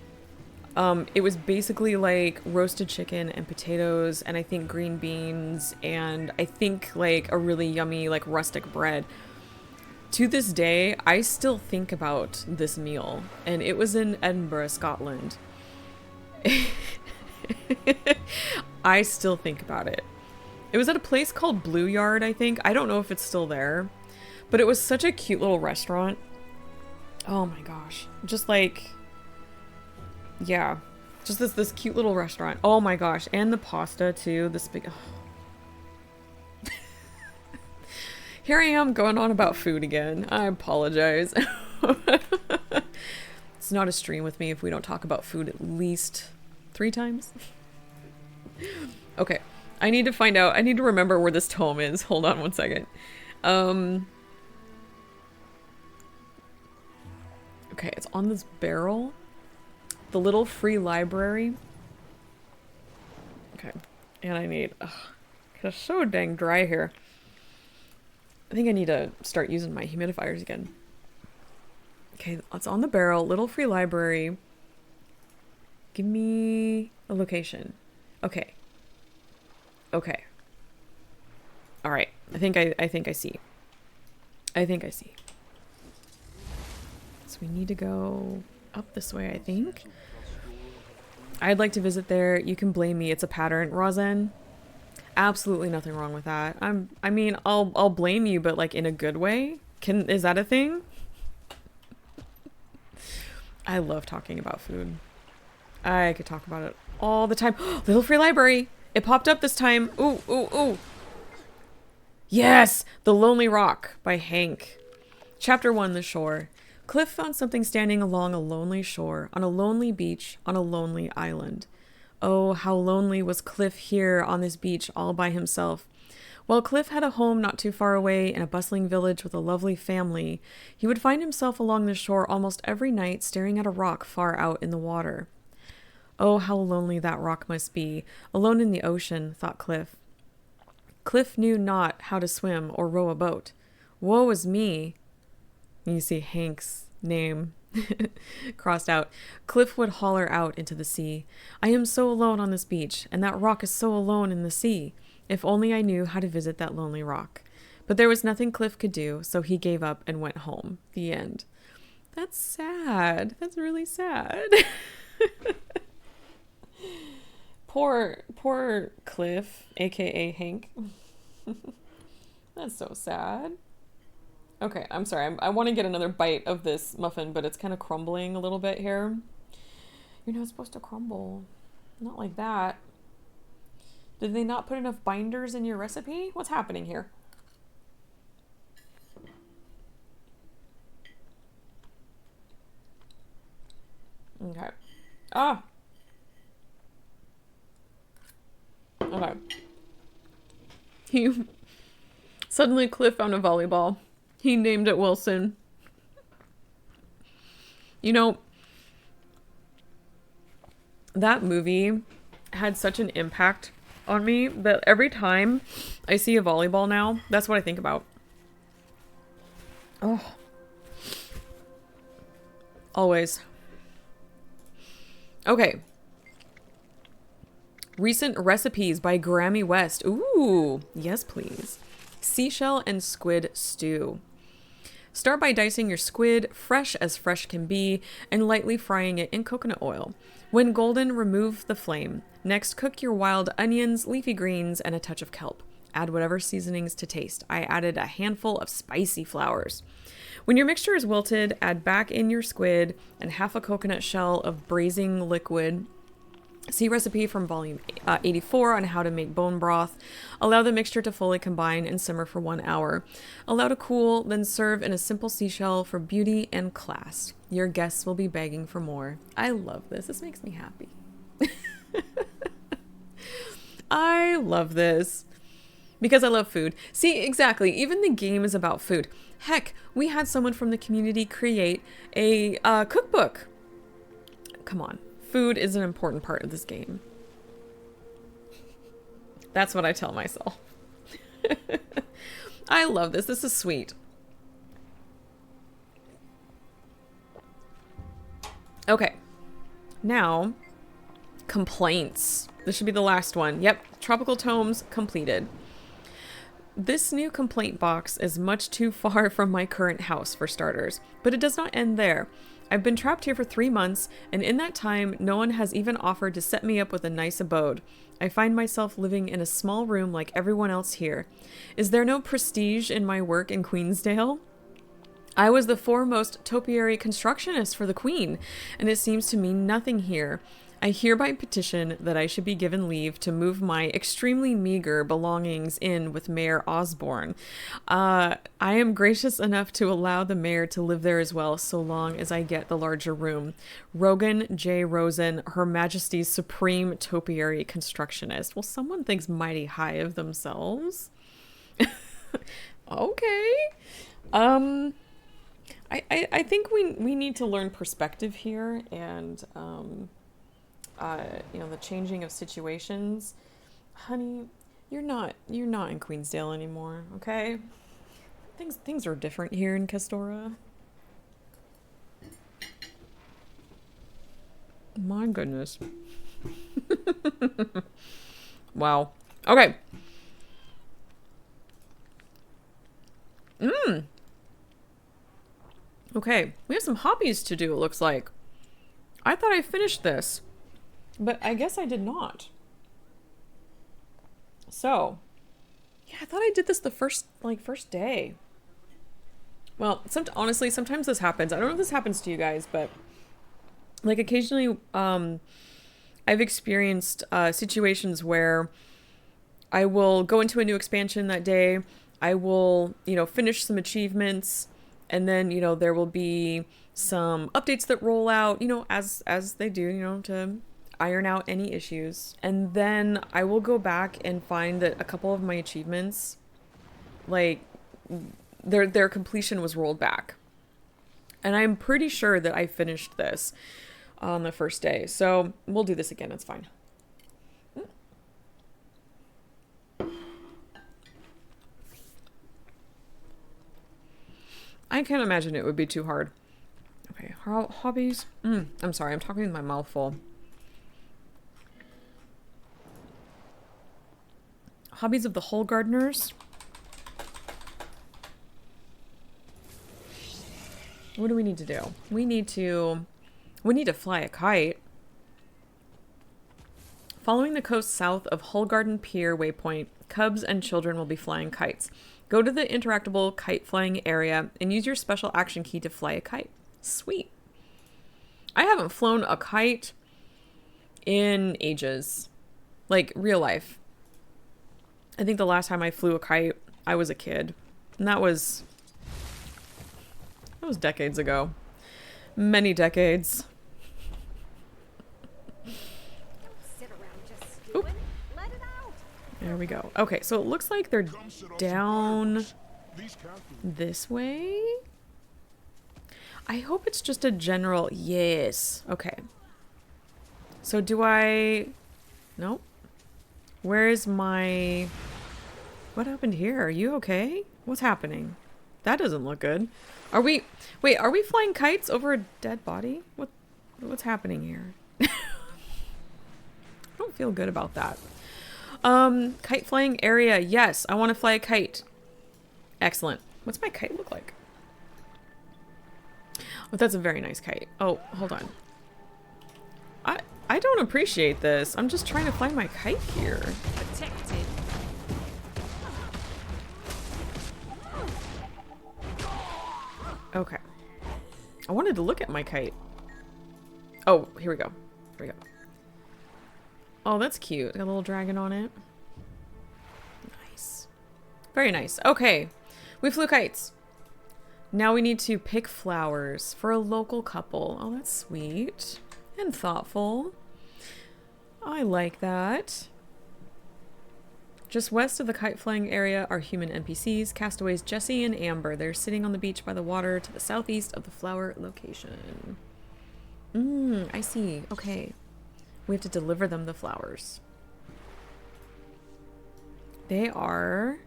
It was basically like roasted chicken and potatoes and I think green beans and I think like a really yummy like rustic bread. To this day, I still think about this meal, and it was in Edinburgh, Scotland. I still think about it. It was at a place called Blue Yard, I think. I don't know if it's still there, but it was such a cute little restaurant. Oh my gosh. Just like, yeah, just this cute little restaurant. Oh my gosh. And the pasta too. This big, oh. Here I am going on about food again. I apologize. It's not a stream with me if we don't talk about food at least 3 times. Okay. I need to find out. I need to remember where this tome is. Hold on one second. Okay, it's on this barrel. The little free library. Okay. And I need... it's so dang dry here. I think I need to start using my humidifiers again. Okay, it's on the barrel. Little free library. Give me a location. Okay. Okay. All right. I think I see. I think I see. So we need to go up this way, I think. I'd like to visit there. You can blame me. It's a pattern, Rozen. Absolutely nothing wrong with that. I mean, I'll blame you, but like in a good way. Is that a thing? I love talking about food. I could talk about it all the time. Little free library. It popped up this time. Ooh, ooh, ooh. Yes! The Lonely Rock by Hank. Chapter 1, The Shore. Cliff found something standing along a lonely shore, on a lonely beach, on a lonely island. Oh, how lonely was Cliff here on this beach all by himself. While Cliff had a home not too far away in a bustling village with a lovely family, he would find himself along the shore almost every night staring at a rock far out in the water. Oh, how lonely that rock must be. Alone in the ocean, thought Cliff. Cliff knew not how to swim or row a boat. Woe is me. You see Hank's name crossed out. Cliff would holler out into the sea. I am so alone on this beach, and that rock is so alone in the sea. If only I knew how to visit that lonely rock. But there was nothing Cliff could do, so he gave up and went home. The end. That's sad. That's really sad. Poor Cliff, aka Hank. That's so sad. Okay, I'm sorry. I want to get another bite of this muffin, but it's kind of crumbling a little bit here. You're not supposed to crumble. Not like that. Did they not put enough binders in your recipe? What's happening here? Okay. Ah! Okay. Suddenly Cliff found a volleyball. He named it Wilson. You know, that movie had such an impact on me that every time I see a volleyball now, that's what I think about. Oh. Always. Okay. Recent recipes by Grammy West. Ooh, yes please. Seashell and squid stew. Start by dicing your squid, fresh as fresh can be, and lightly frying it in coconut oil. When golden, remove the flame. Next, cook your wild onions, leafy greens, and a touch of kelp. Add whatever seasonings to taste. I added a handful of spicy flowers. When your mixture is wilted, add back in your squid and half a coconut shell of braising liquid. See recipe from volume 84 on how to make bone broth. Allow the mixture to fully combine and simmer for 1 hour. Allow to cool, then serve in a simple seashell for beauty and class. Your guests will be begging for more. I love this. This makes me happy. I love this. Because I love food. See, exactly. Even the game is about food. Heck, we had someone from the community create a cookbook. Come on. Food is an important part of this game. That's what I tell myself. I love this. This is sweet. Okay. Now, complaints. This should be the last one. Yep. Tropical Tomes completed. This new complaint box is much too far from my current house, for starters, but it does not end there. I've been trapped here for 3 months, and in that time, no one has even offered to set me up with a nice abode. I find myself living in a small room like everyone else here. Is there no prestige in my work in Queensdale? I was the foremost topiary constructionist for the Queen, and it seems to mean nothing here. I hereby petition that I should be given leave to move my extremely meager belongings in with Mayor Osborne. I am gracious enough to allow the mayor to live there as well, so long as I get the larger room. Rogan J. Rosen, Her Majesty's Supreme Topiary Constructionist. Well, someone thinks mighty high of themselves. Okay. I think we need to learn perspective here, and you know, the changing of situations. Honey, you're not in Queensdale anymore, okay? Things are different here in Castora. My goodness. Wow. Okay. Okay, we have some hobbies to do, it looks like. I thought I finished this, but I guess I did not. So, yeah, I thought I did this the first day. Well, honestly, sometimes this happens. I don't know if this happens to you guys, but like occasionally, I've experienced situations where I will go into a new expansion that day. I will, finish some achievements, and then, there will be some updates that roll out, as they do, to iron out any issues. And then I will go back and find that a couple of my achievements, like, their completion was rolled back. And I'm pretty sure that I finished this. on the first day. So we'll do this again. It's fine. I can't imagine it would be too hard. Okay, hobbies. I'm sorry, I'm talking with my mouth full. Hobbies of the Hole Gardeners. What do we need to do? We need to fly a kite. Following the coast south of Hull Garden Pier waypoint, cubs and children will be flying kites. Go to the interactable kite flying area and use your special action key to fly a kite. Sweet. I haven't flown a kite in ages. Like, real life. I think the last time I flew a kite, I was a kid. And that was decades ago. Many decades. Sit around just stewing. Let it out. There we go. Okay, so it looks like they're down this way. I hope it's just a general... Yes. Okay. So do I... Nope. Where's my... What happened here? Are you okay? What's happening? That doesn't look good. Are we... Wait, are we flying kites over a dead body? What's happening here? I don't feel good about that. Kite flying area. Yes, I want to fly a kite. Excellent. What's my kite look like? Oh, that's a very nice kite. Oh, hold on. I don't appreciate this. I'm just trying to fly my kite here. Protected. Okay. I wanted to look at my kite. Oh, here we go. Here we go. Oh, that's cute. Got a little dragon on it. Nice. Very nice. Okay. We flew kites. Now we need to pick flowers for a local couple. Oh, that's sweet and thoughtful. I like that. Just west of the kite flying area are human NPCs, castaways Jesse and Amber. They're sitting on the beach by the water to the southeast of the flower location. I see. Okay. We have to deliver them the flowers. They are...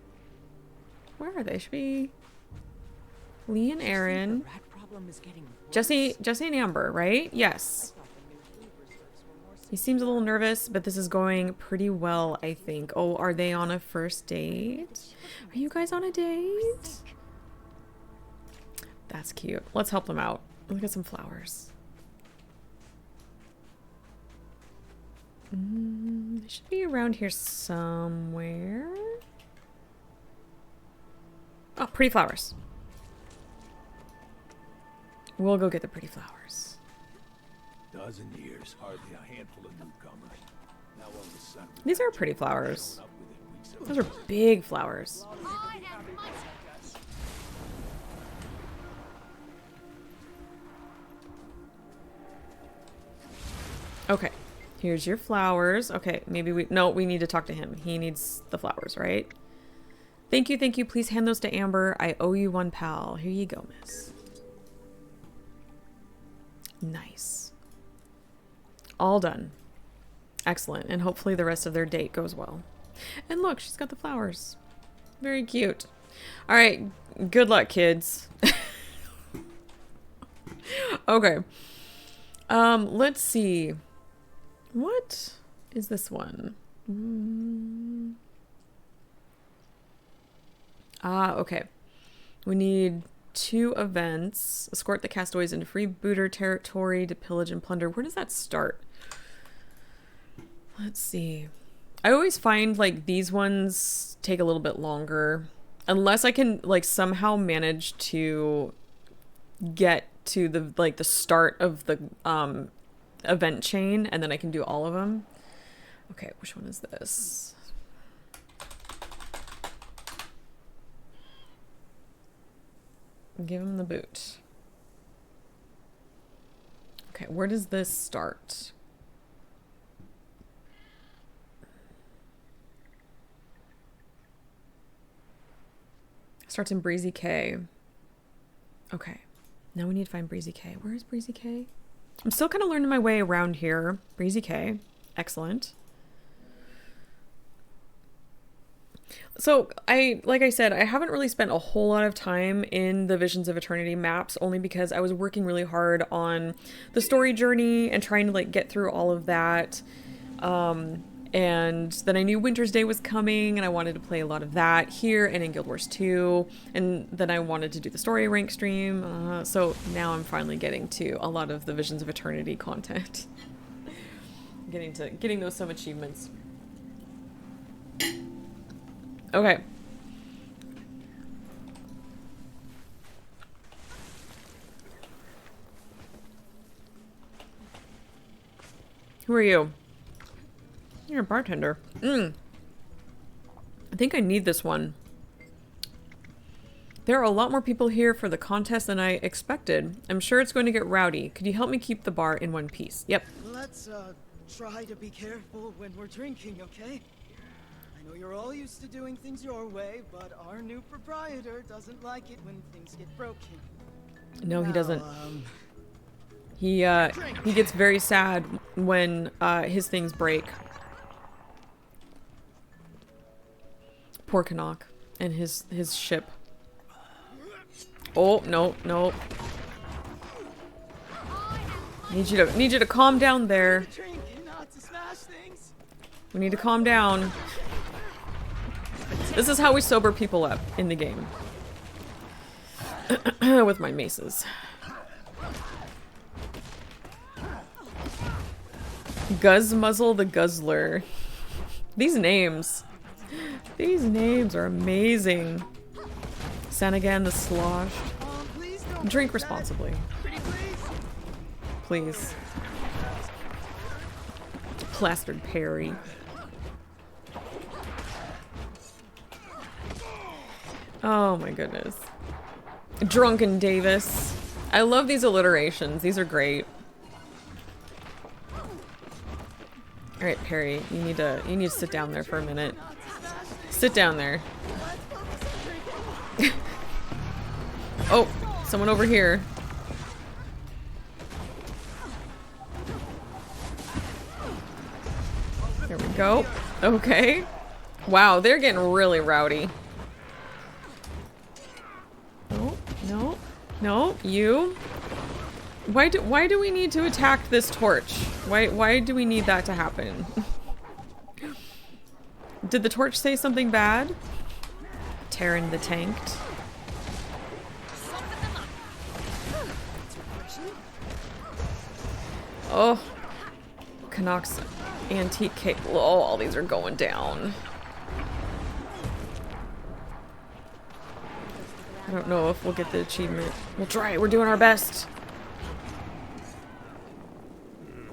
Where are they? Should be... Lee and Aaron. Jesse and Amber, right? Yes. He seems a little nervous, but this is going pretty well, I think. Oh, are they on a first date? Are you guys on a date? That's cute. Let's help them out. Look at some flowers. They should be around here somewhere. Oh, pretty flowers. We'll go get the pretty flowers. Dozen years, hardly a handful of newcomers. Now all of a sudden, These are pretty flowers. Those are big flowers. I am much. Okay, here's your flowers. Okay, maybe we need to talk to him. He needs the flowers, right? Thank you, thank you. Please hand those to Amber. I owe you one, pal. Here you go, miss. Nice. All done. Excellent. And hopefully the rest of their date goes well. And look, she's got the flowers. Very cute. All right. Good luck, kids. Okay. Let's see. What is this one? Okay. We need 2 events. Escort the castaways into freebooter territory to pillage and plunder. Where does that start? Let's see. I always find like these ones take a little bit longer. Unless I can like somehow manage to get to the start of the event chain and then I can do all of them. Okay, which one is this? Give him the boot. Okay, where does this start? Starts in Breezy K. Okay. Now we need to find Breezy K. Where is Breezy K? I'm still kind of learning my way around here. Breezy K. Excellent. So like I said, I haven't really spent a whole lot of time in the Visions of Eternity maps, only because I was working really hard on the story journey and trying to like get through all of that. And then I knew Wintersday was coming and I wanted to play a lot of that here and in Guild Wars 2. And then I wanted to do the story rank stream. So now I'm finally getting to a lot of the Visions of Eternity content. Getting those some achievements. Okay. Who are you? You're a bartender. I think I need this one. There are a lot more people here for the contest than I expected. I'm sure it's going to get rowdy. Could you help me keep the bar in one piece? Yep. Let's try to be careful when we're drinking, okay? I know you're all used to doing things your way, but our new proprietor doesn't like it when things get broken. No, he doesn't. Drink. He gets very sad when his things break. Poor Canuck and his ship. Oh, no, no. Need you to calm down there. We need to calm down. This is how we sober people up in the game. With my maces. Guzzmuzzle the Guzzler. These names are amazing. Sanagan the Sloshed. Drink responsibly. Please. Plastered Perry. Oh my goodness. Drunken Davis. I love these alliterations. These are great. Alright, Perry, you need to sit down there for a minute. Sit down there. Oh, someone over here. There we go. Okay. Wow, they're getting really rowdy. No, no, no, you. Why do we need to attack this torch? Why do we need that to happen? Did the torch say something bad? Terran the Tanked. Oh, Canuck's antique cake. Oh, all these are going down. I don't know if we'll get the achievement. We'll try. We're doing our best.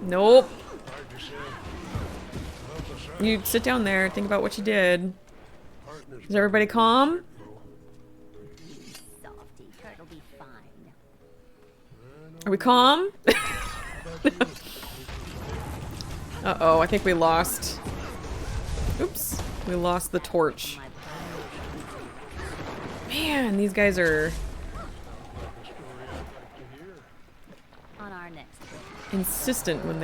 Nope. You sit down there, think about what you did. Is everybody calm? Softy, Kurt'll be fine. Are we calm? Uh-oh, I think we lost. Oops. We lost the torch. Man, these guys are On our next trip. insistent when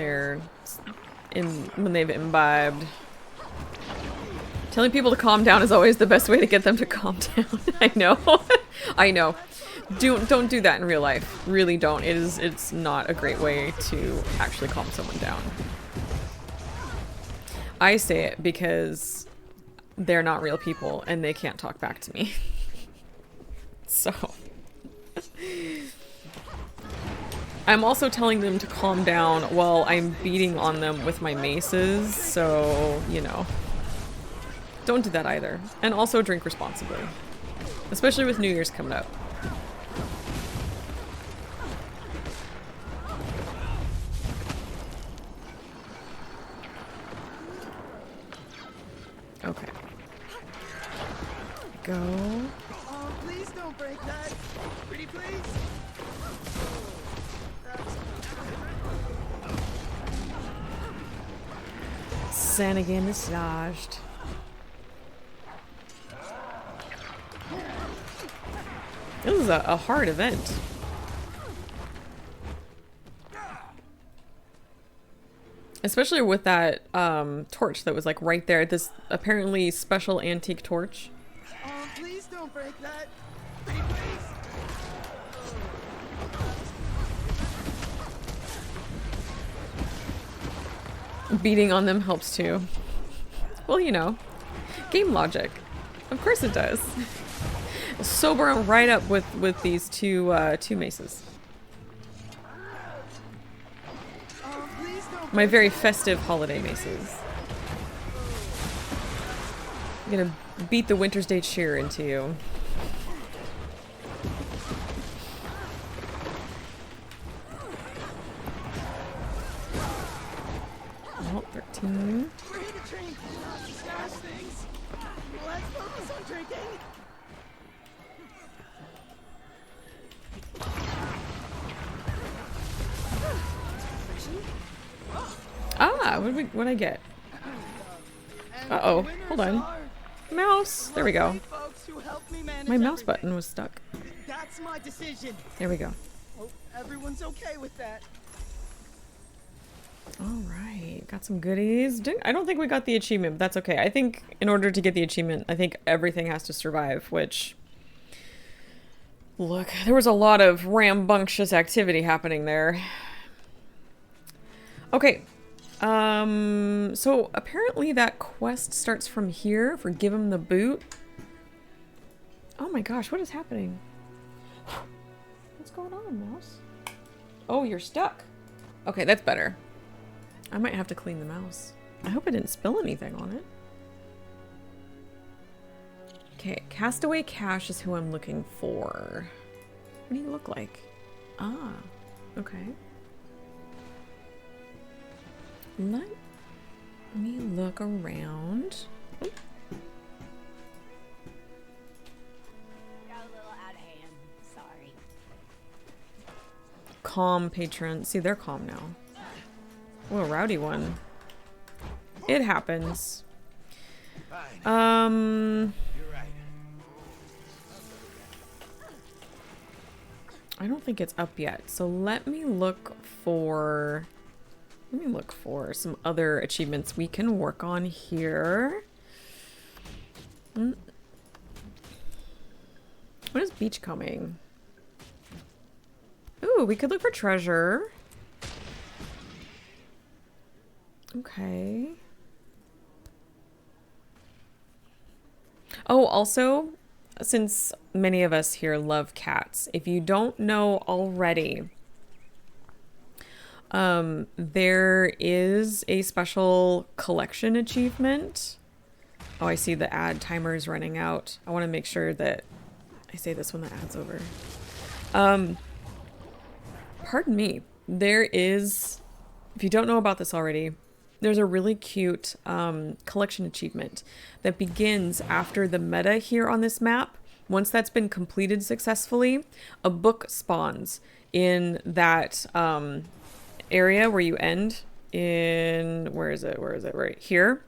they've imbibed. Telling people to calm down is always the best way to get them to calm down. I know. I know. Don't do that in real life. Really don't. It's not a great way to actually calm someone down. I say it because they're not real people and they can't talk back to me. So I'm also telling them to calm down while I'm beating on them with my maces, so, you know. Don't do that either. And also drink responsibly. Especially with New Year's coming up. Okay. Go. Oh, please don't break that. Pretty please. Sanagan massaged. This is a hard event. Especially with that torch that was like right there. This apparently special antique torch. Please don't break that. Pretty please. Beating on them helps too. Well, you know, game logic. Of course it does. Sober 'em right up with these two maces. Please don't. My very festive holiday maces. I'm gonna beat the Wintersday cheer into you. Oh, 13. We're here to drink, not to smash things. Let's focus on drinking. Ah, what'd I get? And Uh-oh, the winners hold on. are Mouse! There we go. lovely folks who helped me manage My mouse everything. button was stuck. That's my decision. There we go. Hope everyone's okay with that. Alright, got some goodies. I don't think we got the achievement, but that's okay. I think in order to get the achievement, I think everything has to survive, which... Look, there was a lot of rambunctious activity happening there. Okay. So apparently that quest starts from here for give him the boot. Oh my gosh, what is happening? What's going on, mouse? Oh, you're stuck. Okay, that's better. I might have to clean the mouse. I hope I didn't spill anything on it. Okay, Castaway Cash is who I'm looking for. What do you look like? Ah, okay. Let me look around. Got a little out of hand. Sorry. Calm patron. See, they're calm now. Oh, a rowdy one. It happens. Fine. You're right. I don't think it's up yet. So let me look for some other achievements we can work on here. When is beachcombing? Ooh, we could look for treasure. Okay. Oh, also, since many of us here love cats, if you don't know already, there is a special collection achievement. Oh, I see the ad timer is running out. I want to make sure that I say this when the ad's over. Pardon me. There is, if you don't know about this already, there's a really cute collection achievement that begins after the meta here on this map. Once that's been completed successfully, a book spawns in that area where you end in, where is it? Right here.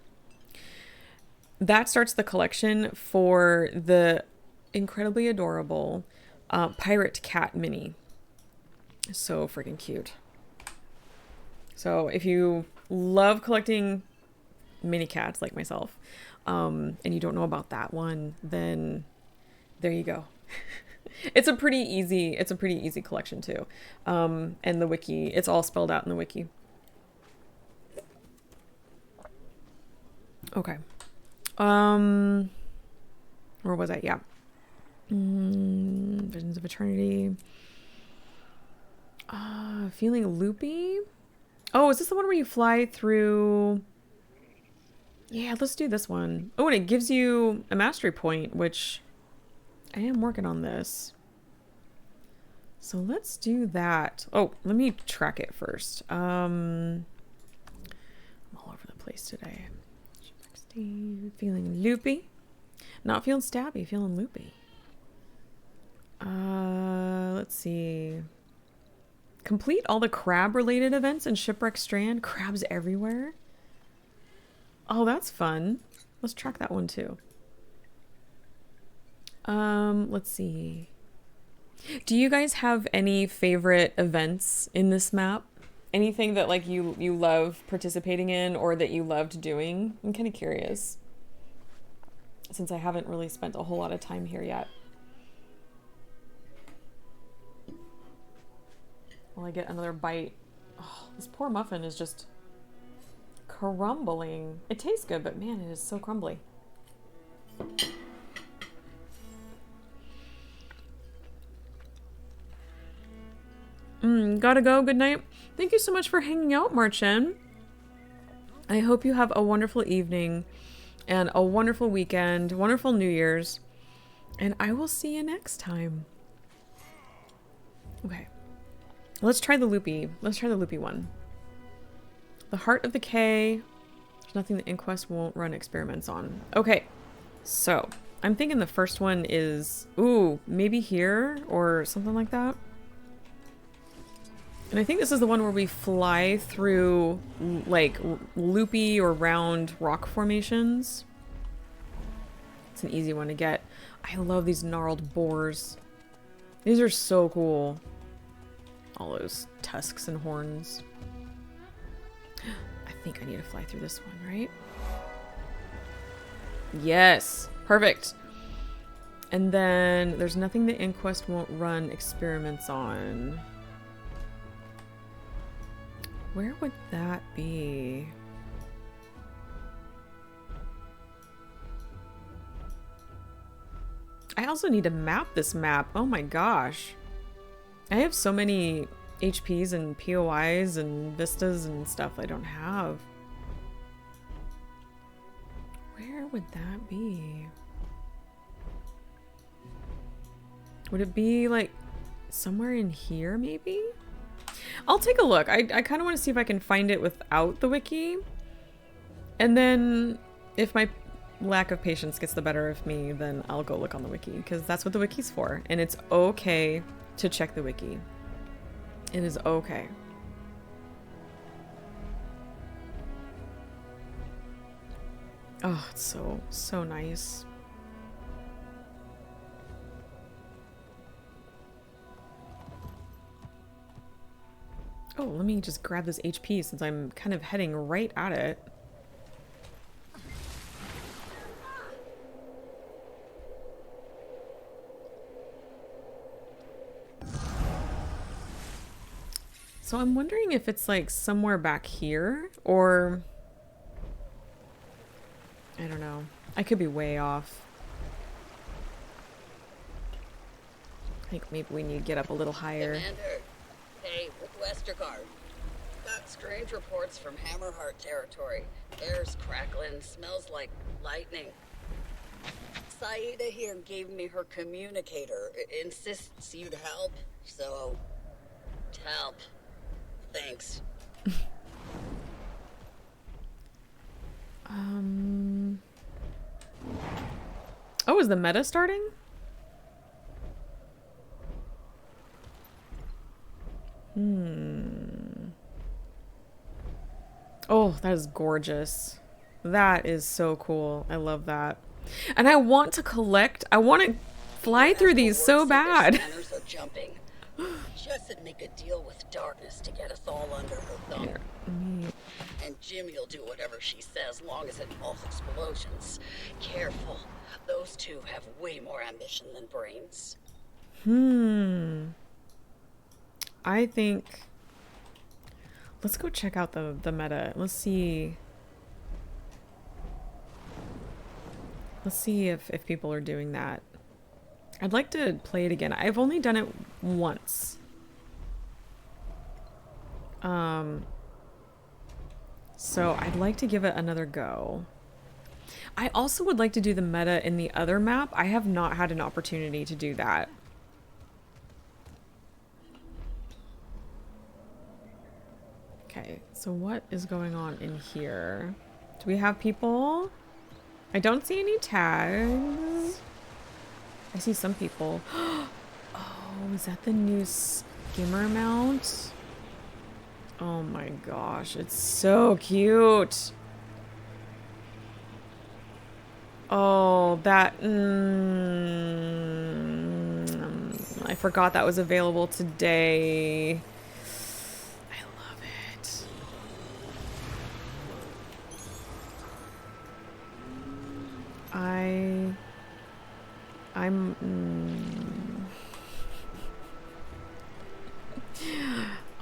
That starts the collection for the incredibly adorable pirate cat mini. So freaking cute. So if you love collecting mini cats like myself, and you don't know about that one, then there you go. It's a pretty easy collection too. And the wiki, it's all spelled out in the wiki. Okay. Where was I? Yeah. Visions of Eternity. Feeling loopy. Oh, is this the one where you fly through? Yeah, let's do this one. Oh, and it gives you a mastery point, which I am working on this. So let's do that. Oh, let me track it first. I'm all over the place today. Feeling loopy. Not feeling stabby, feeling loopy. Let's see. Complete all the crab-related events in Shipwreck Strand. Crabs everywhere. Oh, that's fun. Let's track that one too. Let's see. Do you guys have any favorite events in this map? anything that like you love participating in or that you loved doing? I'm kind of curious, since I haven't really spent a whole lot of time here yet. Will I get another bite? Oh, this poor muffin is just crumbling. It tastes good, but man, it is so crumbly. Gotta go. Good night. Thank you so much for hanging out, Marchen. I hope you have a wonderful evening and a wonderful weekend, wonderful New Year's, and I will see you next time. Okay. Let's try the loopy. Let's try the loopy one. The Heart of the K. There's nothing the Inquest won't run experiments on. Okay. So, I'm thinking the first one is, ooh, maybe here or something like that. And I think this is the one where we fly through like loopy or round rock formations. It's an easy one to get. I love these gnarled boars. These are so cool. All those tusks and horns. I think I need to fly through this one, right? Yes, perfect. And then there's nothing the Inquest won't run experiments on. Where would that be? I also need to map this map. Oh my gosh. I have so many HPs and POIs and vistas and stuff I don't have. Where would that be? Would it be like somewhere in here maybe? I'll take a look. I kind of want to see if I can find it without the wiki. And then if my lack of patience gets the better of me, then I'll go look on the wiki, because that's what the wiki's for. And it's okay to check the wiki. It is okay. Oh, it's so nice. Oh, let me just grab this HP since I'm kind of heading right at it. So I'm wondering if it's like somewhere back here, or I don't know. I could be way off. I think maybe we need to get up a little higher. Commander, hey, Westergaard. Got strange reports from Hammerheart territory. Air's crackling, smells like lightning. Saida here gave me her communicator. Insists you'd help, so help. Thanks. Oh, is the meta starting? Oh, that is gorgeous. That is so cool. I love that. And I want to collect. I want to fly through these so bad. Scanners are jumping. Just to make a deal with darkness to get us all under her thumb. Here, And Jimmy'll do whatever she says, long as it involves explosions. Careful. Those two have way more ambition than brains. I think... Let's go check out the meta. Let's see... Let's see if people are doing that. I'd like to play it again. I've only done it once. So I'd like to give it another go. I also would like to do the meta in the other map. I have not had an opportunity to do that. Okay, so what is going on in here? Do we have people? I don't see any tags. I see some people. Oh, is that the new skimmer mount? Oh my gosh, it's so cute. Oh, that... I forgot that was available today. I love I'm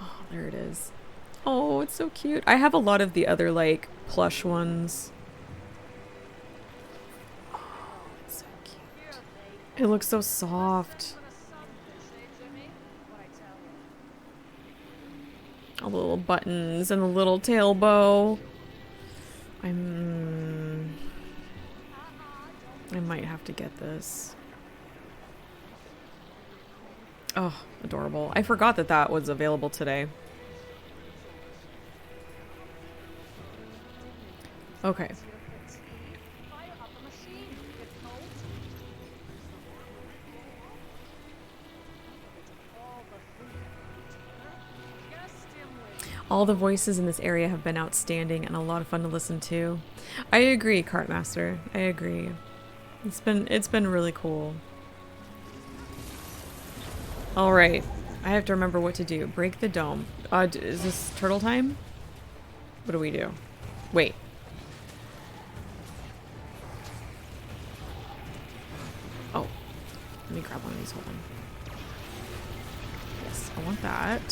oh, there it is. Oh, it's so cute. I have a lot of the other like plush ones. Oh, it's so cute. It looks so soft. All the little buttons and the little tail bow. I might have to get this. Oh, adorable. I forgot that that was available today. Okay. All the voices in this area have been outstanding and a lot of fun to listen to. I agree, Cartmaster. I agree. It's been really cool. All right, I have to remember what to do. Break the dome. Is this turtle time? What do we do? Wait. Oh, let me grab one of these. Hold on. Yes, I want that.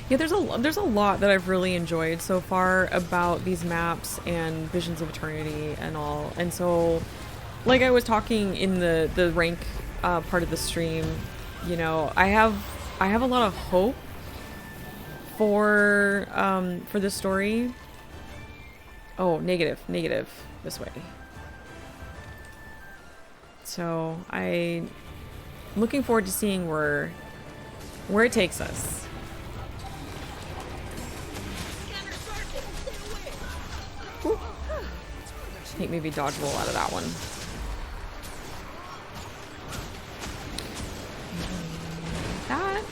Yeah, there's a lot that I've really enjoyed so far about these maps and Visions of Eternity and all. And so, like I was talking in the rank part of the stream, you know, I have a lot of hope for this story. Oh, negative this way. So I'm looking forward to seeing where it takes us. Ooh. I think maybe dodge roll out of that one. That.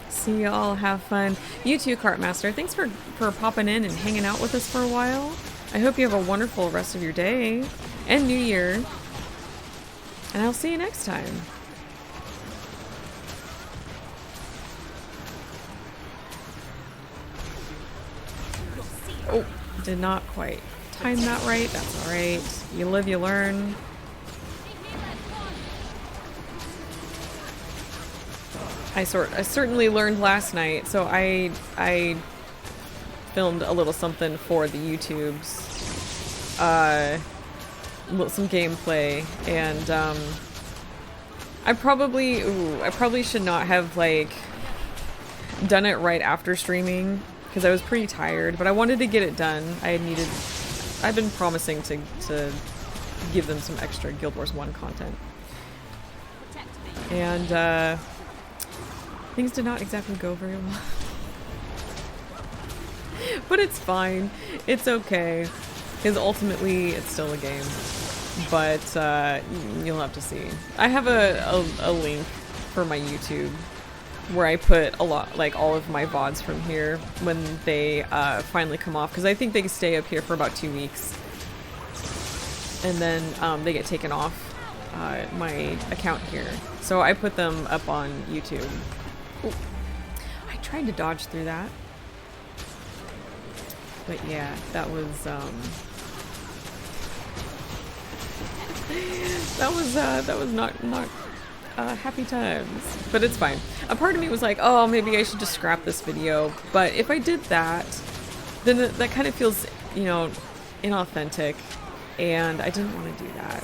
See y'all, have fun. You too, Cartmaster. Thanks for popping in and hanging out with us for a while. I hope you have a wonderful rest of your day and New Year. And I'll see you next time. Oh, did not quite time that right. That's all right. You live, you learn. I certainly learned last night, so I filmed a little something for the YouTubes, some gameplay, and I probably should not have like done it right after streaming because I was pretty tired, but I wanted to get it done. I've been promising to give them some extra Guild Wars 1 content, and things did not exactly go very well. But it's fine. It's okay. Because ultimately, it's still a game. But you'll have to see. I have a link for my YouTube where I put a lot, like all of my VODs from here when they finally come off. Because I think they stay up here for about 2 weeks. And then they get taken off my account here. So I put them up on YouTube. Ooh. I tried to dodge through that. But yeah, that was not happy times. But it's fine. A part of me was like, oh, maybe I should just scrap this video. But if I did that, then that kind of feels, you know, inauthentic. And I didn't want to do that.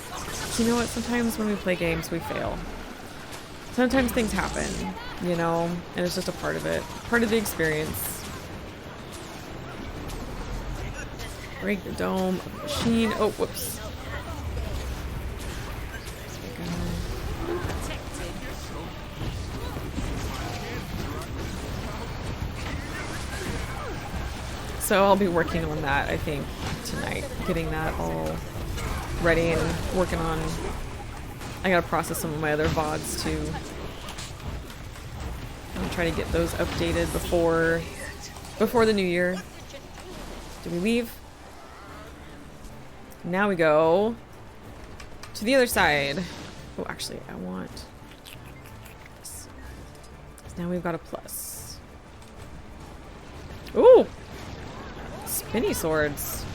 You know what? Sometimes when we play games, we fail. Sometimes things happen, you know, and it's just a part of it. Part of the experience. Break the dome of the machine. Oh, whoops. So I'll be working on that, I think, tonight. Getting that all ready and working on I gotta process some of my other VODs too. I'm trying to get those updated before the new year. Did we leave? Now we go to the other side. Oh, actually, I want this. Now we've got a plus. Ooh! Spinny swords.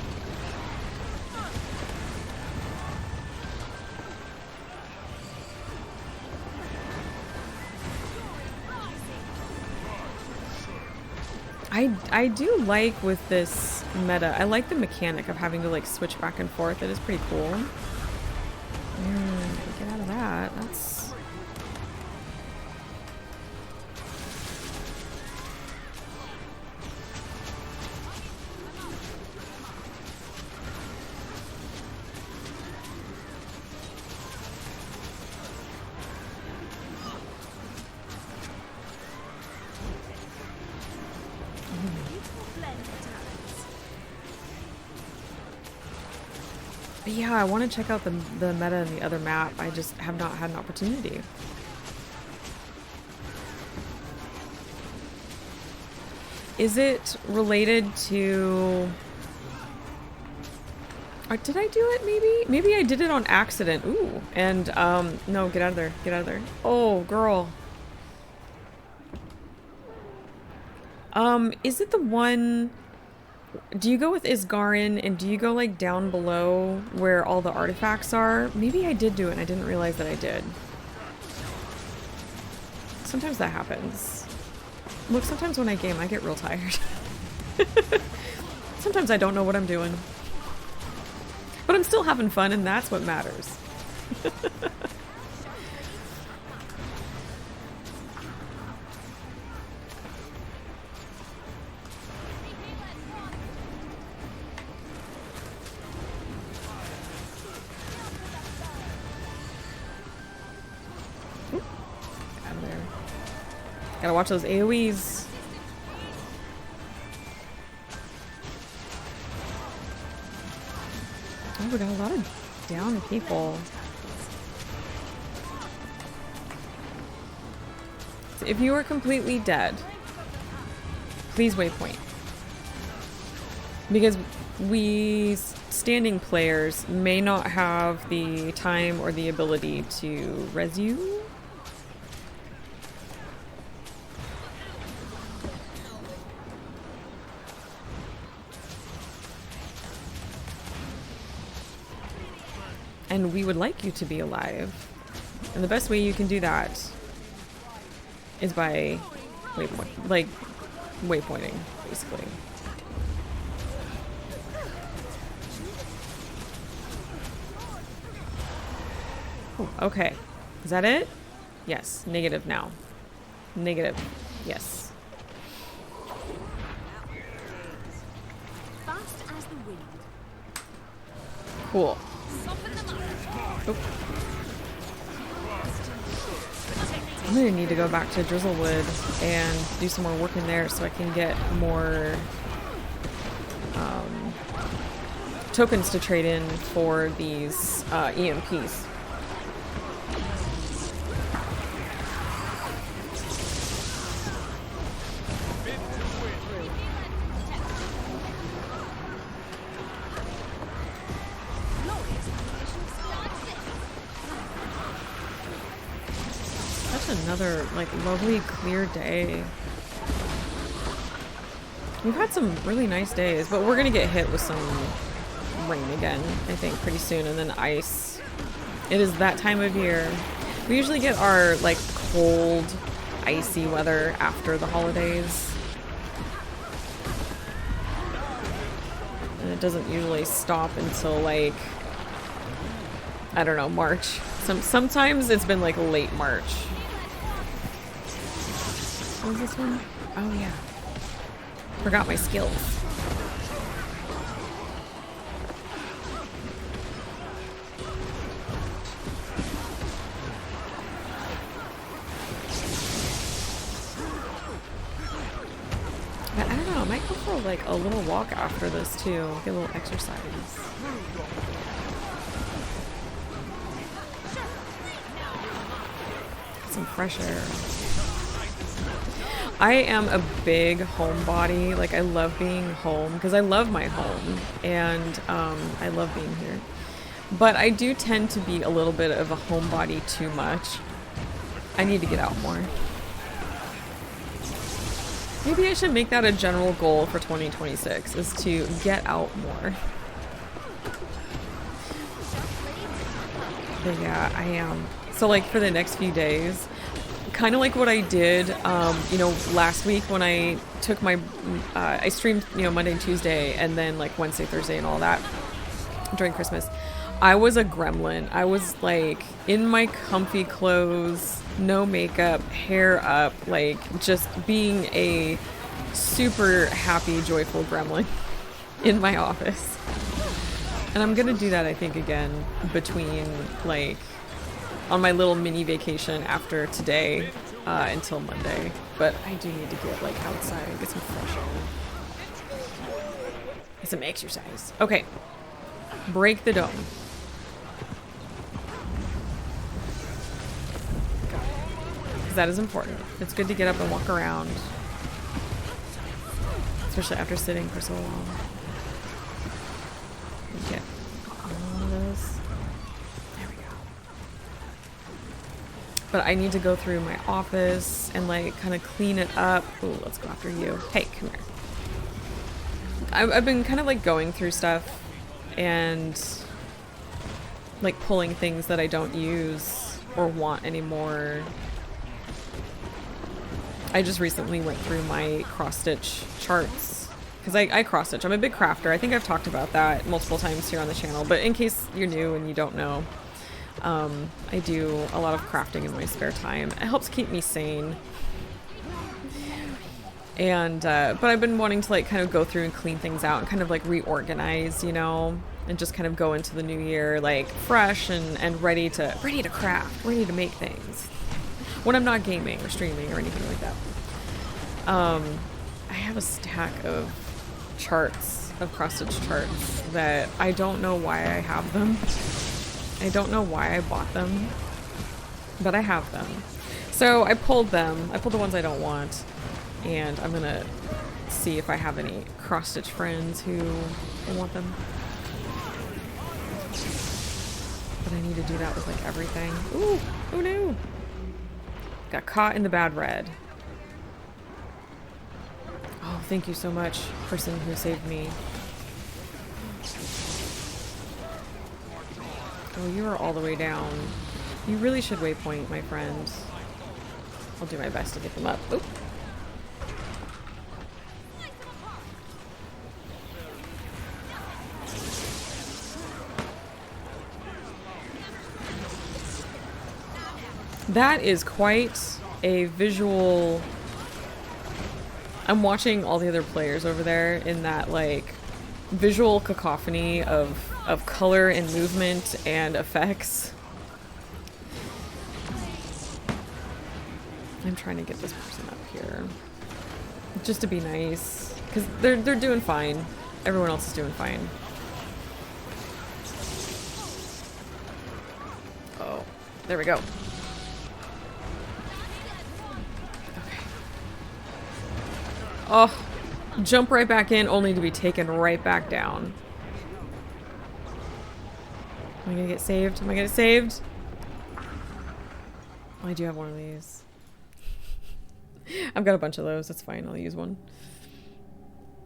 I do like with this meta, I like the mechanic of having to like switch back and forth. It is pretty cool. Get out of that. That's... But yeah, I want to check out the meta in the other map. I just have not had an opportunity. Is it related to... Or did I do it maybe? Maybe I did it on accident. Ooh. And, no, get out of there. Get out of there. Oh, girl. Is it the one... Do you go with Isgarin and do you go like down below where all the artifacts are? Maybe I did do it and I didn't realize that I did. Sometimes that happens. Look, sometimes when I game I get real tired. Sometimes I don't know what I'm doing. But I'm still having fun and that's what matters. Gotta watch those AoEs. Oh, we got a lot of down people. So if you are completely dead, please waypoint. Because we standing players may not have the time or the ability to res you. And we would like you to be alive. And the best way you can do that is by waypointing, basically. Ooh, okay. Is that it? Yes. Negative now. Negative. Yes. Fast as the wind. Cool. Oh. I'm gonna need to go back to Drizzlewood and do some more work in there so I can get more tokens to trade in for these EMPs. Another like lovely clear day. We've had some really nice days, but we're gonna get hit with some rain again, I think, pretty soon, and then ice. It is that time of year. We usually get our like cold, icy weather after the holidays. And it doesn't usually stop until like, I don't know, March. Sometimes it's been like late March. What was this one? Oh yeah. Forgot my skills. But I don't know, I might go for like a little walk after this too. Get a little exercise. some fresh air. I am a big homebody. Like, I love being home because I love my home and I love being here. But I do tend to be a little bit of a homebody too much. I need to get out more. Maybe I should make that a general goal for 2026, is to get out more. But yeah, I am. So like for the next few days, kind of like what I did, you know, last week when I took my, I streamed, you know, Monday and Tuesday, and then like Wednesday, Thursday, and all that during Christmas. I was a gremlin. I was like in my comfy clothes, no makeup, hair up, like just being a super happy, joyful gremlin in my office. And I'm gonna do that, I think, again between like on my little mini vacation after today until Monday. But I do need to get like outside, get some fresh air, get some exercise. Okay, break the dome. That is important. It's good to get up and walk around, especially after sitting for so long. Get all of those. There we go. But I need to go through my office and like kind of clean it up. Ooh, let's go after you. Hey, come here. I've been kind of like going through stuff and like pulling things that I don't use or want anymore. I just recently went through my cross-stitch charts because I cross-stitch. I'm a big crafter. I think I've talked about that multiple times here on the channel, but in case you're new and you don't know, I do a lot of crafting in my spare time. It helps keep me sane. And but I've been wanting to like kind of go through and clean things out and kind of like reorganize, you know, and just kind of go into the new year like fresh and ready to craft, ready to make things. When I'm not gaming or streaming or anything like that. I have a stack of charts, of cross-stitch charts, that I don't know why I have them. I don't know why I bought them, but I have them. So I pulled them. I pulled the ones I don't want, and I'm gonna see if I have any cross-stitch friends who want them. But I need to do that with like everything. Ooh, oh no! Got caught in the bad red. Oh, thank you so much, person who saved me. Oh, you are all the way down. You really should waypoint, my friend. I'll do my best to get them up. Oop. That is quite a visual. I'm watching all the other players over there in that like visual cacophony of color and movement and effects. I'm trying to get this person up here just to be nice because they're doing fine. Everyone else is doing fine. Oh, there we go. Oh, jump right back in only to be taken right back down. Am I gonna get saved? Am I gonna get saved? Oh, I do have one of these. I've got a bunch of those. That's fine. I'll use one.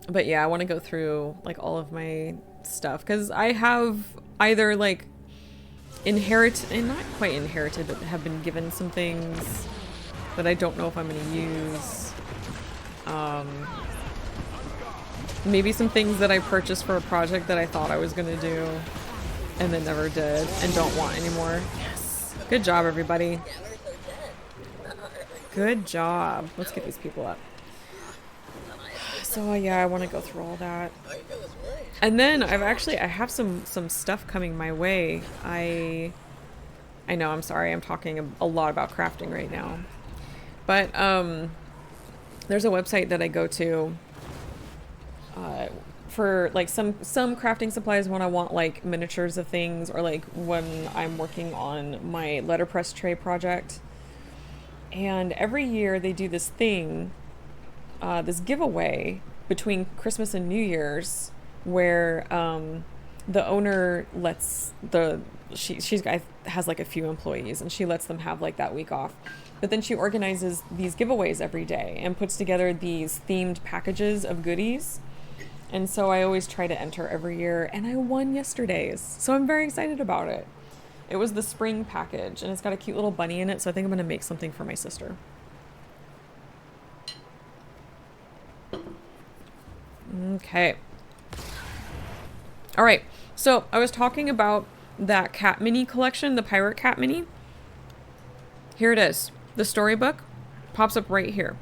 But yeah, I want to go through like all of my stuff because I have either like not quite inherited, but have been given some things that I don't know if I'm going to use. Maybe some things that I purchased for a project that I thought I was going to do and then never did and don't want anymore. Yes. Good job, everybody. Good job. Let's get these people up. So yeah, I want to go through all that. And then I have some stuff coming my way. I know, I'm sorry, I'm talking a lot about crafting right now. But there's a website that I go to for like some crafting supplies when I want like miniatures of things, or like when I'm working on my letterpress tray project. And every year they do this thing, this giveaway between Christmas and New Year's, where the owner lets she's has like a few employees, and she lets them have like that week off. But then she organizes these giveaways every day and puts together these themed packages of goodies. And so I always try to enter every year, and I won yesterday's. So I'm very excited about it. It was the spring package, and it's got a cute little bunny in it, so I think I'm going to make something for my sister. Okay. All right. So I was talking about that cat mini collection, the pirate cat mini. Here it is. The storybook pops up right here.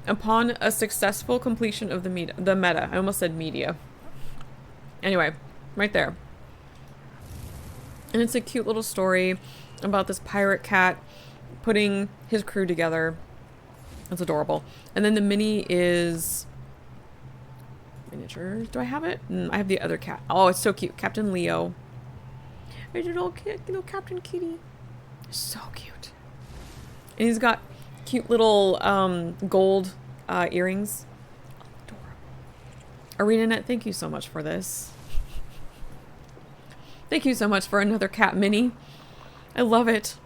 Upon a successful completion of the meta. I almost said media. Anyway, right there. And it's a cute little story about this pirate cat putting his crew together. It's adorable. And then the mini is miniatures. Do I have it? I have the other cat. Oh, it's so cute. Captain Leo. There's your little Captain Kitty. So cute. And he's got cute little gold earrings. Adorable. ArenaNet, thank you so much for this. Thank you so much for another cat mini. I love it.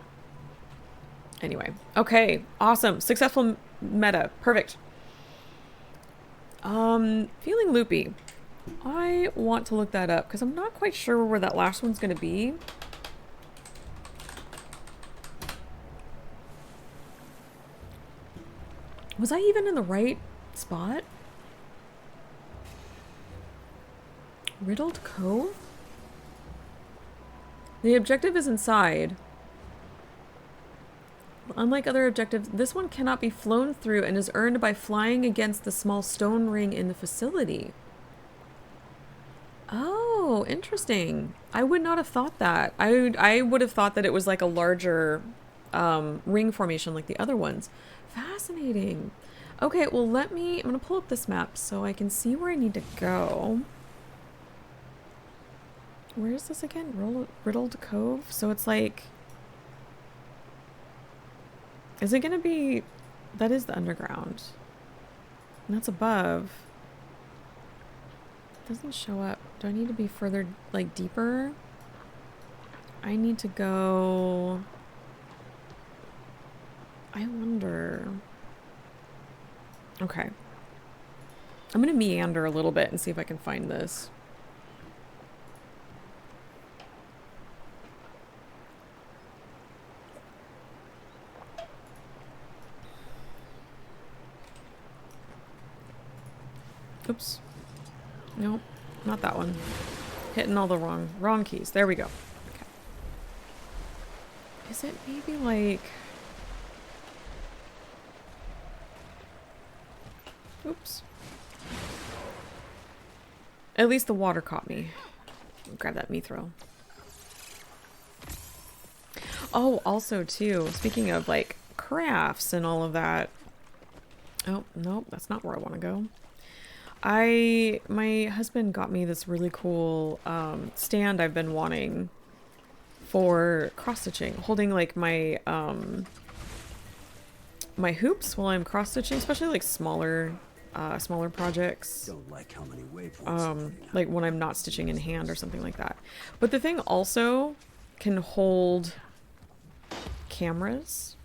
Anyway, okay, awesome. Successful meta. Perfect. Feeling loopy. I want to look that up because I'm not quite sure where that last one's going to be. Was I even in the right spot? Riddled Cove? The objective is inside. Unlike other objectives, this one cannot be flown through and is earned by flying against the small stone ring in the facility. Oh, interesting. I would not have thought that. I would have thought that it was like a larger ring formation like the other ones. Fascinating. Okay, well I'm going to pull up this map so I can see where I need to go. Where is this again? Riddled Cove? So it's like... Is it going to be... That is the underground. And that's above. It doesn't show up. Do I need to be further, like, deeper? I need to go... I wonder... Okay. I'm going to meander a little bit and see if I can find this. Oops. Nope, not that one. Hitting all the wrong keys. There we go. Okay. Is it maybe like... Oops. At least the water caught me. Grab that mithril. Oh, also too, speaking of like crafts and all of that. Oh, nope, that's not where I want to go. My husband got me this really cool stand I've been wanting for cross-stitching, holding like my my hoops while I'm cross-stitching, especially like smaller projects. Don't like how many waveforms like when I'm not stitching in hand or something like that. But the thing also can hold cameras,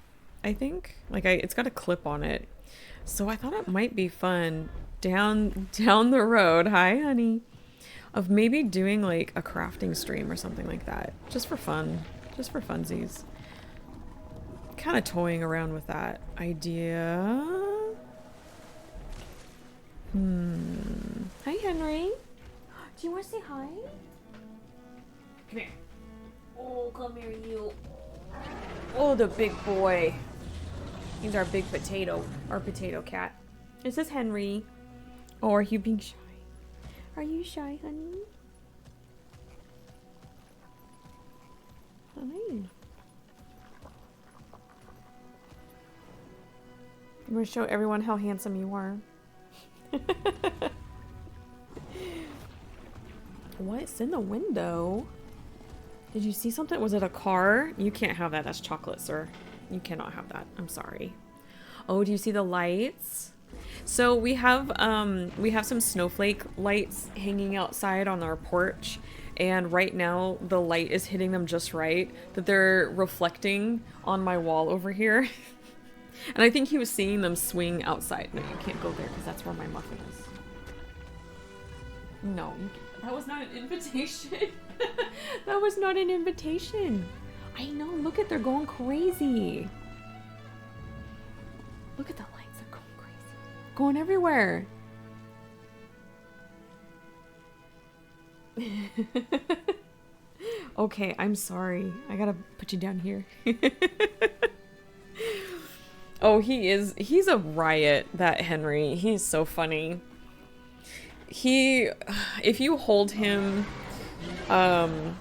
I think. Like it's got a clip on it. So I thought it might be fun down the road, hi honey, of maybe doing like a crafting stream or something like that, just for fun, just for funsies. Kind of toying around with that idea. Hi Henry, do you want to say hi? Come here. Oh, come here you. Oh, the big boy. He's our big potato, our potato cat. Is this Henry? Or are you being shy? Are you shy, honey? Hi. I'm going to show everyone how handsome you are. What's in the window? Did you see something? Was it a car? You can't have that. That's chocolate, sir. You cannot have that. I'm sorry. Oh, do you see the lights? So we have some snowflake lights hanging outside on our porch, and right now the light is hitting them just right that they're reflecting on my wall over here. And I think he was seeing them swing outside. No, you can't go there because that's where my muffin is. No, that was not an invitation. That was not an invitation. I know, look at, they're going crazy. Look at the lights, they're going crazy. Going everywhere. Okay, I'm sorry. I gotta put you down here. Oh, he's a riot, that Henry. He's so funny. If you hold him, and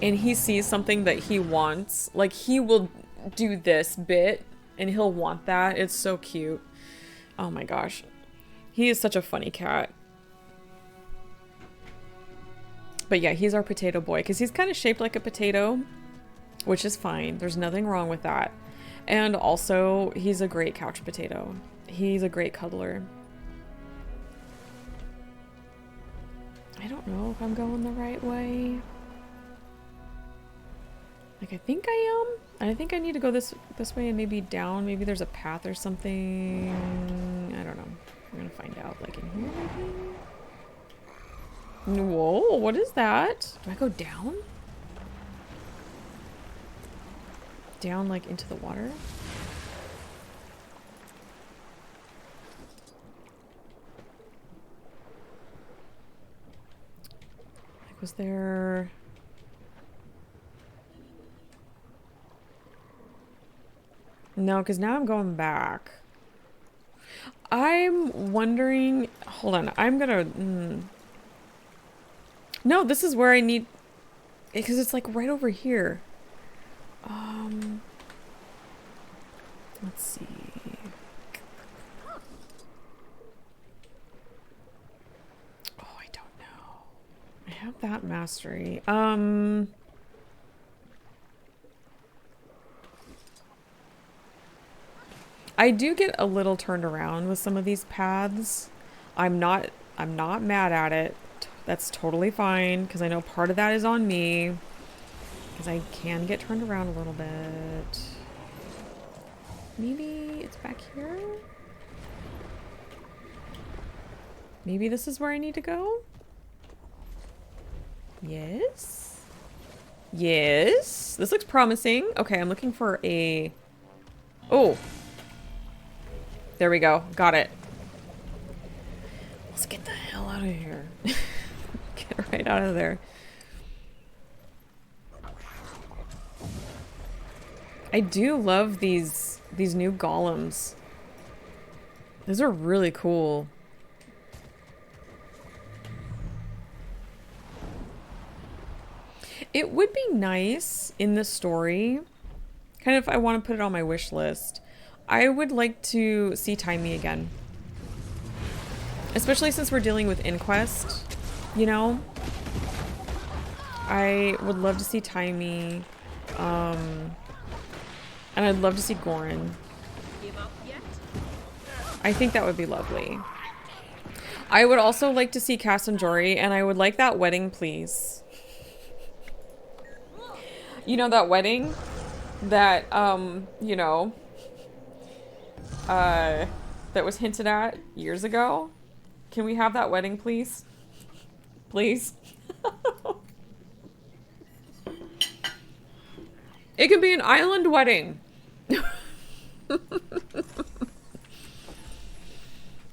he sees something that he wants, like he will do this bit and he'll want that. It's so cute. Oh my gosh. He is such a funny cat. But yeah, he's our potato boy because he's kind of shaped like a potato, which is fine. There's nothing wrong with that. And also, he's a great couch potato. He's a great cuddler. I don't know if I'm going the right way. Like, I think I am. I think I need to go this way and maybe down. Maybe there's a path or something. I don't know. We're gonna find out. Like in here, maybe? Whoa, what is that? Do I go down? Down, like, into the water? Like, was there... No, because now I'm going back. I'm wondering... Hold on, I'm gonna... No, this is where I need... Because it's, like, right over here. Let's see. Oh, I don't know. I have that mastery. I do get a little turned around with some of these paths. I'm not mad at it. That's totally fine, because I know part of that is on me. Because I can get turned around a little bit. Maybe it's back here? Maybe this is where I need to go? Yes? Yes? This looks promising. Okay, I'm looking for a... Oh! There we go. Got it. Let's get the hell out of here. Get right out of there. I do love these new golems. Those are really cool. It would be nice in the story, kind of if I want to put it on my wish list, I would like to see Timey again. Especially since we're dealing with Inquest, you know? I would love to see Timey, and I'd love to see Goran. I think that would be lovely. I would also like to see Cass and Jory, and I would like that wedding, please. You know, that wedding that, you know, that was hinted at years ago? Can we have that wedding, please? Please? It could be an island wedding.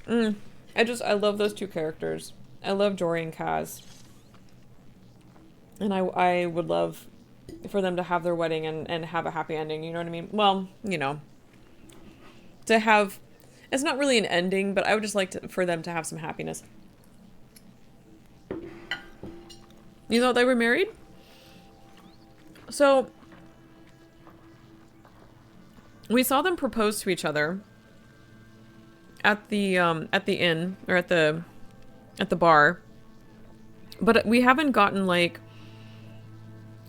I love those two characters. I love Jory and Kaz. And I would love for them to have their wedding and have a happy ending, you know what I mean? Well, you know. To have... It's not really an ending, but I would just like for them to have some happiness. You thought they were married? So... We saw them propose to each other at the inn, or at the bar, but we haven't gotten, like,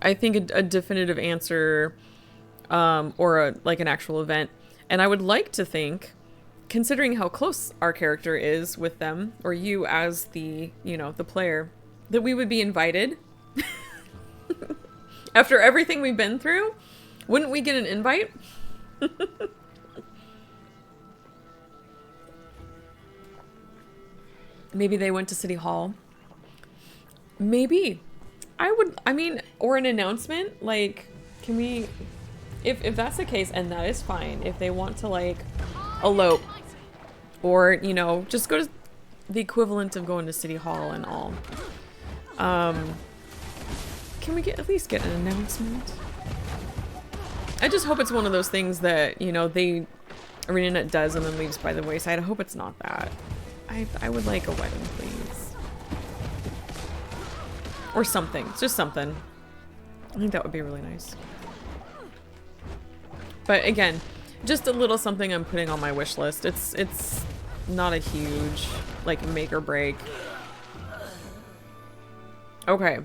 I think a definitive answer or like an actual event. And I would like to think, considering how close our character is with them, or you as the, the player, that we would be invited. After everything we've been through, wouldn't we get an invite? Maybe they went to City Hall. Maybe. I mean, or an announcement, like, can we, if that's the case, and that is fine, if they want to, like, elope, or, just go to the equivalent of going to City Hall and all, can we at least get an announcement? I just hope it's one of those things that, the ArenaNet does and then leaves by the wayside. I hope it's not that. I would like a wedding, please. Or something. Just something. I think that would be really nice. But again, just a little something I'm putting on my wish list. It's not a huge, like, make or break. Okay.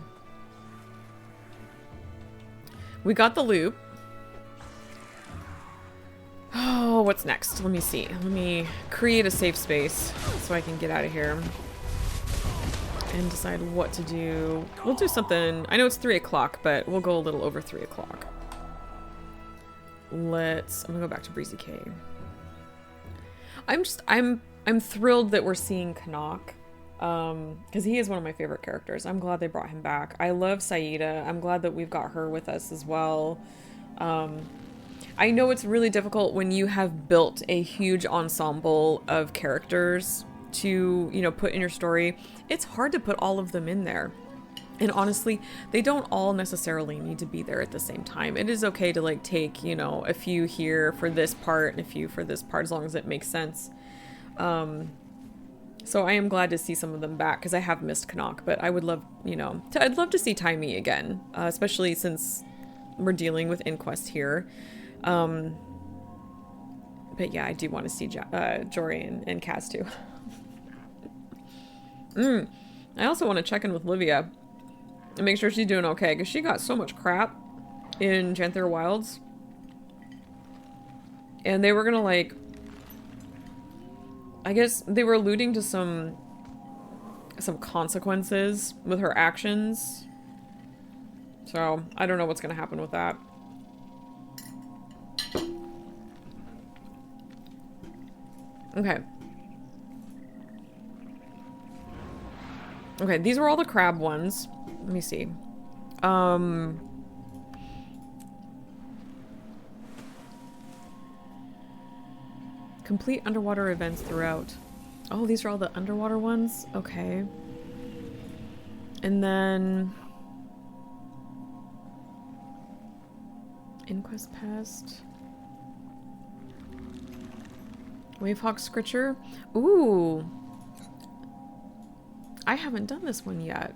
We got the loop. Oh, what's next? Let me see. Let me create a safe space so I can get out of here and decide what to do. We'll do something. I know it's 3 o'clock, but we'll go a little over 3 o'clock. I'm gonna go back to Breezy K. I'm thrilled that we're seeing Canuck, because he is one of my favorite characters. I'm glad they brought him back. I love Saida. I'm glad that we've got her with us as well. I know it's really difficult when you have built a huge ensemble of characters to, put in your story. It's hard to put all of them in there. And honestly, they don't all necessarily need to be there at the same time. It is okay to, like, take, a few here for this part and a few for this part, as long as it makes sense. So I am glad to see some of them back, because I have missed Canuck, but I would love, I'd love to see Taimi again, especially since we're dealing with Inquest here. But yeah, I do want to see Jory and Kaz too. I also want to check in with Livia and make sure she's doing okay, because she got so much crap in Genthir Wilds. And they were gonna, like, I guess they were alluding to some consequences with her actions. So I don't know what's gonna happen with that. Okay. Okay, these were all the crab ones. Let me see. Complete underwater events throughout. Oh, these are all the underwater ones? Okay. And then... Inquest Pest. Wavehawk Scritcher. Ooh. I haven't done this one yet.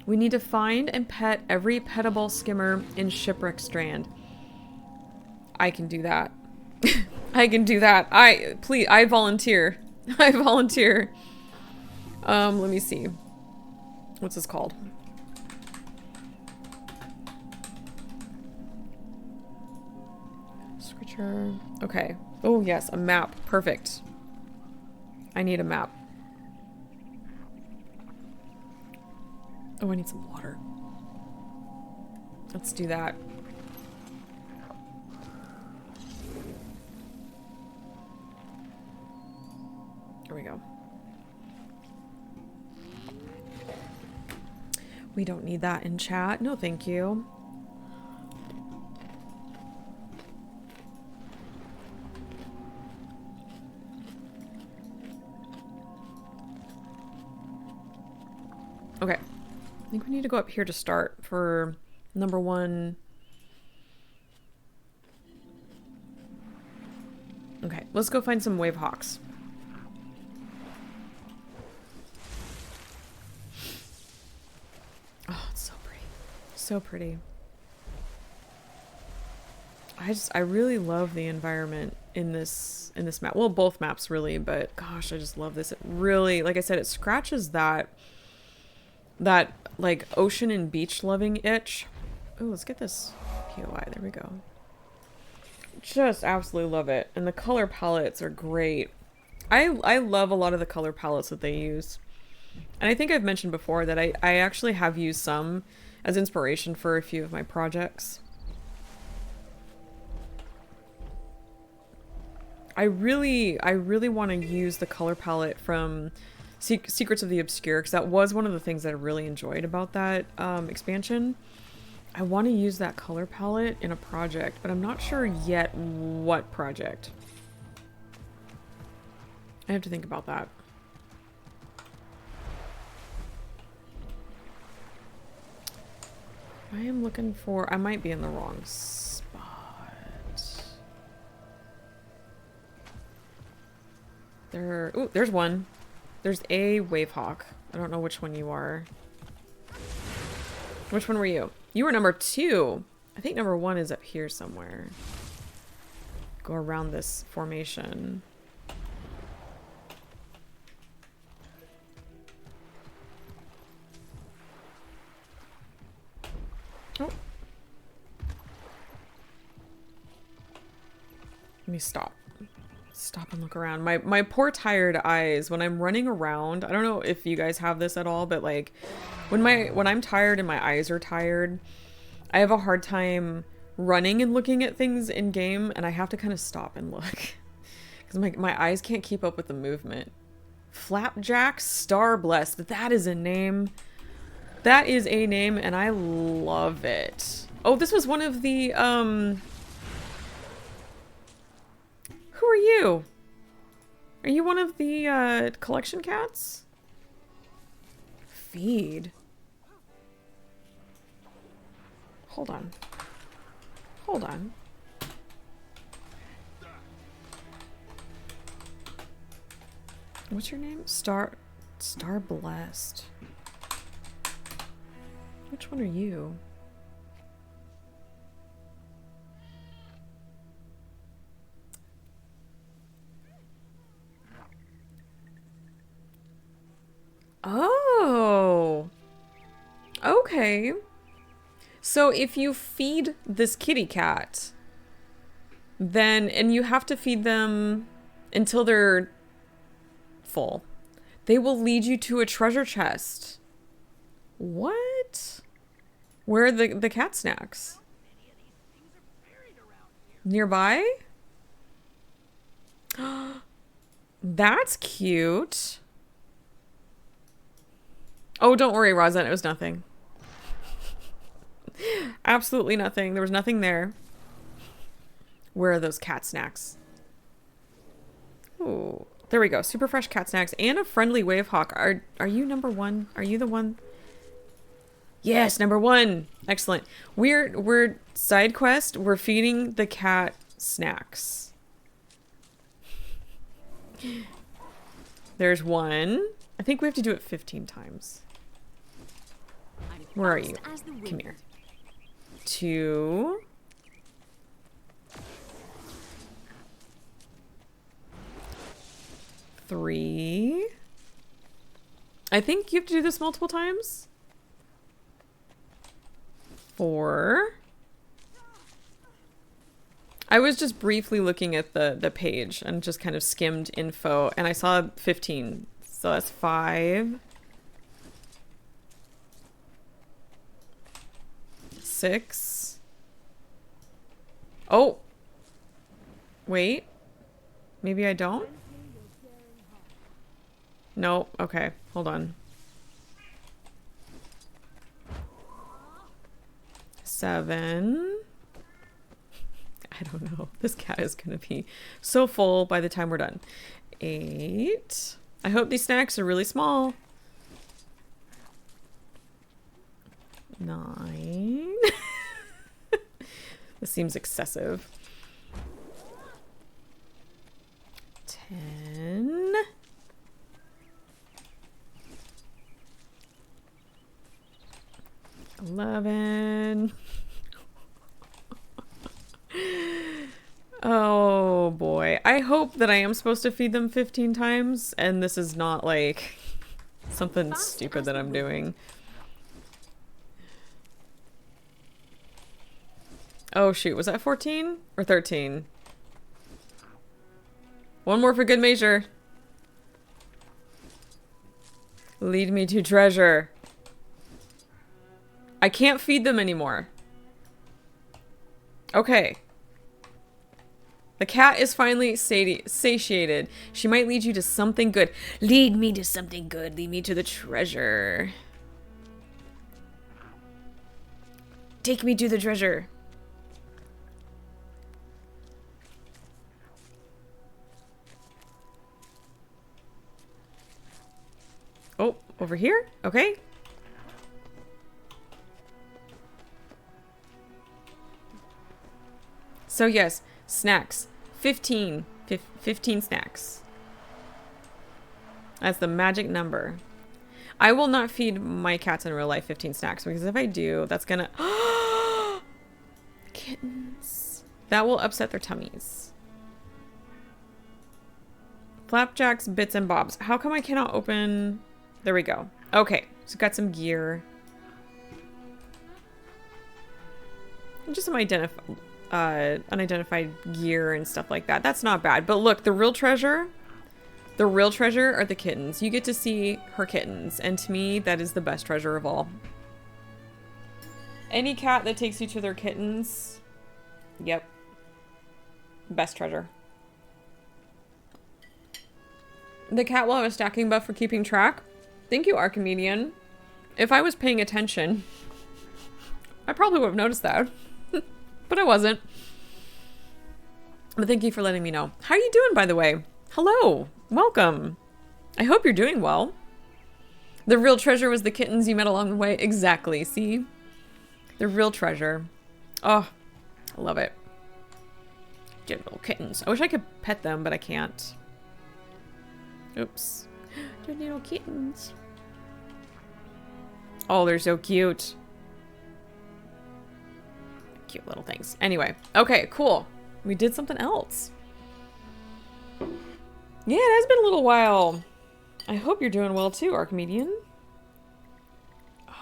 We need to find and pet every petable skimmer in Shipwreck Strand. I can do that. I can do that. I volunteer. I volunteer. Let me see. What's this called? Scritcher. Okay. Oh, yes, a map. Perfect. I need a map. Oh, I need some water. Let's do that. Here we go. We don't need that in chat. No, thank you. Okay. I think we need to go up here to start for number 1. Okay, let's go find some Wavehawks. Oh, it's so pretty. So pretty. I really love the environment in this map. Well, both maps really, but gosh, I just love this. It really, like I said, it scratches that like ocean and beach loving itch. Oh, let's get this POI. There we go. Just absolutely love it. And the color palettes are great. I love a lot of the color palettes that they use. And I think I've mentioned before that I actually have used some as inspiration for a few of my projects. I really want to use the color palette from Secrets of the Obscure, because that was one of the things that I really enjoyed about that expansion. I want to use that color palette in a project, but I'm not sure yet what project. I have to think about that. I am looking for... I might be in the wrong spot. Ooh, there's one. There's a Wavehawk. I don't know which one you are. Which one were you? You were number 2. I think number 1 is up here somewhere. Go around this formation. Oh. Let me stop. Stop and look around. My poor tired eyes when I'm running around. I don't know if you guys have this at all, but like when I'm tired and my eyes are tired, I have a hard time running and looking at things in game, and I have to kind of stop and look because my eyes can't keep up with the movement. Flapjack Star Blessed. That is a name. That is a name, and I love it. Oh, this was one of the Who are you? Are you one of the collection cats? Feed. Hold on. Hold on. What's your name? Star Blessed. Which one are you? Oh. Okay. So if you feed this kitty cat, then, and you have to feed them until they're full, they will lead you to a treasure chest. What? Where are the cat snacks? Nearby? That's cute. Oh, don't worry, Rozan. It was nothing. Absolutely nothing. There was nothing there. Where are those cat snacks? Ooh, there we go. Super fresh cat snacks and a friendly Wavehawk. Are you number 1? Are you the one? Yes, number 1. Excellent. We're side quest. We're feeding the cat snacks. There's 1. I think we have to do it 15 times. Where are you? Come here. 2. 3. I think you have to do this multiple times. 4. I was just briefly looking at the page and just kind of skimmed info, and I saw 15. So that's 5. 6. Oh. Wait. Maybe I don't? No. Okay. Hold on. 7. I don't know. This cat is going to be so full by the time we're done. 8. I hope these snacks are really small. 9. This seems excessive. 10. 11. Oh boy. I hope that I am supposed to feed them 15 times and this is not like something stupid that I'm doing. Oh shoot, was that 14 or 13? One more for good measure. Lead me to treasure. I can't feed them anymore. Okay. The cat is finally satiated. She might lead you to something good. Lead me to something good. Lead me to the treasure. Take me to the treasure. Oh, over here? Okay. So yes, snacks. 15 snacks. That's the magic number. I will not feed my cats in real life 15 snacks because if I do, that's gonna... Kittens. That will upset their tummies. Flapjacks, bits, and bobs. How come I cannot open... There we go. Okay, so got some gear. Just some unidentified gear and stuff like that. That's not bad. But look, the real treasure are the kittens. You get to see her kittens. And to me, that is the best treasure of all. Any cat that takes you to their kittens, yep. Best treasure. The cat will have a stacking buff for keeping track. Thank you, Archimedian. If I was paying attention, I probably would have noticed that. But I wasn't. But thank you for letting me know. How are you doing, by the way? Hello. Welcome. I hope you're doing well. The real treasure was the kittens you met along the way. Exactly. See? The real treasure. Oh, I love it. Cute little kittens. I wish I could pet them, but I can't. Oops. They're little kittens. Oh, they're so cute. Cute little things. Anyway. Okay, cool. We did something else. Yeah, it has been a little while. I hope you're doing well too, Archimedian.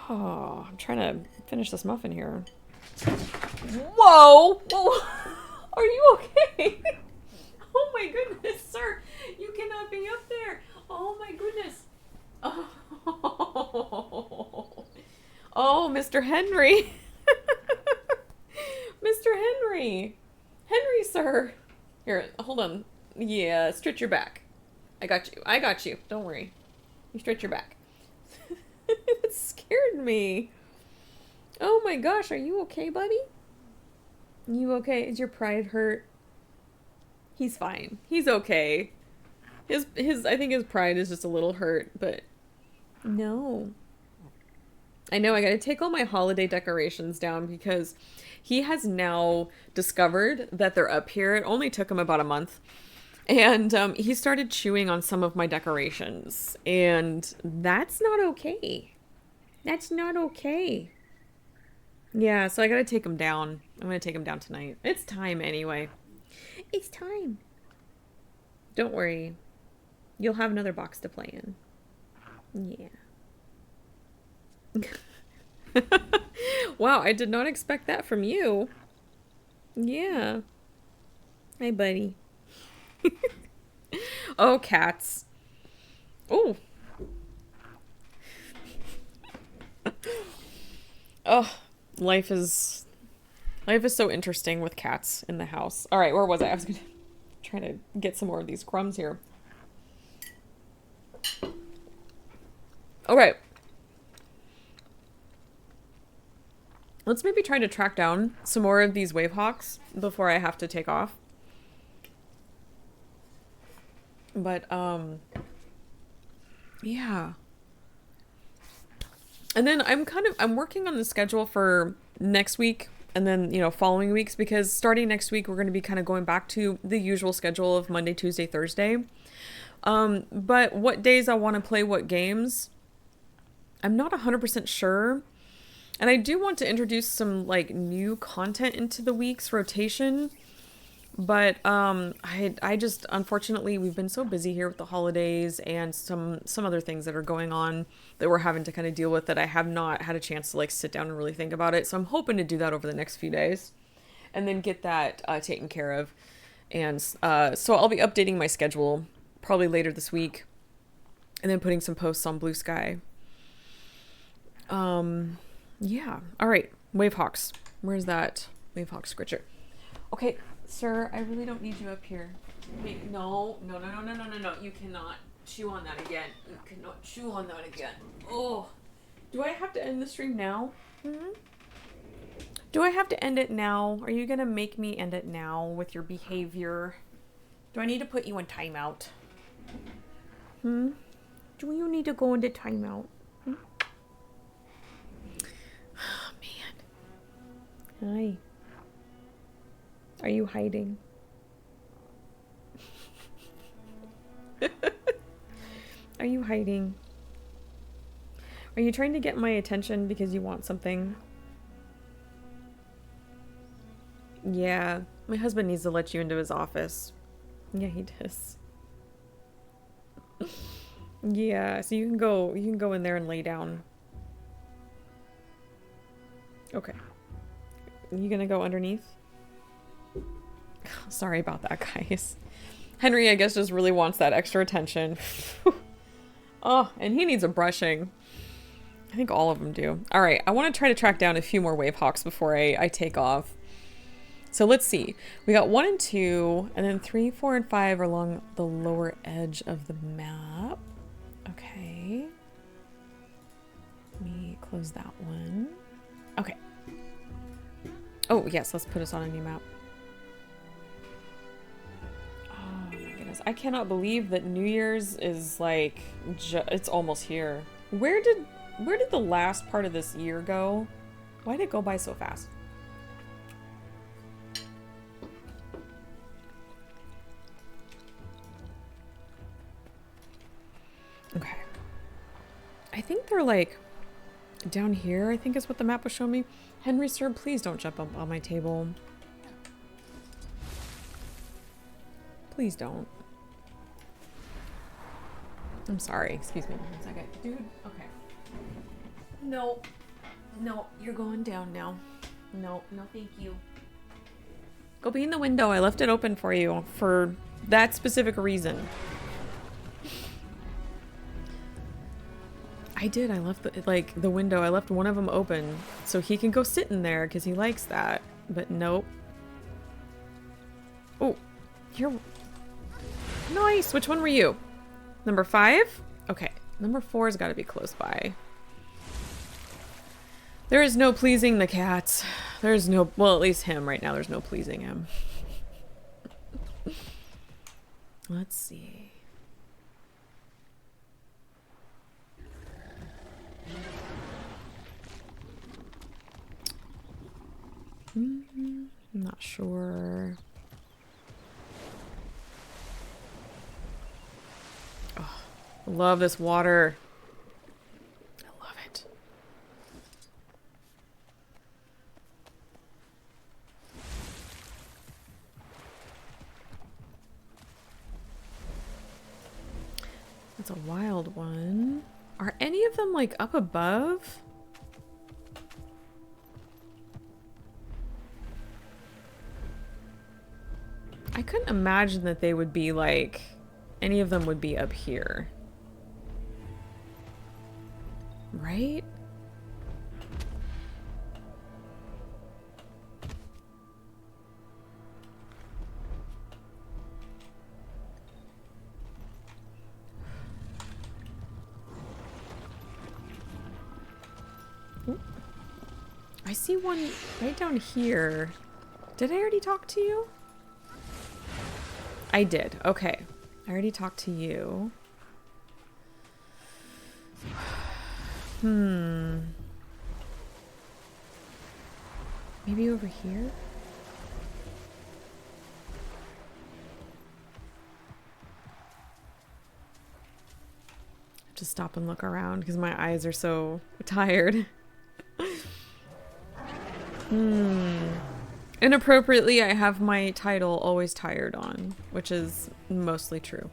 Oh, I'm trying to finish this muffin here. Whoa! Whoa! Are you okay? Oh my goodness, sir. You cannot be up there. Oh my goodness. Oh, oh Mr. Henry. Mr. Henry. Henry, sir. Here, hold on. Yeah, stretch your back. I got you. I got you. Don't worry. You stretch your back. It scared me. Oh my gosh, are you okay, buddy? You okay? Is your pride hurt? He's fine. He's okay. I think his pride is just a little hurt, but no. I know I gotta take all my holiday decorations down because he has now discovered that they're up here. It only took him about a month. And he started chewing on some of my decorations. And that's not okay. That's not okay. Yeah, so I gotta take him down. I'm gonna take him down tonight. It's time anyway. It's time. Don't worry. You'll have another box to play in. Yeah. Wow, I did not expect that from you. Yeah. Hey, buddy. Oh, cats. Oh. Oh, life is so interesting with cats in the house. All right, where was I? I was gonna try to get some more of these crumbs here. All right. Let's maybe try to track down some more of these wave hawks before I have to take off. But, yeah. And then I'm working on the schedule for next week and then, following weeks because starting next week, we're going to be kind of going back to the usual schedule of Monday, Tuesday, Thursday. But what days I want to play what games, I'm not 100% sure. And I do want to introduce some new content into the week's rotation. But I just, unfortunately, we've been so busy here with the holidays and some other things that are going on that we're having to kind of deal with that I have not had a chance to sit down and really think about it. So I'm hoping to do that over the next few days. and then get that taken care of. And so I'll be updating my schedule probably later this week, and then putting some posts on Blue Sky. Yeah. All right. Wavehawks. Where's that Wavehawk scritcher? Okay, sir, I really don't need you up here. Wait, no. You cannot chew on that again. You cannot chew on that again. Oh. Do I have to end the stream now? Do I have to end it now? Are you going to make me end it now with your behavior? Do I need to put you in timeout? Do you need to go into timeout? Oh, man. Hi. Are you hiding? Are you hiding? Are you trying to get my attention because you want something? Yeah, my husband needs to let you into his office. Yeah, he does. Yeah, so you can go in there and lay down. Okay. You gonna go underneath? Sorry about that, guys. Henry, I guess, just really wants that extra attention. Oh, and he needs a brushing. I think all of them do. All right, I want to try to track down a few more Wavehawks before I take off. So let's see. We got 1 and 2, and then 3, 4, and 5 are along the lower edge of the map. Okay. Let me close that one. Okay. Oh, yes, let's put us on a new map. Oh my goodness. I cannot believe that New Year's is like, it's almost here. Where did the last part of this year go? Why did it go by so fast? Okay. I think they're like down here, I think is what the map was showing me. Henry, sir, please don't jump up on my table. Please don't. I'm sorry. Excuse me 1 second. Dude, okay. No. No, you're going down now. No, thank you. Go be in the window. I left it open for you for that specific reason. I did. I left the window. I left one of them open so he can go sit in there because he likes that. But nope. Oh, you're nice. Which one were you? Number 5? Okay. Number 4's got to be close by. There is no pleasing the cats. There's no, well, at least him right now. There's no pleasing him. Let's see. I'm not sure. Oh, I love this water. I love it. That's a wild one. Are any of them like up above? I couldn't imagine that they would be like, any of them would be up here. Right? Ooh. I see one right down here. Did I already talk to you? I did. Okay. I already talked to you. Maybe over here? Just stop and look around because my eyes are so tired. Inappropriately, I have my title always tired on, which is mostly true.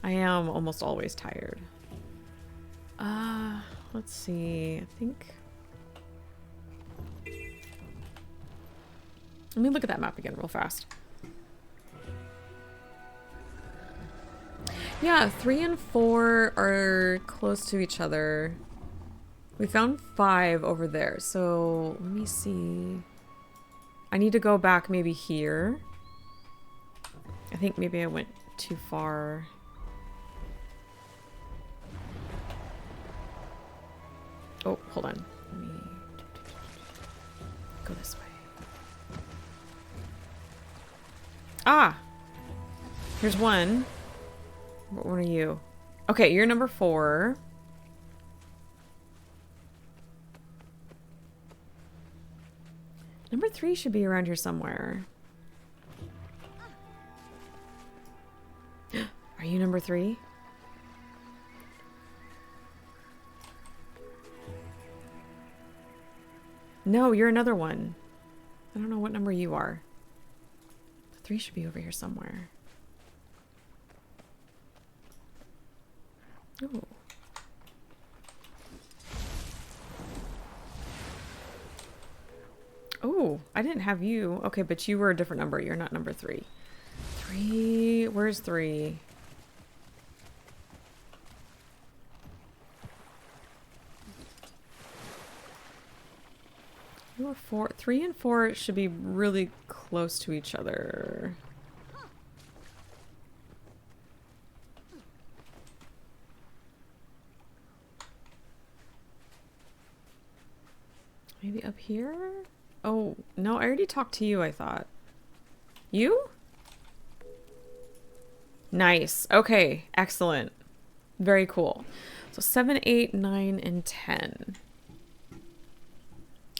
I am almost always tired. Let's see. I think Let me look at that map again real fast. Yeah, 3 and 4 are close to each other. We found 5 over there, so let me see. I need to go back maybe here. I think maybe I went too far. Oh, hold on. Let me go this way. Ah! Here's one. What one are you? Okay, you're number 4. Number 3 should be around here somewhere. Are you number 3? No, you're another one. I don't know what number you are. The 3 should be over here somewhere. Oh. Oh, I didn't have you. Okay, but you were a different number. You're not number 3. 3. Where's 3? You were 4. 3 and 4 should be really close to each other. Maybe up here? Oh, no, I already talked to you, I thought. You? Nice. Okay, excellent. Very cool. So 7, 8, 9, and 10.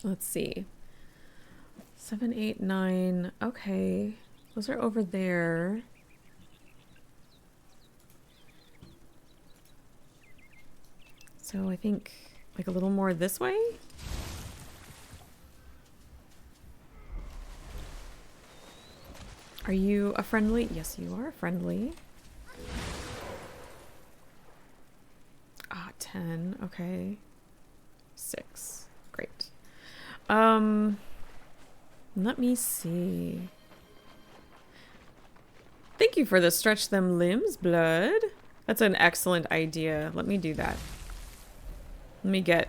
Let's see. 7, 8, 9. Okay. Those are over there. So I think like a little more this way? Are you a friendly? Yes, you are friendly. Ah, 10. Okay. 6. Great. Let me see. Thank you for the stretch them limbs, blood. That's an excellent idea. Let me do that. Let me get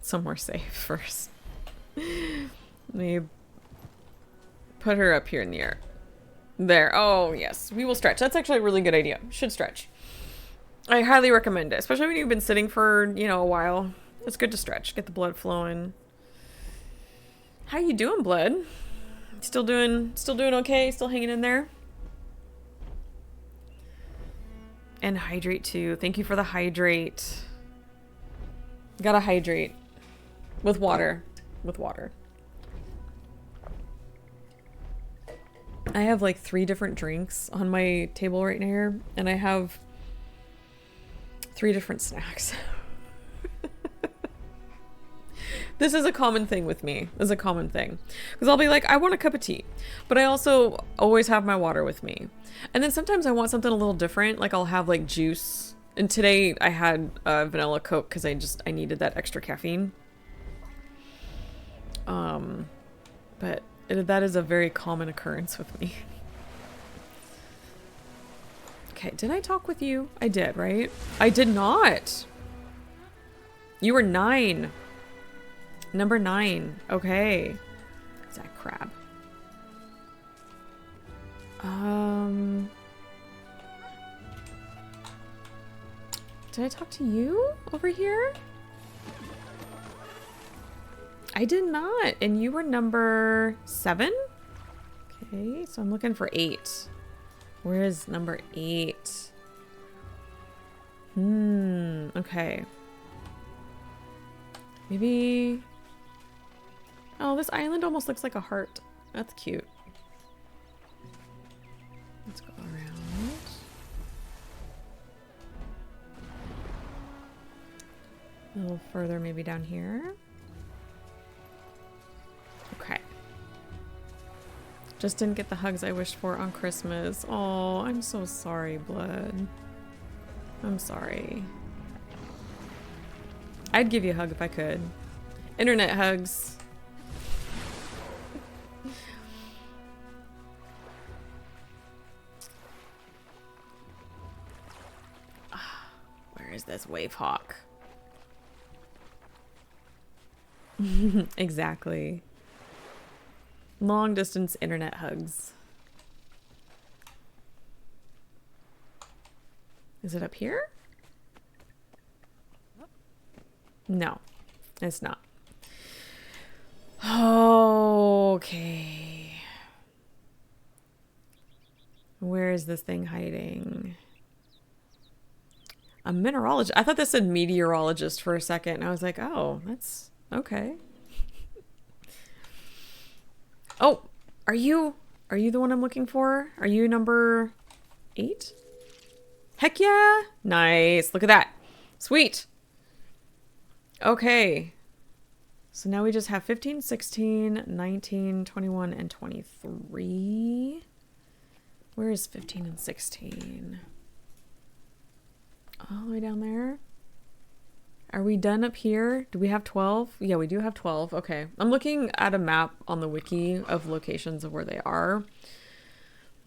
somewhere safe first. Let me put her up here in the air. There. Oh, yes. We will stretch. That's actually a really good idea. Should stretch. I highly recommend it, especially when you've been sitting for, you know, a while. It's good to stretch. Get the blood flowing. How you doing, blood? Still doing okay? Still hanging in there? And hydrate too. Thank you for the hydrate. Gotta hydrate. With water. With water. I have like 3 different drinks on my table right here, and I have 3 different snacks. This is a common thing with me. This is a common thing. Because I'll be like, I want a cup of tea. But I also always have my water with me. And then sometimes I want something a little different. Like I'll have like juice. And today I had vanilla Coke because I needed that extra caffeine. But that is a very common occurrence with me. Okay, did I talk with you? I did, right? I did not. You were 9. Number 9. Okay. Is that crab? Did I talk to you over here? I did not. And you were number 7? Okay, so I'm looking for 8. Where is number 8? Okay. Maybe... Oh, this island almost looks like a heart. That's cute. Let's go around. A little further, maybe down here. Okay. Just didn't get the hugs I wished for on Christmas. Oh, I'm so sorry, blood. I'm sorry. I'd give you a hug if I could. Internet hugs. Where is this wave hawk? Exactly. Long distance internet hugs. Is it up here? No, it's not. Okay. Where is this thing hiding? A mineralogist. I thought this said meteorologist for a second. And I was like, oh, that's okay. Oh, are you the one I'm looking for? Are you number 8? Heck yeah. Nice. Look at that. Sweet. Okay. So now we just have 15, 16, 19, 21, and 23. Where is 15 and 16? All the way down there. Are we done up here? Do we have 12? Yeah, we do have 12. Okay. I'm looking at a map on the wiki of locations of where they are.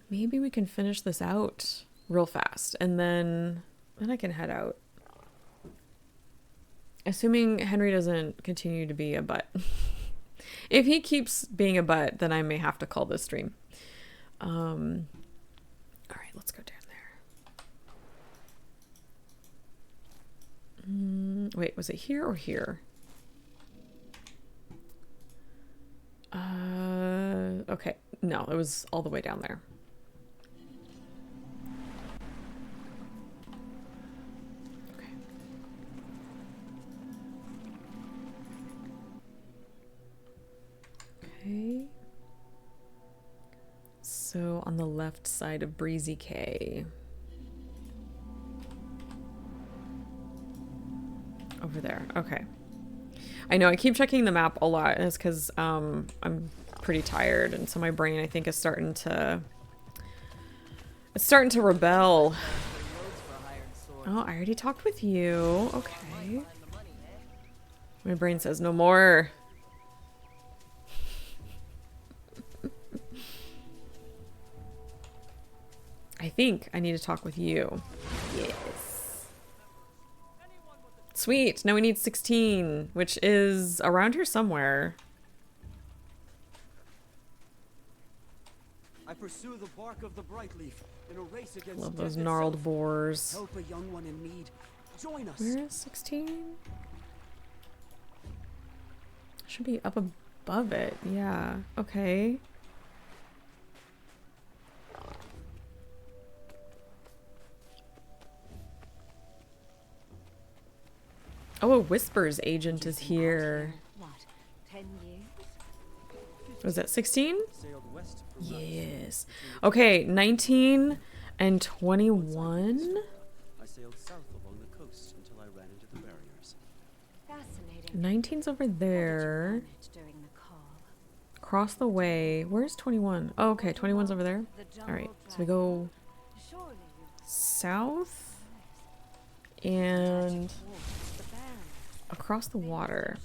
Maybe we can finish this out real fast and then I can head out. Assuming Henry doesn't continue to be a butt. If he keeps being a butt, then I may have to call this stream. All right, let's go down there. Wait, was it here or here? Okay. No, it was all the way down there. Okay. So on the left side of Breezy K. Over there. Okay. I know I keep checking the map a lot. It's because I'm pretty tired, and so my brain I think is starting to rebel. Oh, I already talked with you. Okay. My brain says no more. I think I need to talk with you. Yes. Sweet. Now we need 16, which is around here somewhere. I pursue the bark of the bright leaf in a race against Love those death gnarled itself. boars. Help a young one in need. Join us. Where is 16? Should be up above it. Yeah. Okay. Oh, a Whispers agent is here. What, 10 years? Was that 16? Sailed west for Yes. Okay, 19 and 21. I sailed south along the coast until I ran into the barriers. Fascinating. 19's over there. During the call. Across the way. Where's 21? Oh, okay, 21's over there. Alright, so we go Surely you south and across the water.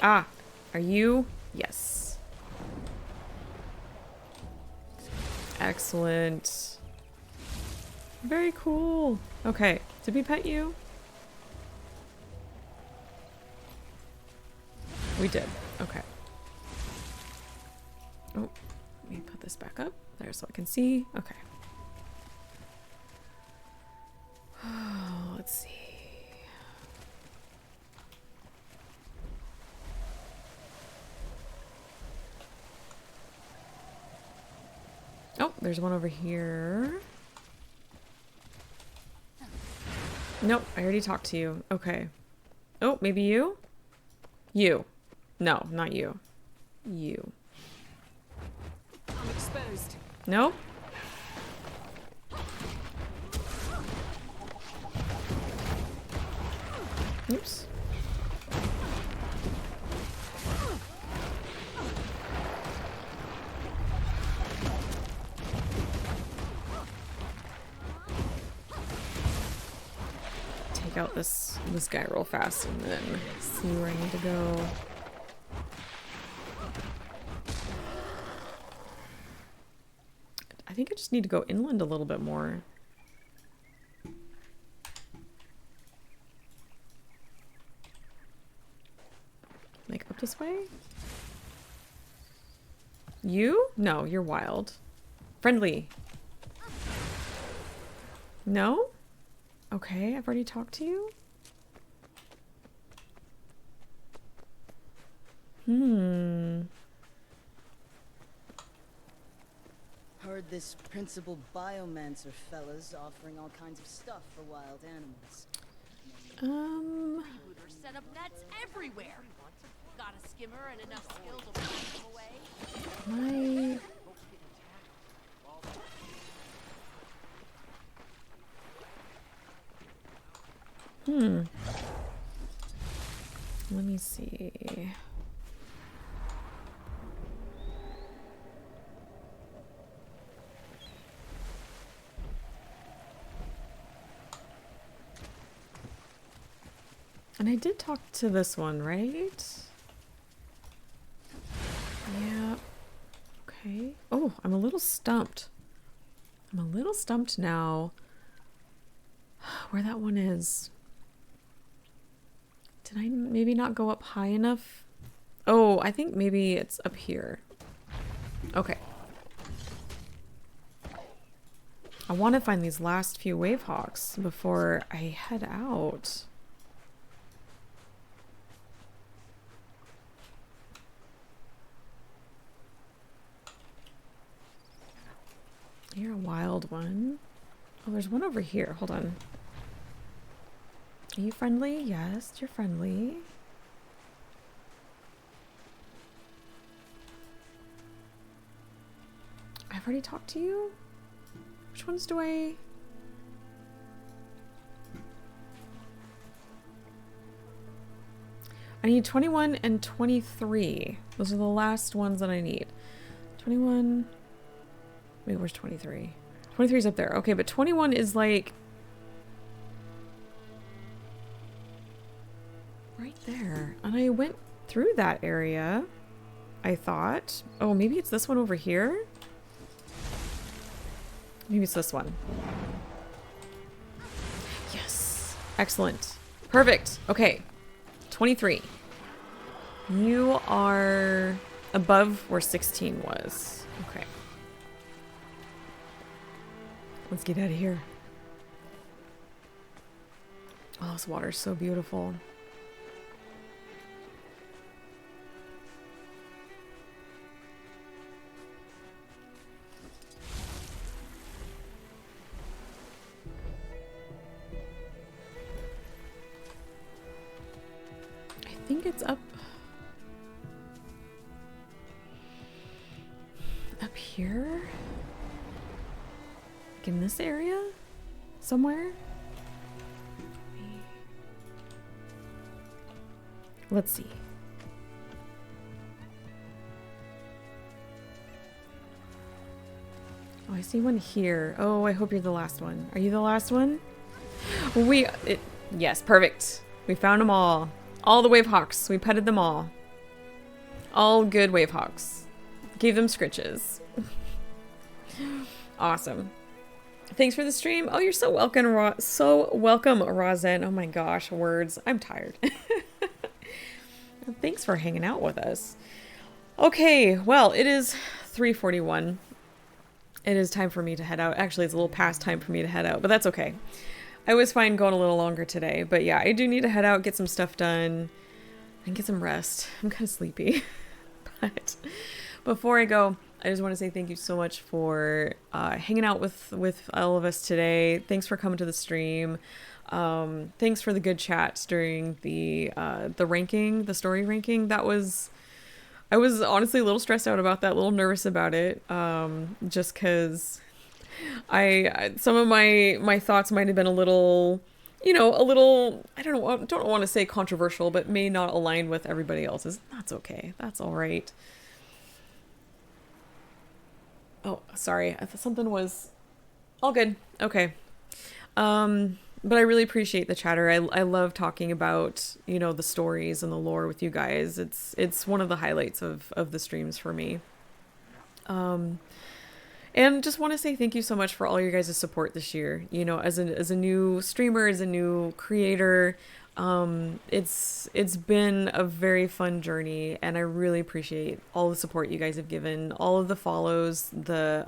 Ah, are you? Yes. Excellent. Very cool. Okay, did we pet you? We did. Okay. Oh, let me put this back up there so I can see. Okay. Let's see. Oh, there's one over here. Nope, I already talked to you. Okay. Oh, maybe you? You. No, not you. You. I'm exposed. Nope. Oops. Take out this guy real fast and then see where I need to go. I think I just need to go inland a little bit more. this way? You? No, you're wild. Friendly. No? Okay, I've already talked to you? Heard this principal biomancer fella's offering all kinds of stuff for wild animals. Freebooters set up nets everywhere. Got a skimmer and enough skill to push them away? Let me see. And I did talk to this one, right? Yeah. Okay. Oh, I'm a little stumped. I'm a little stumped now. Where that one is. Did I maybe not go up high enough? Oh, I think maybe it's up here. Okay. I want to find these last few wave hawks before I head out. You're a wild one. Oh, there's one over here. Hold on. Are you friendly? Yes, you're friendly. I've already talked to you? Which ones do I... I need 21 and 23. Those are the last ones that I need. 21... Wait, where's 23? 23 is up there. Okay, but 21 is like... right there. And I went through that area, I thought. Oh, maybe it's this one over here? Maybe it's this one. Yes. Excellent. Perfect. Okay. 23. You are above where 16 was. Okay. Let's get out of here. Oh, this water's so beautiful. I think it's up here. Like in this area? Somewhere? Let's see. Oh, I see one here. Oh, I hope you're the last one. Are you the last one? Yes, perfect. We found them all. All the wave hawks. We petted them all. All good wave hawks. Gave them scritches. Awesome. Thanks for the stream. Oh, you're so welcome, Rozen. Oh my gosh, words. I'm tired. Thanks for hanging out with us. Okay, well, it is 3:41. It is time for me to head out. Actually, it's a little past time for me to head out, but that's okay. I was fine going a little longer today, but yeah, I do need to head out, get some stuff done, and get some rest. I'm kind of sleepy. But before I go, I just want to say thank you so much for hanging out with all of us today. Thanks for coming to the stream. Thanks for the good chats during the ranking, the story ranking. I was honestly a little stressed out about that, a little nervous about it, just because some of my thoughts might have been a little, I don't want to say controversial, but may not align with everybody else's. That's okay. That's all right. Oh, sorry. I thought something was all good. Okay. But I really appreciate the chatter. I love talking about, the stories and the lore with you guys. It's one of the highlights of the streams for me. And just want to say thank you so much for all your guys' support this year. As a new streamer, as a new creator, It's been a very fun journey, and I really appreciate all the support you guys have given, all of the follows, the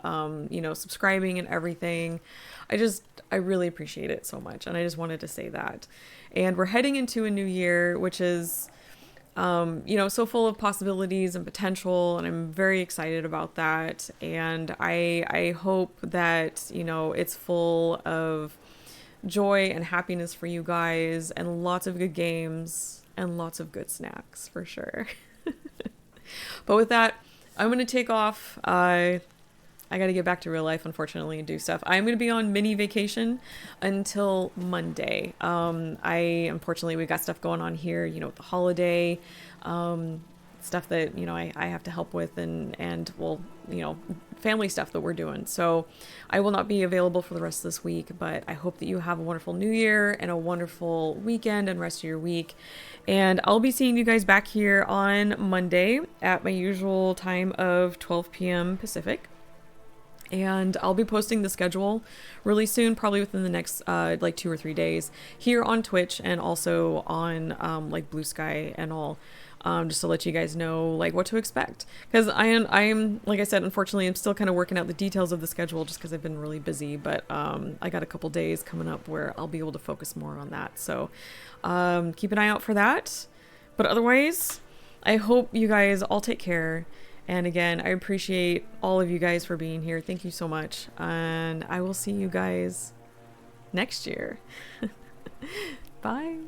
subscribing and everything. I really appreciate it so much, and I just wanted to say that. And we're heading into a new year, which is so full of possibilities and potential, and I'm very excited about that. And I hope that, it's full of joy and happiness for you guys, and lots of good games and lots of good snacks for sure. But with that, I'm going to take off. I got to get back to real life, unfortunately, and do stuff. I'm going to be on mini vacation until Monday. Unfortunately, we got stuff going on here, with the holiday, stuff that, I have to help with, and family stuff that we're doing. So I will not be available for the rest of this week, but I hope that you have a wonderful new year and a wonderful weekend and rest of your week. And I'll be seeing you guys back here on Monday at my usual time of 12 p.m. Pacific. And I'll be posting the schedule really soon, probably within the next 2 or 3 days, here on Twitch and also on Blue Sky and all, just to let you guys know what to expect. Because I am like I said, unfortunately, I'm still kind of working out the details of the schedule just because I've been really busy. But I got a couple days coming up where I'll be able to focus more on that. So keep an eye out for that. But otherwise, I hope you guys all take care. And again, I appreciate all of you guys for being here. Thank you so much. And I will see you guys next year. Bye.